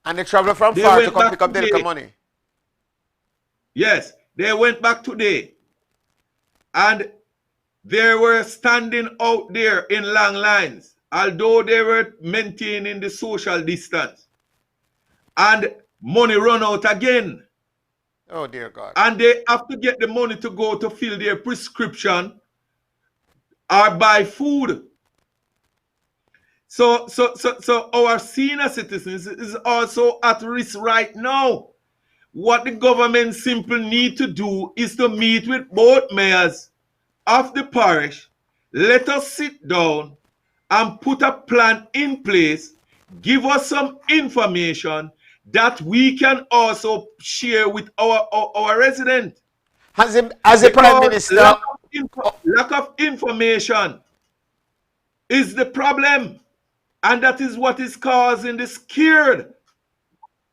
H: And they traveled from
O: They
H: far to
O: went
H: come
O: back
H: pick up the
O: today.
H: liquor money.
O: Yes, they went back today. And they were standing out there in long lines, although they were maintaining the social distance. And money run out again.
H: Oh, dear God.
O: And they have to get the money to go to fill their prescription or buy food. So our senior citizens is also at risk right now. What the government simply need to do is to meet with both mayors of the parish. Let us sit down and put a plan in place. Give us some information that we can also share with our residents.
H: As the Prime Minister...
O: Lack of information is the problem. And that is what is causing the scared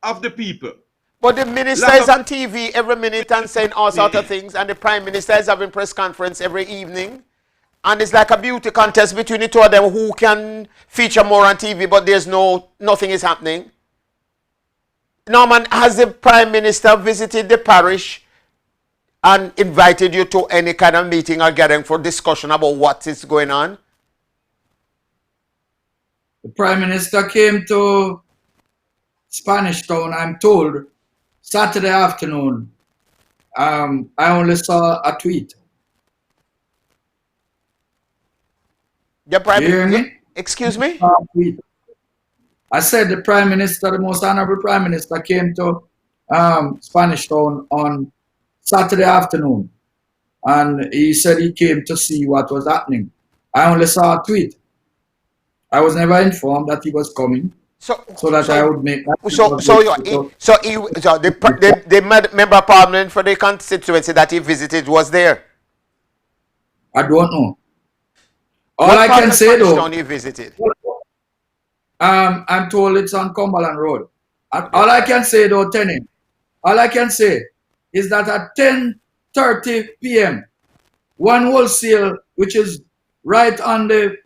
O: of the people.
H: But the minister is on TV every minute and saying all sorts of things, and the Prime Minister is having press conference every evening. And it's like a beauty contest between the two of them who can feature more on TV, but there's nothing is happening. Norman, has the Prime Minister visited the parish and invited you to any kind of meeting or gathering for discussion about what is going on?
P: The Prime Minister came to Spanish Town, I'm told, Saturday afternoon. I only saw a tweet.
H: The Prime
P: Minister,
H: excuse me?
P: I said the Prime Minister, the most honorable Prime Minister, came to Spanish Town on Saturday afternoon. And he said he came to see what was happening. I only saw a tweet. I was never informed that he was coming, so I would make that.
H: The member of parliament for the constituency that he visited was there.
P: I don't know. All
H: What
P: I
H: part
P: can
H: of
P: say
H: Spanish
P: though,
H: Town he visited?
P: I'm told it's on Cumberland Road. All I can say though, Tenny, all I can say is that at 10:30 p.m., one wholesale, which is right on the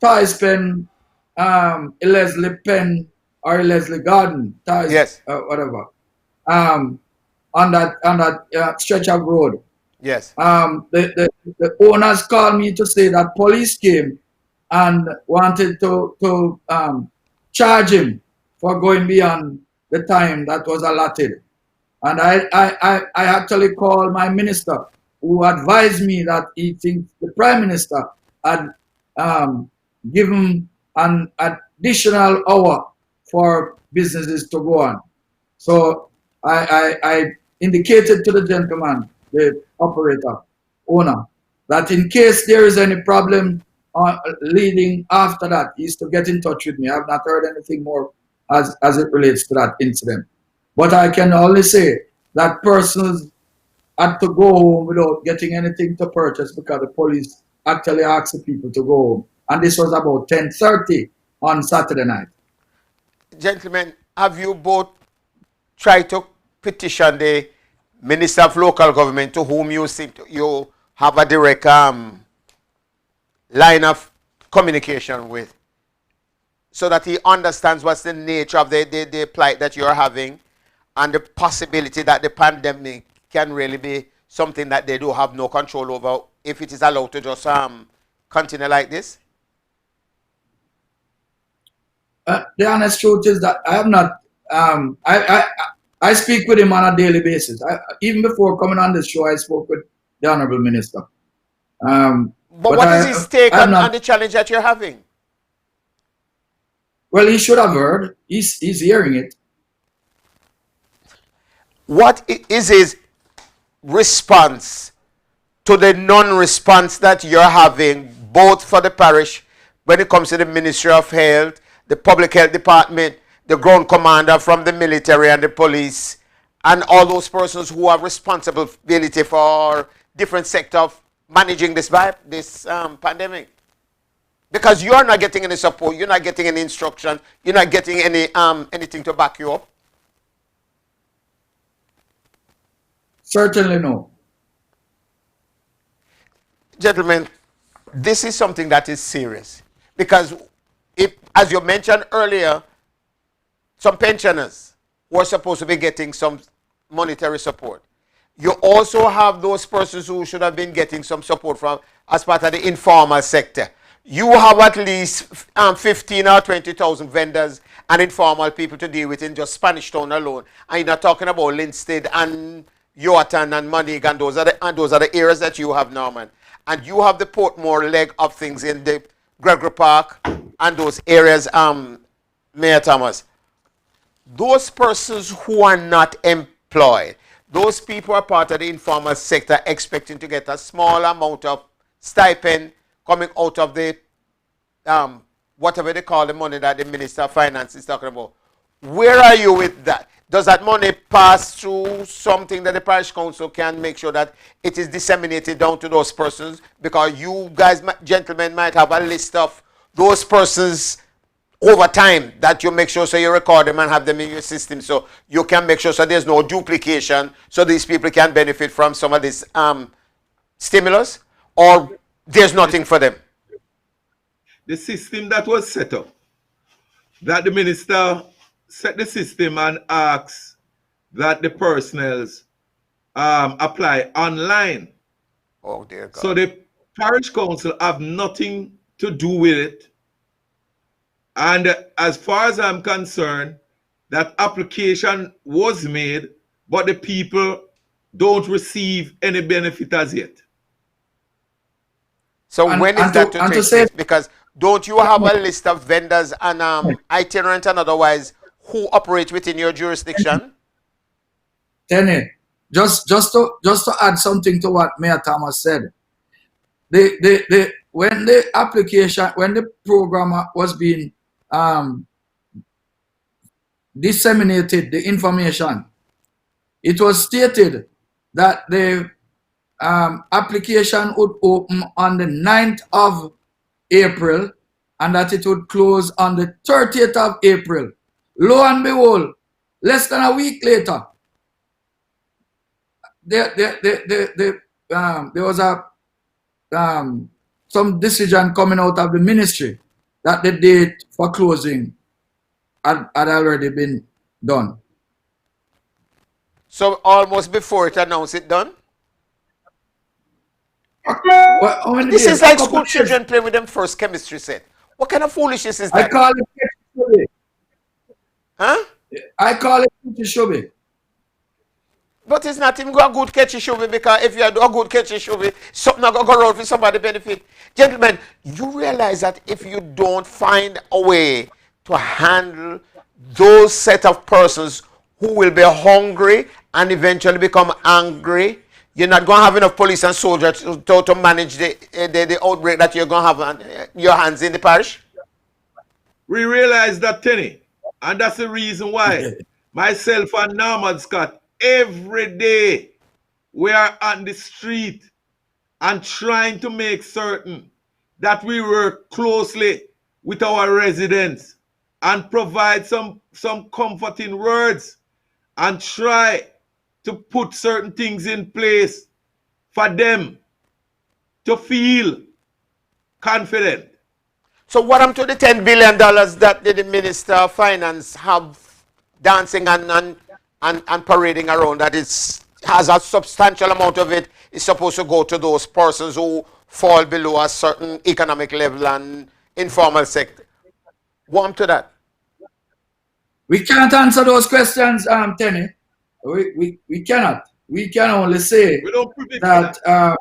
P: Ties Pen, Leslie Pen or Leslie Garden, Ties,
H: yes,
P: whatever, on that stretch of road.
H: Yes.
P: The owners called me to say that police came and wanted to charge him for going beyond the time that was allotted. And I actually called my minister, who advised me that he thinks the Prime Minister had given an additional hour for businesses to go on. So I indicated to the gentleman, the operator, owner, that in case there is any problem leading after that, he's to get in touch with me. I have not heard anything more as it relates to that incident. But I can only say that persons had to go home without getting anything to purchase because the police actually asked the people to go home. And this was about 10:30 on Saturday night.
H: Gentlemen, have you both tried to petition the Minister of Local Government, to whom you have a direct line of communication with, so that he understands what's the nature of the plight that you're having and the possibility that the pandemic can really be something that they do have no control over if it is allowed to just continue like this?
P: The honest truth is that I have not, I speak with him on a daily basis. Even before coming on this show, I spoke with the Honorable Minister.
H: But what is his take on the challenge that you're having?
P: Well, he should have heard. He's hearing it.
H: What is his response to the non-response that you're having, both for the parish, when it comes to the Ministry of Health, the Public Health Department, the ground commander from the military and the police, and all those persons who have responsibility for different sectors of managing this pandemic? Because you are not getting any support, you're not getting any instruction, you're not getting any anything to back you up.
P: Certainly no.
H: Gentlemen, this is something that is serious. Because if, as you mentioned earlier, some pensioners who are supposed to be getting some monetary support. You also have those persons who should have been getting some support from as part of the informal sector. You have at least 15 or 20,000 vendors and informal people to deal with in just Spanish Town alone. And you're not talking about Linstead and Yorton and Moneyghan, and those are the areas that you have, Norman. And you have the Portmore leg of things in the Gregory Park and those areas, Mayor Thomas. Those persons who are not employed, those people are part of the informal sector expecting to get a small amount of stipend coming out of the, whatever they call the money that the Minister of Finance is talking about. Where are you with that? Does that money pass through something that the parish council can make sure that it is disseminated down to those persons? Because you guys, gentlemen, might have a list of those persons over time that you make sure so you record them and have them in your system so you can make sure so there's no duplication so these people can benefit from some of this stimulus, or there's nothing for them?
O: The system that was set up, that the minister set the system and asked that the personnels apply online.
H: Oh dear God.
O: So the parish council have nothing to do with it. And as far as I'm concerned, that application was made, but the people don't receive any benefit as yet.
H: So when is that to take place? Because don't you have a list of vendors and itinerant and otherwise who operate within your jurisdiction?
P: Tenny, just to add something to what Mayor Thomas said. When the program was being disseminated, the information, it was stated that the application would open on the 9th of April and that it would close on the 30th of April. Lo and behold, less than a week later, there was some decision coming out of the ministry that the date for closing had already been done.
H: So almost before it announced it done?
P: Well,
H: this is like school children playing with them first chemistry set. What kind of foolishness is that?
P: I call it catchy.
H: Huh?
P: I call it catchy.
H: But it's not even a good catchy shovey, because if you do a good catchy shovey, something not going to go around for somebody benefit. Gentlemen, you realize that if you don't find a way to handle those set of persons who will be hungry and eventually become angry, you're not going to have enough police and soldiers to manage the outbreak that you're going to have on your hands in the parish?
O: We realize that, Tenny, and that's the reason why myself and Norman Scott, every day we are on the street and trying to make certain that we work closely with our residents and provide some comforting words and try to put certain things in place for them to feel confident.
H: So what happened to the $10 billion that the Minister of Finance have dancing and parading around, that has a substantial amount of it is supposed to go to those persons who fall below a certain economic level and informal sector? Warm to that.
P: We can't answer those questions, Tenny. We cannot. We can only say that.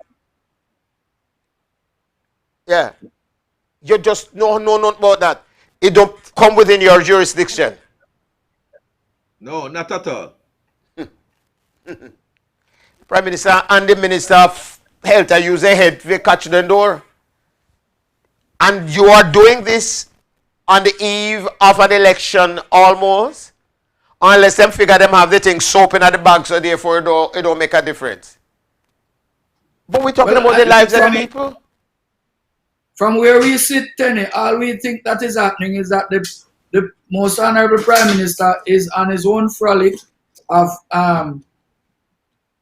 H: Yeah. You just know nothing about that. It don't come within your jurisdiction.
O: No, not at all.
H: Prime Minister and the Minister of Health are using head to catch the door. And you are doing this on the eve of an election almost. Unless them figure them have the thing soaping at the bag, so therefore it don't make a difference. But we're talking about the lives of the people.
P: From where we sit, Tenny, all we think that is happening is that the most honorable Prime Minister is on his own frolic of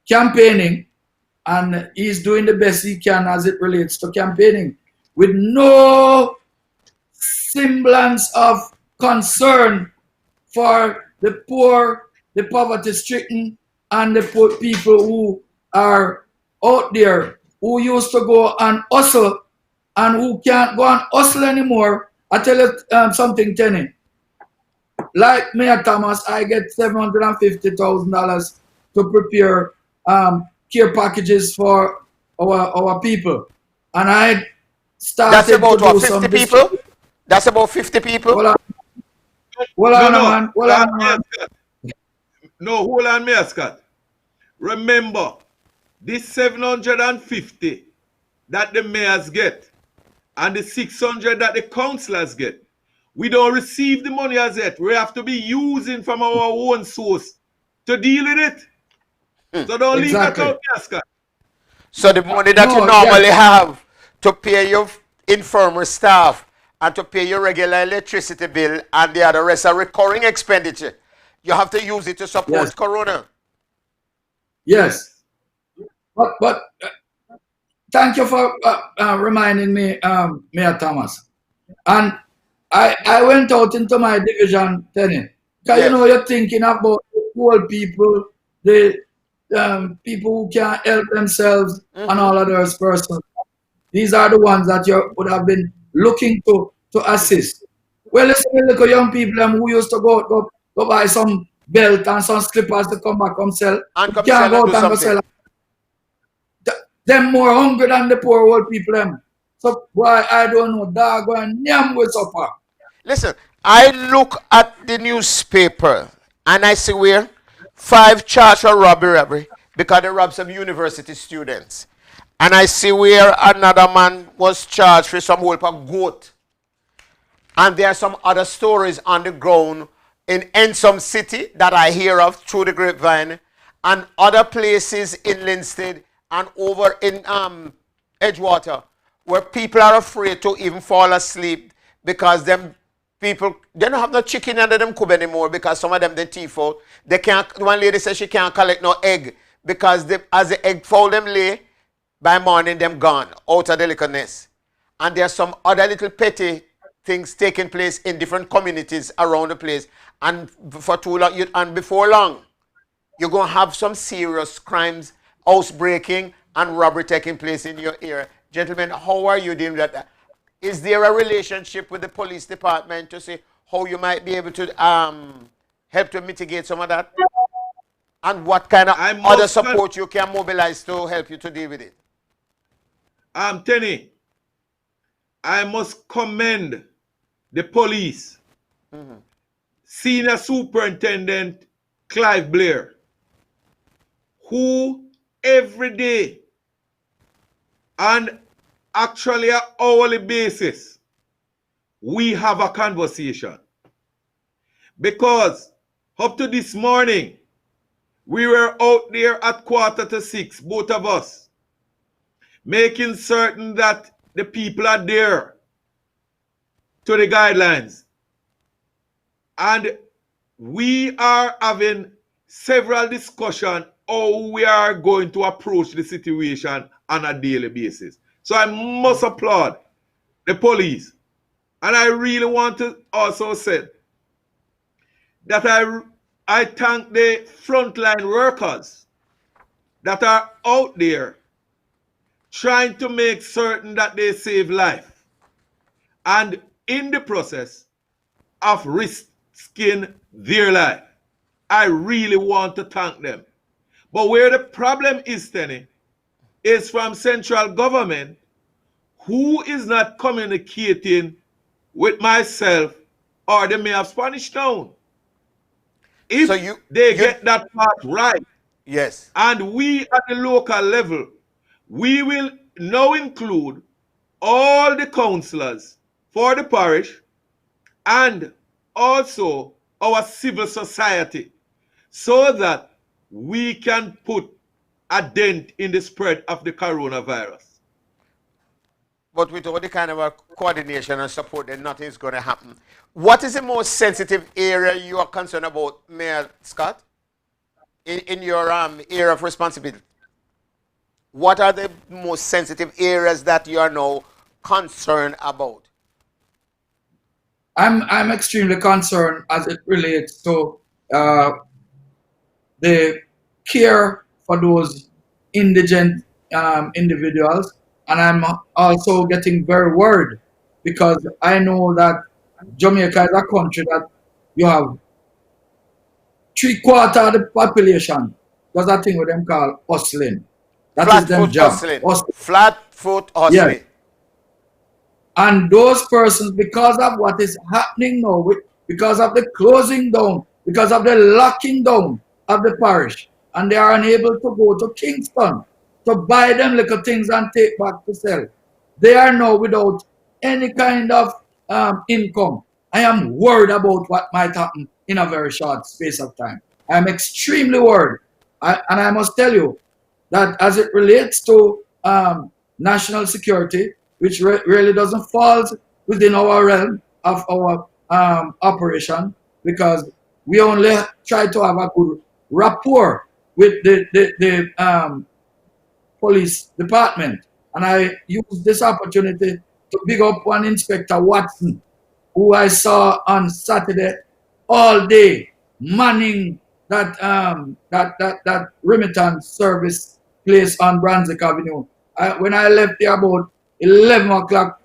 P: campaigning, and he's doing the best he can as it relates to campaigning, with no semblance of concern for the poor, the poverty stricken, and the poor people who are out there who used to go and hustle and who can't go and hustle anymore. I tell you something, Tenny. Like Mayor Thomas, I get $750,000 to prepare care packages for our people. And I started
H: That's about
P: to
H: what,
P: do
H: 50
P: some
H: people? That's about 50 people?
P: Hold on, man. Hold on, man.
O: No, hold on, Mayor Scott. Remember, this 750 that the mayors get and the 600 that the councillors get, we don't receive the money as yet. We have to be using from our own source to deal with it. So don't leave that out, Mayor Scott.
H: So the money that you normally have to pay your infirmary staff and to pay your regular electricity bill and the other rest are recurring expenditure. You have to use it to support Corona.
P: Yes. But thank you for reminding me, Mayor Thomas. And I went out into my division, Tenny. Because you know, you're thinking about the poor people, the people who can't help themselves, and all of those persons. These are the ones that you would have been looking to assist. Well, listen, look at young people who used to go buy some belt and some slippers to come back come sell.
H: And come
P: can't
H: sell
P: go
H: and
P: out
H: do
P: and go
H: something.
P: sell. Them more hungry than the poor old people them. So why I don't know, dog and yam with supper.
H: Listen, I look at the newspaper and I see where 5 charged for robbery because they robbed some university students. And I see where another man was charged for some whole goat. And there are some other stories on the ground in some city that I hear of through the grapevine, and other places in Linstead and over in Edgewater, where people are afraid to even fall asleep because them people, they don't have no chicken under them coop anymore because some of them they thief out. They can't, one lady says she can't collect no egg because as the egg fall them lay, by morning them gone out of the little nest. And there's some other little petty things taking place in different communities around the place. And for too long, and before long, you're going to have some serious crimes, housebreaking, and robbery taking place in your area. Gentlemen, how are you dealing with that? Is there a relationship with the police department to say how you might be able to help to mitigate some of that? And what kind of other support you can mobilize to help you to deal with it?
O: Tenny, I must commend the police, Senior Superintendent Clive Blair, who every day and actually an hourly basis, we have a conversation. Because up to this morning, we were out there at 5:45, both of us, making certain that the people are there to the guidelines. And we are having several discussions how we are going to approach the situation on a daily basis. So I must applaud the police. And I really want to also say that I thank the frontline workers that are out there trying to make certain that they save life. And in the process of risking their life, I really want to thank them. But where the problem is, Tenny, is from central government, who is not communicating with myself or the mayor of Spanish Town. If they get that part right,
H: yes,
O: and we at the local level, we will now include all the councillors for the parish and also our civil society so that we can put a dent in the spread of the coronavirus.
H: but with all the kind of a coordination and support, then nothing is going to happen. What is the most sensitive area you are concerned about, Mayor Scott, in your area of responsibility? What are the most sensitive areas that you are now concerned about?
P: I'm extremely concerned as it relates to the care for those indigent individuals, and I'm also getting very worried because I know that Jamaica is a country that you have 3/4 of the population does that thing what them call hustling. That is
H: Flat
P: them
H: foot
P: job.
H: hustling.
P: Hustling.
H: Flat foot
P: Yes.
H: hustling.
P: And those persons, because of what is happening now, because of the closing down, because of the locking down of the parish, and they are unable to go to Kingston to buy them little things and take back to sell. They are now without any kind of income. I am worried about what might happen in a very short space of time. I am extremely worried. And I must tell you that as it relates to national security, which really doesn't fall within our realm of our operation, because we only try to have a good rapport with the police department. And I use this opportunity to big up one Inspector Watson, who I saw on Saturday all day manning that remittance service place on Brunswick Avenue. When I left there about 11 o'clock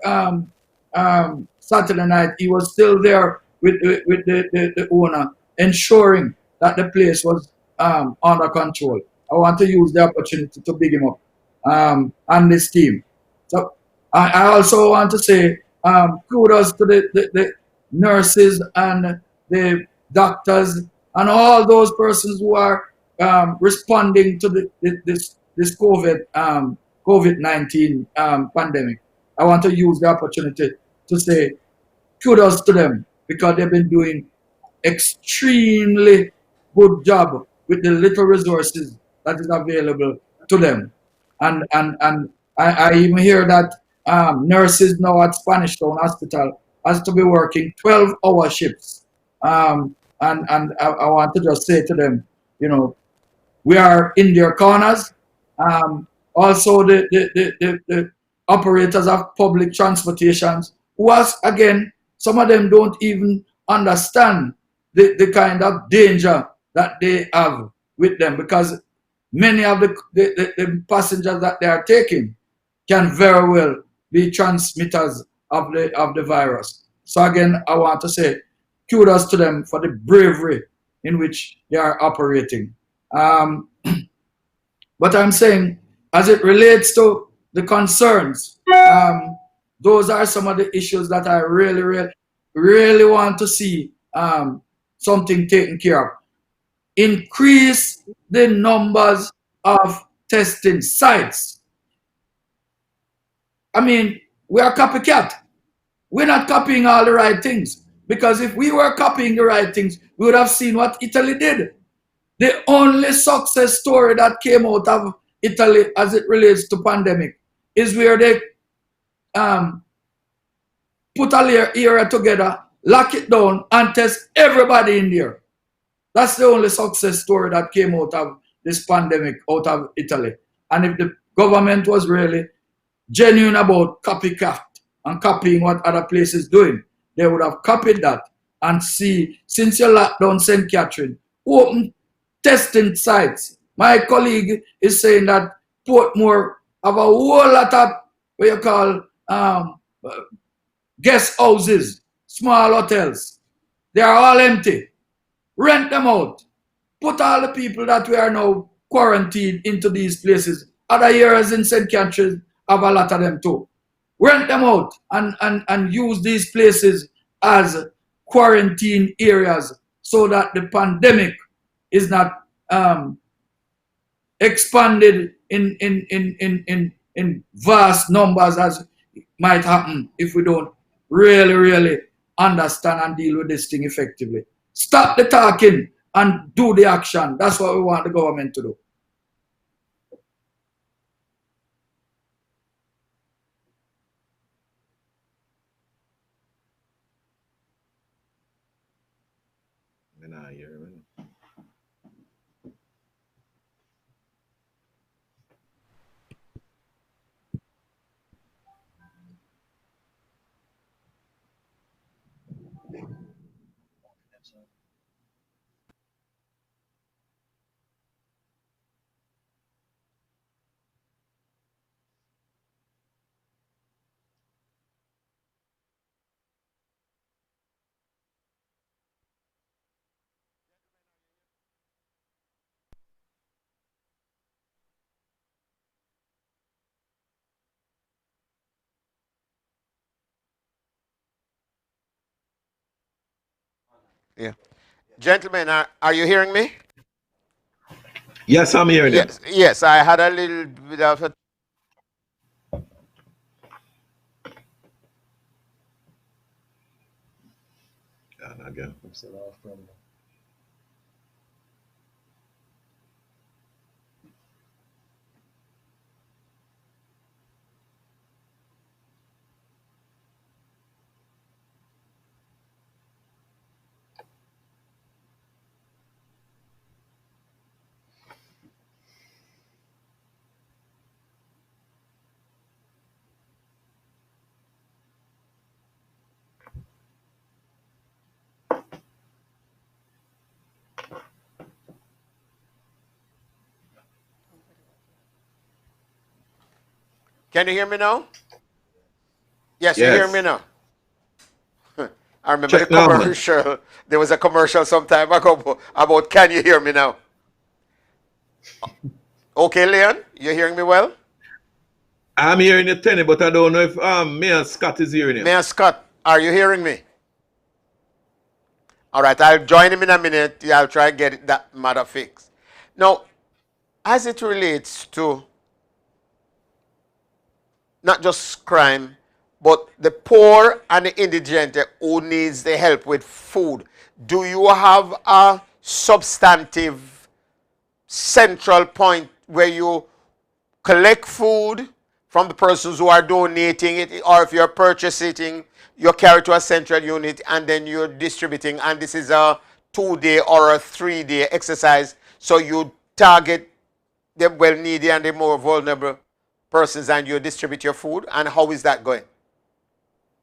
P: Saturday night, he was still there with the owner, ensuring that the place was under control. I want to use the opportunity to big him up and this team. So I also want to say kudos to the nurses and the doctors and all those persons who are responding to this COVID-19 pandemic. I want to use the opportunity to say kudos to them because they've been doing extremely good job with the little resources that is available to them. And I even hear that nurses now at Spanish Town Hospital has to be working 12-hour shifts. And I want to just say to them, you know, we are in their corners. Also, the operators of public transportations, who has, again, some of them don't even understand the kind of danger that they have with them because many of the passengers that they are taking can very well be transmitters of the virus. So again, I want to say kudos to them for the bravery in which they are operating. But I'm saying, as it relates to the concerns, those are some of the issues that I really want to see something taken care of. Increase the numbers of testing sites. I mean, we are copycat. We're not copying all the right things. Because if we were copying the right things, we would have seen what Italy did. The only success story that came out of Italy as it relates to pandemic is where they put a area together, lock it down, and test everybody in there. That's the only success story that came out of this pandemic, out of Italy. And if the government was really genuine about copycat and copying what other places doing, they would have copied that and see, since you locked down St. Catherine, open testing sites. My colleague is saying that Portmore have a whole lot of what you call guest houses, small hotels. They are all empty. Rent them out. Put all the people that we are now quarantined into these places. Other areas in St. Catherine have a lot of them too. Rent them out and use these places as quarantine areas so that the pandemic is not expanded in vast numbers as might happen if we don't really understand and deal with this thing effectively. Stop the talking and do the action. That's what we want the government to do.
O: Nah, hear me.
H: Yeah. Gentlemen, are you hearing me?
O: Yes, I'm hearing him.
H: Yes, I had a little bit of a
O: Again.
H: Can you hear me now? Yes, you hear me
O: Yes.
H: now. I remember the
O: Check now, man.
H: commercial. There was a commercial some time ago about can you hear me now? Okay, Leon, you hearing me well?
O: I'm hearing you, Tenny, but I don't know if Mayor Scott is hearing you.
H: Mayor Scott, are you hearing me? All right, I'll join him in a minute. I'll try to get that matter fixed. Now, as it relates to not just crime, but the poor and the indigent who needs the help with food, do you have a substantive central point where you collect food from the persons who are donating it, or if you're purchasing, you carry to a central unit and then you're distributing, and this is a 2-day or a 3-day exercise, so you target the well needy and the more vulnerable persons and you distribute your food, and how is that going?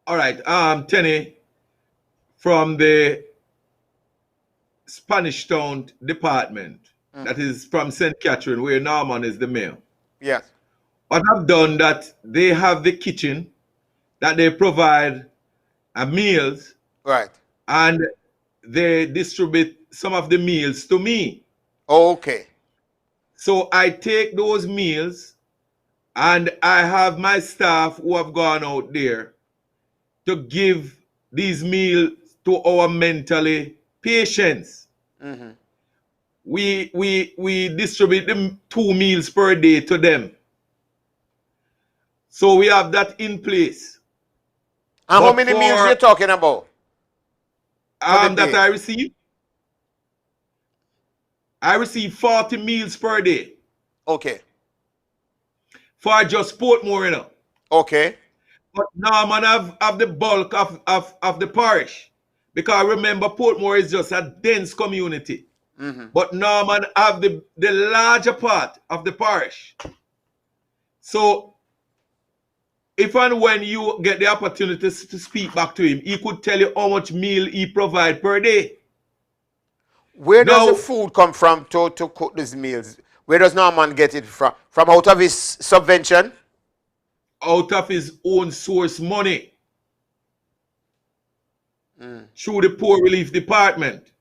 O: All right, Tenny, from the Spanish Town Department, that is from St. Catherine, where Norman is the mayor.
H: Yes.
O: What I've done that they have the kitchen that they provide meals,
H: right,
O: and they distribute some of the meals to me.
H: Okay.
O: So I take those meals and I have my staff who have gone out there to give these meals to our mentally patients.
H: Mm-hmm.
O: We distribute them 2 meals per day to them. So we have that in place.
H: And how many meals you're talking about?
O: That I receive? I receive 40 meals per day.
H: Okay.
O: For just Portmore, you know.
H: Okay.
O: But Norman have the bulk of the parish. Because remember, Portmore is just a dense community.
H: Mm-hmm.
O: But Norman have the larger part of the parish. So if and when you get the opportunity to speak back to him, he could tell you how much meal he provide per day.
H: Where does the food come from to cook these meals? Where does Norman get it from? From out of his subvention?
O: Out of his own source money. Through the Poor Relief Department.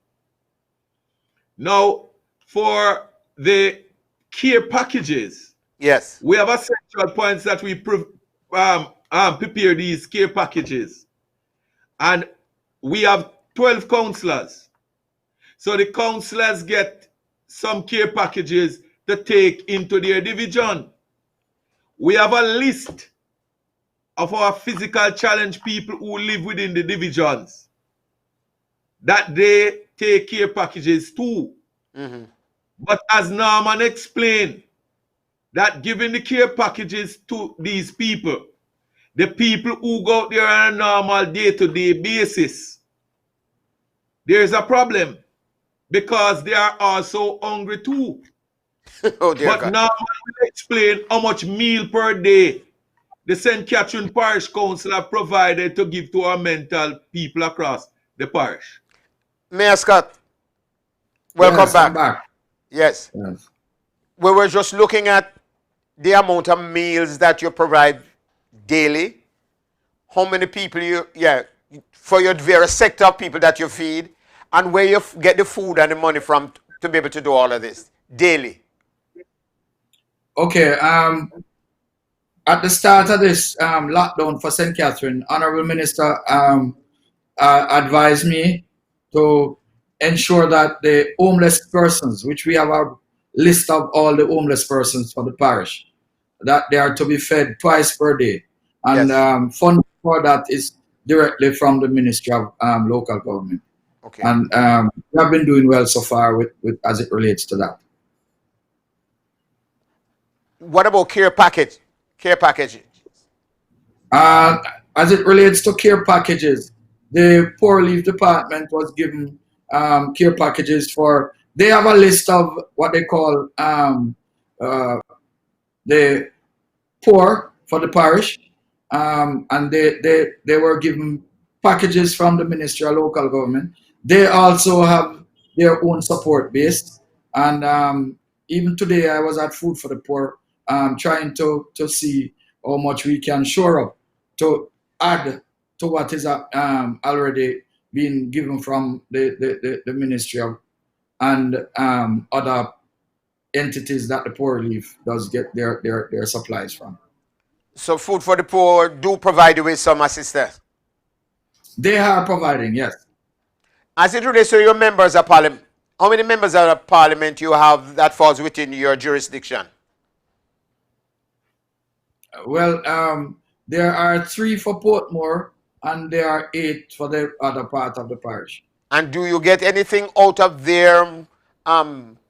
O: Now, for the care packages,
H: yes,
O: we have essential points that we prepare these care packages. And we have 12 counselors. So the counselors get some care packages to take into their division. We have a list of our physical challenge people who live within the divisions that they take care packages to.
H: Mm-hmm.
O: But as Norman explained, that giving the care packages to these people, the people who go out there on a normal day-to-day basis, there's a problem. because they are also hungry too.
H: Oh dear
O: But
H: God.
O: now I will explain how much meal per day the St. Catherine Parish Council have provided to give to our mental people across the parish.
H: Mayor Scott, welcome
P: Yes, I'm
H: back.
P: back.
H: Yes.
P: Yes.
H: We were just looking at the amount of meals that you provide daily, how many people for your various sector of people that you feed, and where you get the food and the money from to be able to do all of this daily.
P: Okay. At the start of this lockdown for St. Catherine, Honorable Minister advised me to ensure that the homeless persons, which we have a list of all the homeless persons for the parish, that they are to be fed twice per day. And
H: Yes.
P: funding for that is directly from the Ministry of Local Government.
H: Okay.
P: And we have been doing well so far with as it relates to that.
H: What about care package? Care package.
P: As it relates to care packages, the Poor Relief Department was given care packages for. They have a list of what they call the poor for the parish, and they were given packages from the Ministry of Local Government. They also have their own support base, and even today I was at Food for the Poor, trying to see how much we can shore up to add to what is already being given from the Ministry of and other entities that the Poor Relief does get their supplies from.
H: So Food for the Poor do provide you with some assistance?
P: They are providing, yes.
H: As it relates to your members of parliament, how many members of parliament you have that falls within your jurisdiction?
P: Well, there are 3 for Portmore and there are 8 for the other part of the parish.
H: And do you get anything out of their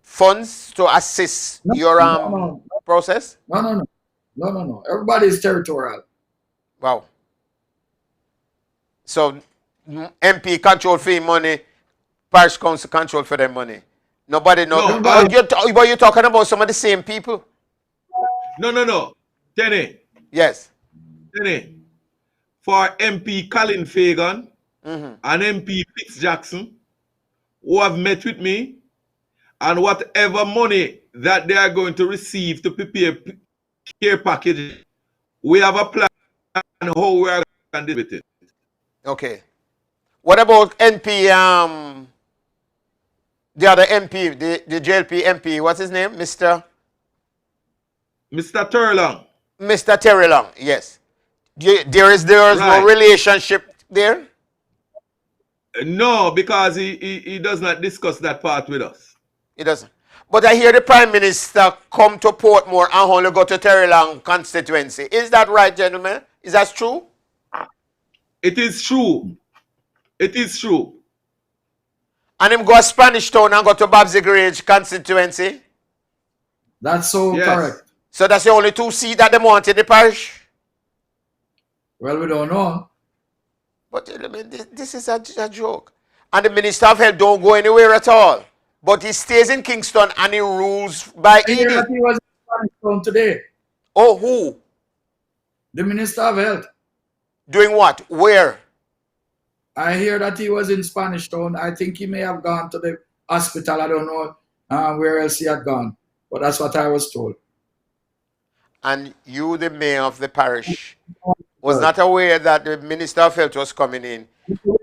H: funds to assist your process?
P: No. Everybody is territorial.
H: Wow. So MP control for money, parish council control for their money. Nobody knows. But you're talking about some of the same people.
O: No. Tenny.
H: Yes.
O: Tenny. For MP Colin Fagan and MP Fitz Jackson, who have met with me, and whatever money that they are going to receive to prepare care package, we have a plan how we are going to do it.
H: Okay. What about NP, the other MP, the JLP MP, what's his name? Mr.
O: Terry Long.
H: Mr. Terry Long, yes. There is no relationship there?
O: No, because he does not discuss that part with us.
H: He doesn't. But I hear the Prime Minister come to Portmore and only go to Terry Long constituency. Is that right, gentlemen? Is that true?
O: It is true. It is true.
H: And him go to Spanish Town and go to Babsy Grange constituency?
P: That's so correct.
H: So that's the only 2 seats that they want in the parish?
P: Well, we don't know.
H: But this is a joke. And the Minister of Health don't go anywhere at all. But he stays in Kingston and he rules by
P: I hear that he was in Spanish Town today.
H: Oh, who?
P: The Minister of Health.
H: Doing what? Where?
P: I hear that he was in Spanish Town. I think he may have gone to the hospital. I don't know where else he had gone. But that's what I was told.
H: And you, the mayor of the parish, was not aware that the Minister of Health was coming in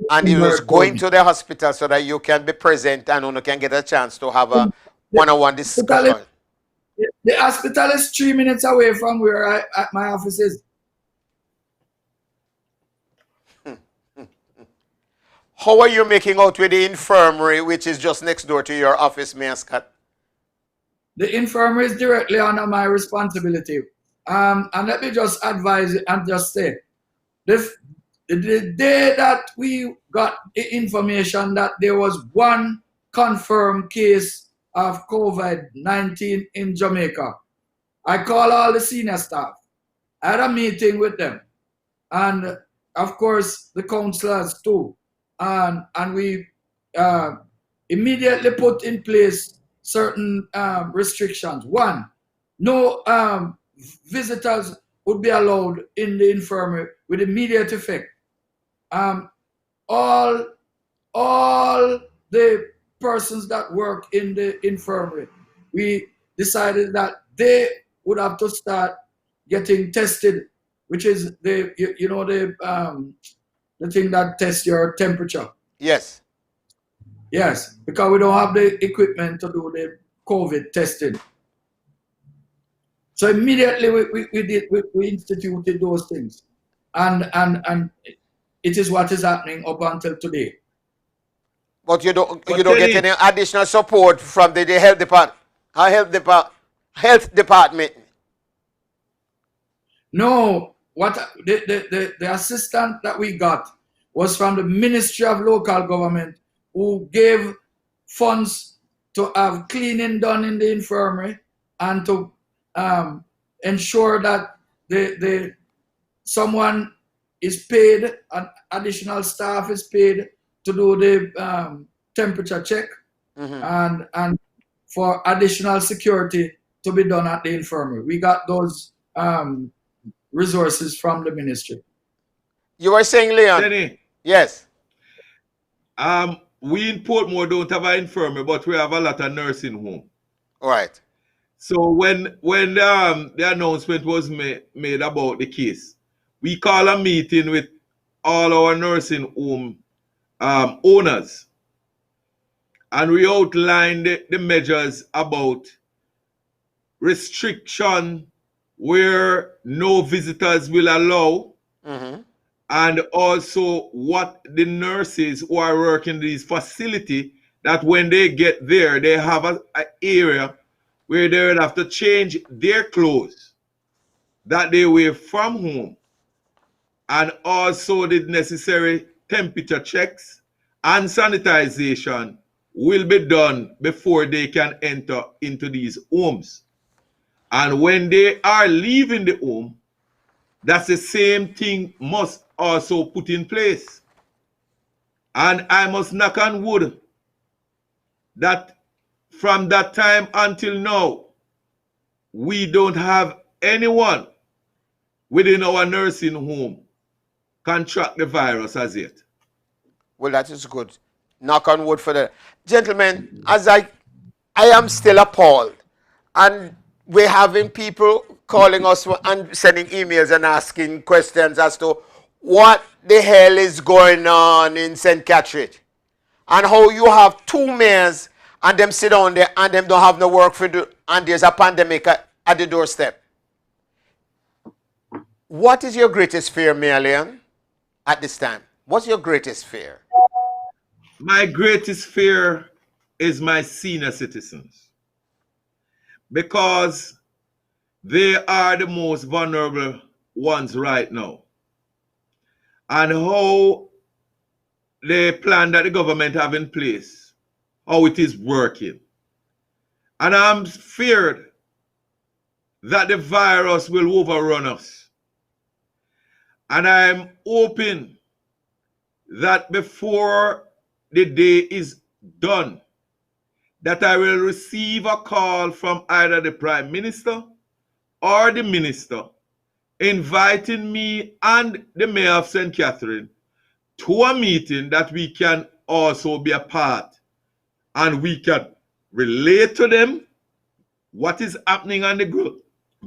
H: and he was going to the hospital so that you can be present and you can get a chance to have a one-on-one discussion.
P: The hospital is 3 minutes away from where my office is.
H: How are you making out with the infirmary, which is just next door to your office, Mayor Scott?
P: The infirmary is directly under my responsibility. And let me just advise and just say, the day that we got the information that there was 1 confirmed case of COVID-19 in Jamaica, I called all the senior staff. I had a meeting with them. And of course, the councillors too. And we immediately put in place certain restrictions. One, no visitors would be allowed in the infirmary with immediate effect. All the persons that work in the infirmary, we decided that they would have to start getting tested, which is the the thing that tests your temperature.
H: Yes.
P: Yes, because we don't have the equipment to do the COVID testing. So immediately we instituted those things, and it is what is happening up until today.
H: But you don't get any additional support from the health department.
P: No, what the assistant that we got was from the Ministry of Local Government, who gave funds to have cleaning done in the infirmary and to ensure that the someone is paid, and additional staff is paid to do the temperature check, and for additional security to be done at the infirmary. We got those resources from the ministry.
H: You were saying, Leon?
O: Denny.
H: Yes.
O: We in Portmore don't have an infirmary, but we have a lot of nursing home.
H: All right.
O: So when the announcement was made about the case, we call a meeting with all our nursing home owners, and we outlined the measures about restriction where no visitors will allow, and also what the nurses who are working in these facility, that when they get there, they have an area where they will have to change their clothes that they wear from home, and also the necessary temperature checks and sanitization will be done before they can enter into these homes. And when they are leaving the home, that's the same thing must also put in place. And I must knock on wood that from that time until now, we don't have anyone within our nursing home contract the virus as yet.
H: Well, that is good. Knock on wood for that. Gentlemen, as I am still appalled, and we're having people calling us and sending emails and asking questions as to what the hell is going on in St. Catherine, and how you have two mayors and them sit down there and them don't have no work for do, and there's a pandemic at the doorstep. What is your greatest fear, Mayor Leon, at this time? What's your greatest fear?
O: My greatest fear is my senior citizens, because they are the most vulnerable ones right now. And how the plan that the government have in place, how it is working. And I'm feared that the virus will overrun us. And I'm hoping that before the day is done, that I will receive a call from either the Prime Minister or the Minister inviting me and the Mayor of St. Catherine to a meeting that we can also be a part, and we can relate to them what is happening on the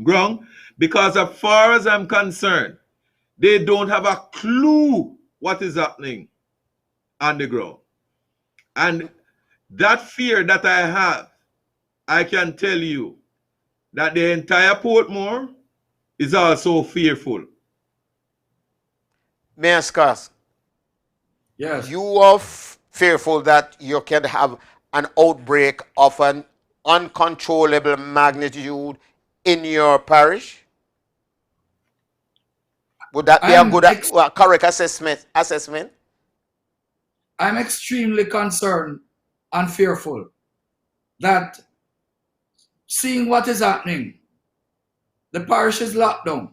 O: ground, because as far as I'm concerned, they don't have a clue what is happening on the ground. And that fear that I have, I can tell you that the entire Portmore is also fearful.
H: Mayor Scott,
P: yes,
H: you are fearful that you can have an outbreak of an uncontrollable magnitude in your parish? Would that be a good, correct assessment?
P: I'm extremely concerned and fearful that, seeing what is happening, the parish is locked down.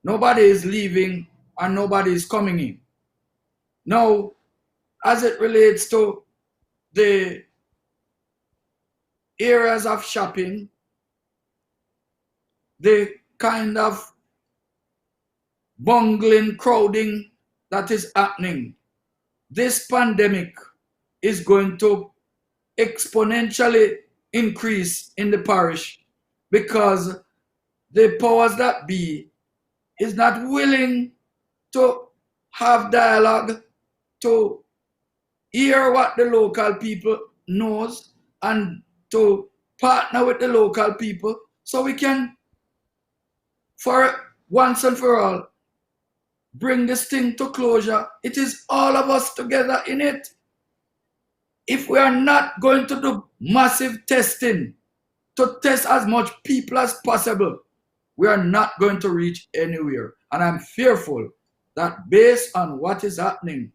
P: Nobody is leaving and nobody is coming in. Now, as it relates to the areas of shopping, the kind of bungling, crowding that is happening, this pandemic is going to exponentially increase in the parish because the powers that be is not willing to have dialogue, to hear what the local people knows and to partner with the local people so we can, for once and for all, bring this thing to closure. It is all of us together in it. If we are not going to do massive testing to test as much people as possible, we are not going to reach anywhere. And I'm fearful that based on what is happening,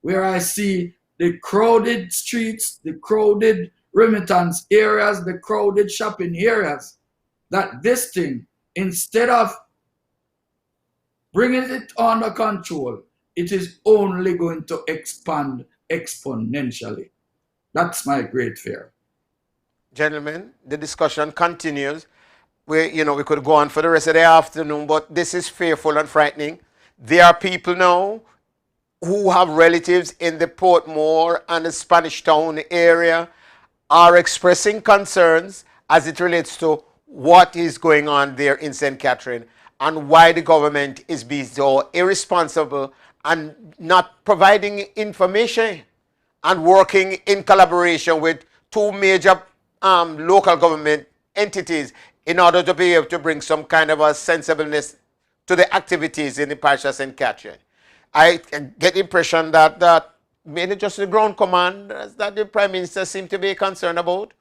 P: where I see the crowded streets, the crowded remittance areas, the crowded shopping areas, that this thing, instead of bringing it under control, it is only going to expand exponentially. That's my great fear.
H: Gentlemen, the discussion continues. We could go on for the rest of the afternoon, but this is fearful and frightening. There are people now who have relatives in the Portmore and the Spanish Town area are expressing concerns as it relates to what is going on there in St. Catherine and why the government is being so irresponsible and not providing information and working in collaboration with two major local government entities in order to be able to bring some kind of a sensibleness to the activities in the parish of St. Catherine. I get the impression that mainly just the ground command that the Prime Minister seems to be concerned about,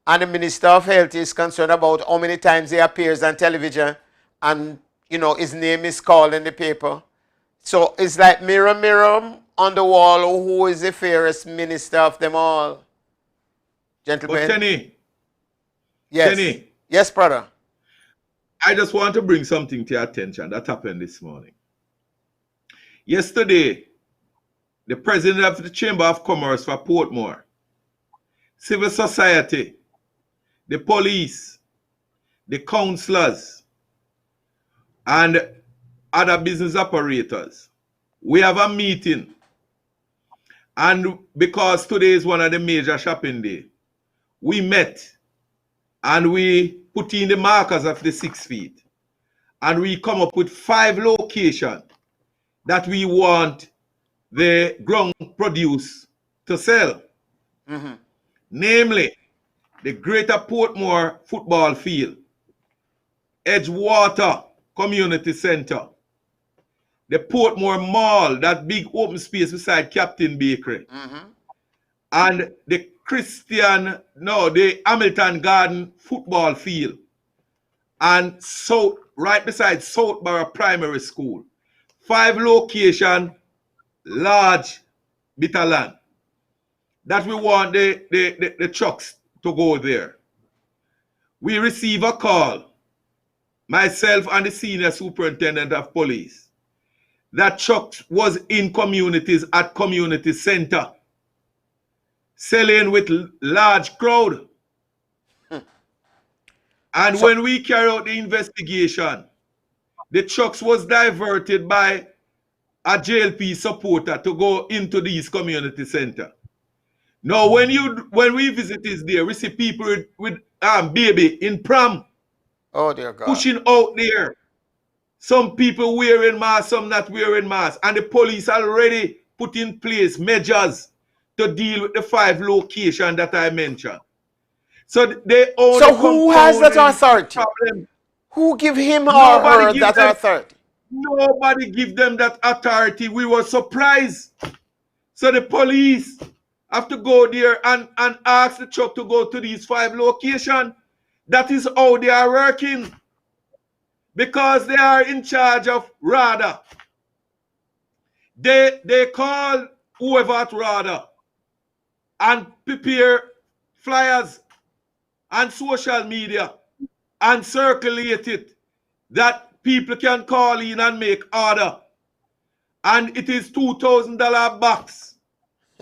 H: and the Minister of Health is concerned about how many times he appears on television and, his name is called in the paper. So it's like mirror, mirror on the wall, who is the fairest minister of them all? Gentlemen.
O: But Kenny.
H: Yes.
O: Kenny.
H: Yes, brother.
O: I just want to bring something to your attention that happened this morning. Yesterday, the president of the Chamber of Commerce for Portmore, civil society, the police, the councillors, and other business operators, we have a meeting. And because today is one of the major shopping days, we met and we put in the markers of the 6 feet. And we come up with 5 locations that we want the ground produce to sell.
H: Mm-hmm.
O: Namely, the Greater Portmore Football Field, Edgewater Community Center, the Portmore Mall, that big open space beside Captain Bakery,
H: mm-hmm.
O: and the the Hamilton Garden Football Field, and right beside Southborough Primary School. 5 locations, large bit of land, that we want the trucks to go there. We receive a call, myself and the senior superintendent of police, that trucks was in communities at community center, selling with large crowd. And when we carry out the investigation, the trucks was diverted by a JLP supporter to go into these community center. Now, when we visit this there, we see people with baby in pram.
H: Oh dear God.
O: Pushing out there. Some people wearing masks, some not wearing masks. And the police already put in place measures to deal with the 5 locations that I mentioned. So they own.
H: So who has that authority? Problem. Who give him or her that authority?
O: Nobody give them that authority. We were surprised. So the police have to go there and ask the truck to go to these 5 locations. That is how they are working. Because they are in charge of RADA. They call whoever at RADA and prepare flyers and social media and circulate it that people can call in and make order. And it is $2,000 box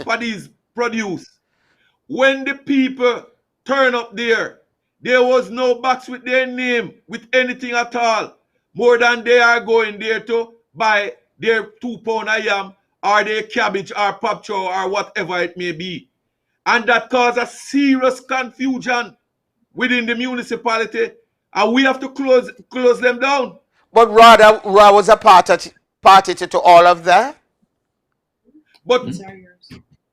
O: for these produce. when the people turn up there was no box with their name, with anything at all, more than they are going there to buy their 2 pound of yam or their cabbage or pop chow or whatever it may be. And that caused a serious confusion within the municipality, and we have to close them down.
H: But Ra was a party to all of that.
O: But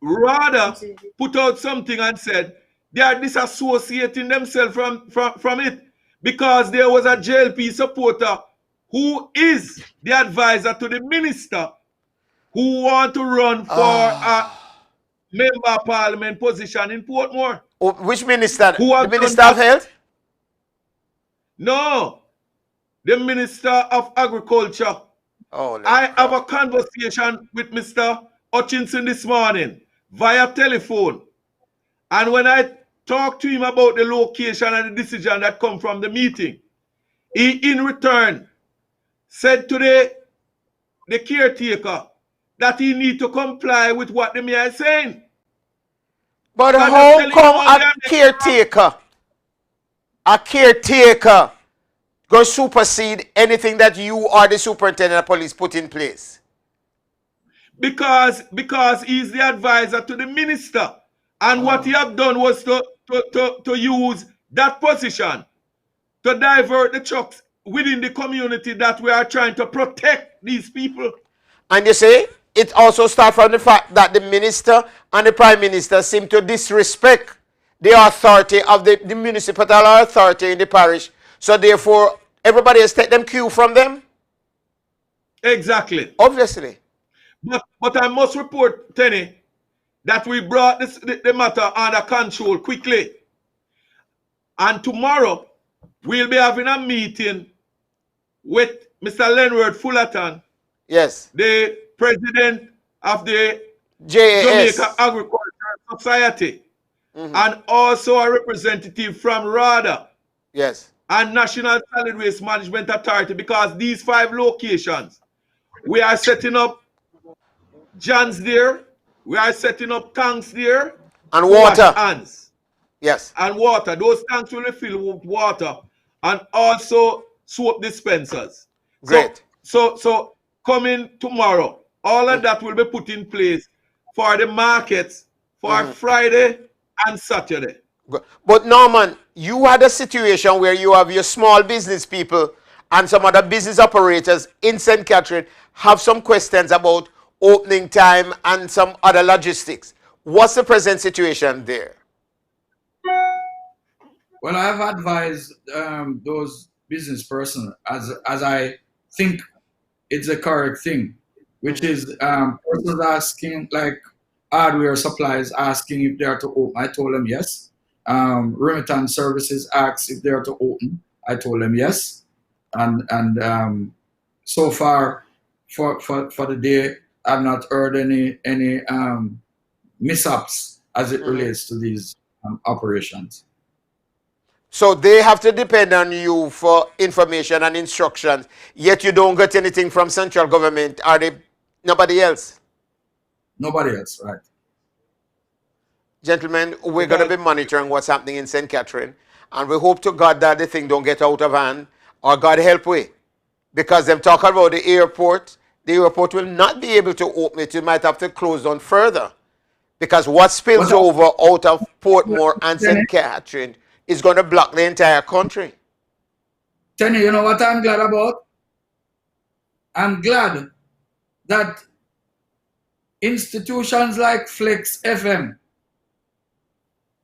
O: rather put out something and said they are disassociating themselves from it, because there was a JLP supporter who is the advisor to the minister who want to run for a member of parliament position in Portmore.
H: Oh, which minister?
O: The
H: Minister of Health?
O: No, the Minister of Agriculture.
H: Oh,
O: I have a conversation with Mr. Hutchinson this morning via telephone. And when I talked to him about the location and the decision that come from the meeting, he in return said to the caretaker that he need to comply with what the mayor is saying.
H: But how come a caretaker go supersede anything that you or the superintendent of police put in place?
O: Because he's the advisor to the minister. And what he have done was to use that position to divert the trucks within the community that we are trying to protect these people.
H: And you say it also starts from the fact that the minister and the prime minister seem to disrespect the authority of the municipal authority in the parish. So therefore, everybody has taken them cue from them?
O: Exactly.
H: Obviously.
O: But I must report, Tenny, that we brought the matter under control quickly. And tomorrow, we'll be having a meeting with Mr. Leonard Fullerton.
H: Yes.
O: The president of the
H: JAS.
O: Jamaica Agricultural Society. And also a representative from RADA.
H: Yes.
O: And National Solid Waste Management Authority, because these 5 locations, we are setting up Johns there, we are setting up tanks there.
H: And water.
O: Hands.
H: Yes.
O: And water. Those tanks will be filled with water. And also soap dispensers.
H: Great.
O: So coming tomorrow, all of that will be put in place for the markets for Friday and Saturday.
H: But Norman, you had a situation where you have your small business people and some other business operators in St. Catherine have some questions about opening time and some other logistics. What's the present situation there?
P: Well, I have advised those business persons as I think it's a correct thing, which is persons asking, like hardware suppliers asking if they are to open. I told them yes. Remittance services asked if they are to open. I told them yes. And so far for the day, I've not heard any mishaps as it relates to these operations.
H: So they have to depend on you for information and instructions, yet you don't get anything from central government. Are they nobody else?
P: Nobody else, right.
H: Gentlemen, we're going to be monitoring what's happening in St. Catherine, and we hope to God that the thing don't get out of hand, or God help we. Because them talk about the airport will not be able to open it. You might have to close down further. Because what spills over out of Portmore and St. Catherine is going to block the entire country.
P: Tenny, you know what I'm glad about? I'm glad that institutions like Flexx FM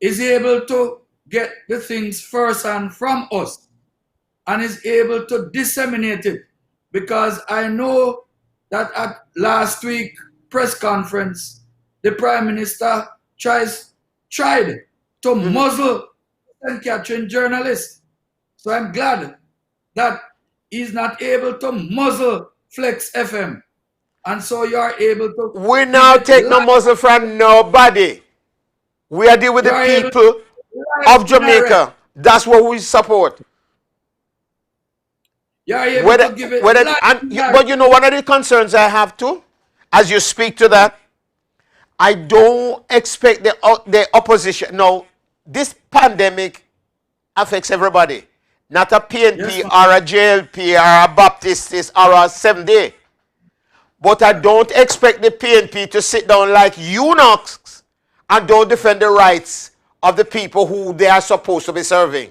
P: is able to get the things first and from us and is able to disseminate it, because I know that at last week press conference, the Prime Minister tried to muzzle St. Catherine journalists. So I'm glad that he's not able to muzzle Flexx FM. And so you're able to...
H: We now take no muzzle from nobody. We are dealing with the people of Jamaica. That's what we support.
P: You're able to give it...
H: But you know, one of the concerns I have too, as you speak to that, I don't expect the opposition. No, this pandemic affects everybody. Not a PNP
P: Yes,
H: or a JLP or a Baptist or a 7-day. But I don't expect the PNP to sit down like eunuchs and don't defend the rights of the people who they are supposed to be serving.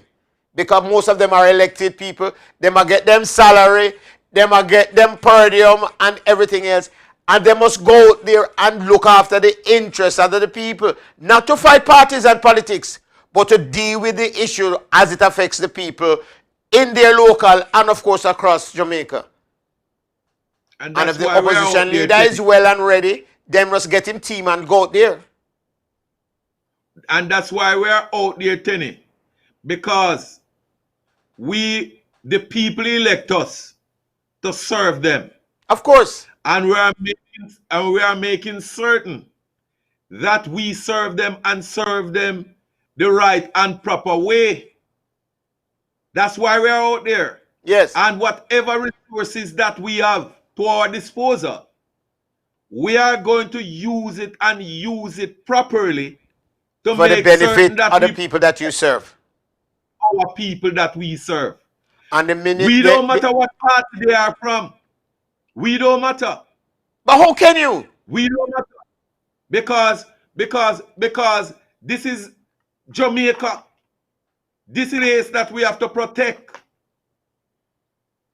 H: Because most of them are elected people. They might get them salary, they might get them per diem and everything else. And they must go out there and look after the interests of the people. Not to fight parties and politics, but to deal with the issue as it affects the people in their local and of course across Jamaica.
O: And
H: And
O: that's
H: if the
O: why we're out
H: opposition
O: there.
H: leader is well and ready, they must get him team and go out there.
O: And that's why we're out there, Tenny. Because we, the people, elect us to serve them.
H: Of course.
O: And we are making certain that we serve them and serve them the right and proper way. That's why we're out there.
H: Yes.
O: And whatever resources that we have to our disposal, we are going to use it and use it properly to
H: for the
O: make certain
H: benefit
O: that
H: of the people that you serve.
O: Our people that we serve.
H: And the minute
O: we don't matter what party they are from. We don't matter.
H: But how can you?
O: We don't matter. Because this is Jamaica. This is that we have to protect.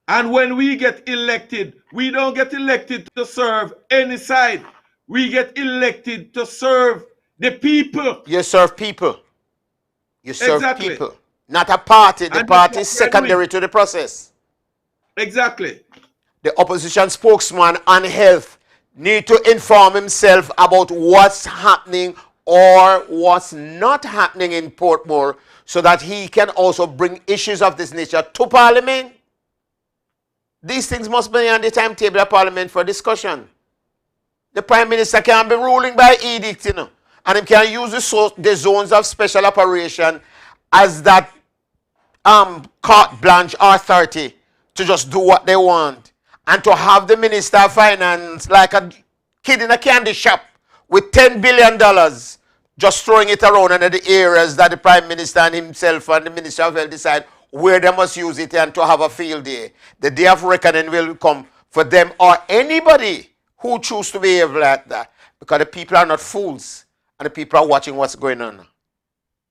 O: And when we get elected, we don't get elected to serve any side. We get elected to serve the people.
H: You serve people. You serve
O: Exactly.
H: people. Not a party. The
O: And
H: party is secondary to the process.
O: Exactly.
H: The opposition spokesman on health need to inform himself about what's happening or what's not happening in Portmore so that he can also bring issues of this nature to Parliament. These things must be on the timetable of Parliament for discussion. The Prime Minister can't be ruling by edict, you know, and he can use the zones of special operation as that carte blanche authority to just do what they want, and to have the Minister of Finance like a kid in a candy shop with $10 billion just throwing it around in the areas that the Prime Minister and himself and the Minister of Health decide where they must use it and to have a field day. The day of reckoning will come for them or anybody who choose to behave like that, because the people are not fools and the people are watching what's going on.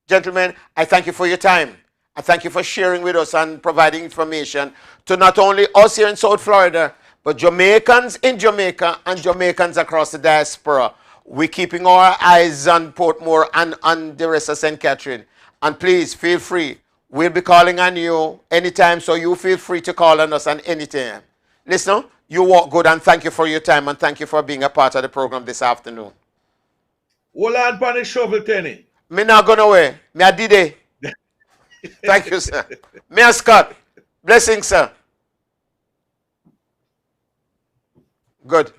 H: Gentlemen, I thank you for your time. I thank you for sharing with us and providing information to not only us here in South Florida, but Jamaicans in Jamaica and Jamaicans across the diaspora. We're keeping our eyes on Portmore and on the rest of St. Catherine. And please feel free. We'll be calling on you anytime, so you feel free to call on us at any time. Listen, you walk good, and thank you for your time, and thank you for being a part of the program this afternoon.
O: Hold on, pan the shovel, Tenny.
H: Me not going away. Me a did it. Thank you, sir. Mayor Scott, blessings, sir. Good.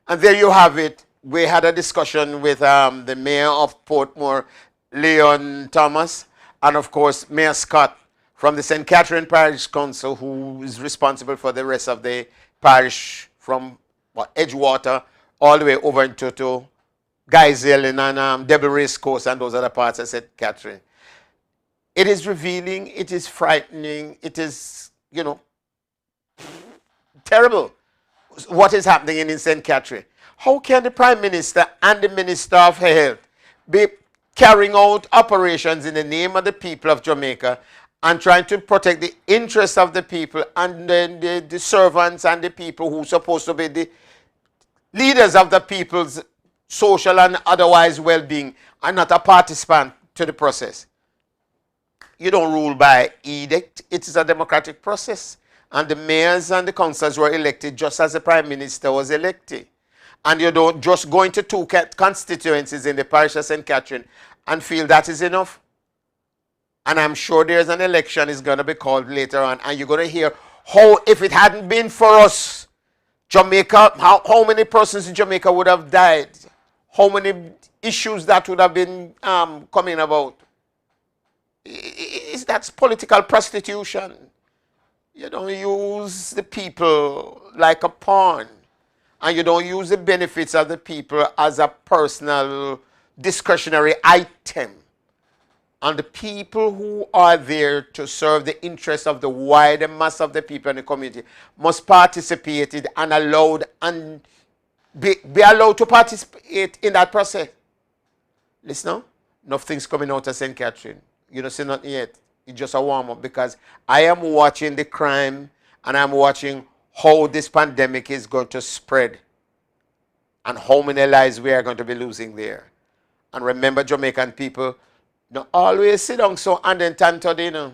H: And there you have it. We had a discussion with the mayor of Portmore, Leon Thomas, and of course, Mayor Scott from the St. Catherine Parish Council, who is responsible for the rest of the parish from Edgewater all the way over into Guy's-Ellen and Devil Race Course and those other parts of St. Catherine. It is revealing, it is frightening, it is, you know, terrible what is happening in St. Catherine. How can the Prime Minister and the Minister of Health be carrying out operations in the name of the people of Jamaica and trying to protect the interests of the people and the servants and the people who are supposed to be the leaders of the people's social and otherwise well-being and not a participant to the process? You don't rule by edict. It is a democratic process. And the mayors and the councillors were elected just as the Prime Minister was elected. And you don't just go into two constituencies in the parish of St. Catherine and feel that is enough. And I'm sure there's an election is going to be called later on. And you're going to hear how, if it hadn't been for us, Jamaica, how many persons in Jamaica would have died? How many issues that would have been coming about? That's political prostitution. You don't use the people like a pawn. and you don't use the benefits of the people as a personal discretionary item. And the people who are there to serve the interests of the wider mass of the people in the community must participate in and allowed and be allowed to participate in that process. Listen now, nothing's coming out of St. Catherine. You don't see nothing yet. It's just a warm-up because I am watching the crime and I'm watching how this pandemic is going to spread and how many lives we are going to be losing there. And remember, Jamaican people, don't always sit down so and then turn to dinner.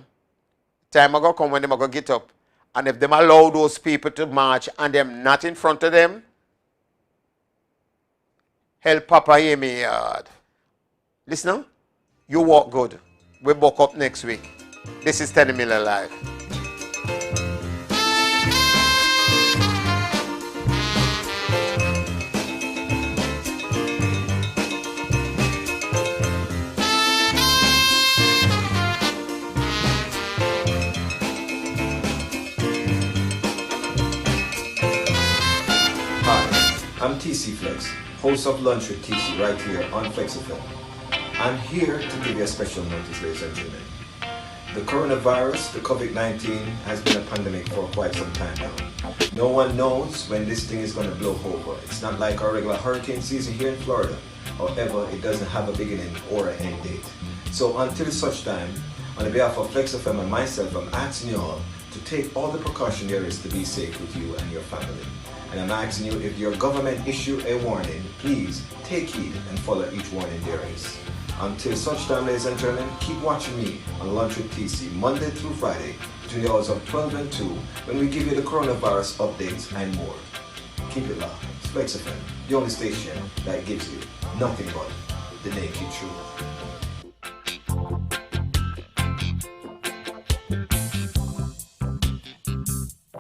H: Time are going to come when them are going to get up. And if them allow those people to march and them not in front of them, help Papa hear me hard. Listen now, you walk good. We buck up next week. This is 10 Million Live.
D: I'm TC Flexx, host of Lunch with TC right here on Flexx FM. I'm here to give you a special notice, ladies and gentlemen. The coronavirus, the COVID-19, has been a pandemic for quite some time now. No one knows when this thing is going to blow over. It's not like our regular hurricane season here in Florida. However, it doesn't have a beginning or an end date. So until such time, on behalf of Flexx FM and myself, I'm asking you all to take all the precaution there is to be safe with you and your family. And I'm asking you, if your government issue a warning, please take heed and follow each warning there is. Until such time, ladies and gentlemen, keep watching me on Lunch with TC, Monday through Friday, between the hours of 12 and 2, when we give you the coronavirus updates and more. Keep it locked. It's Flexx FM, the only station that gives you nothing but the naked truth.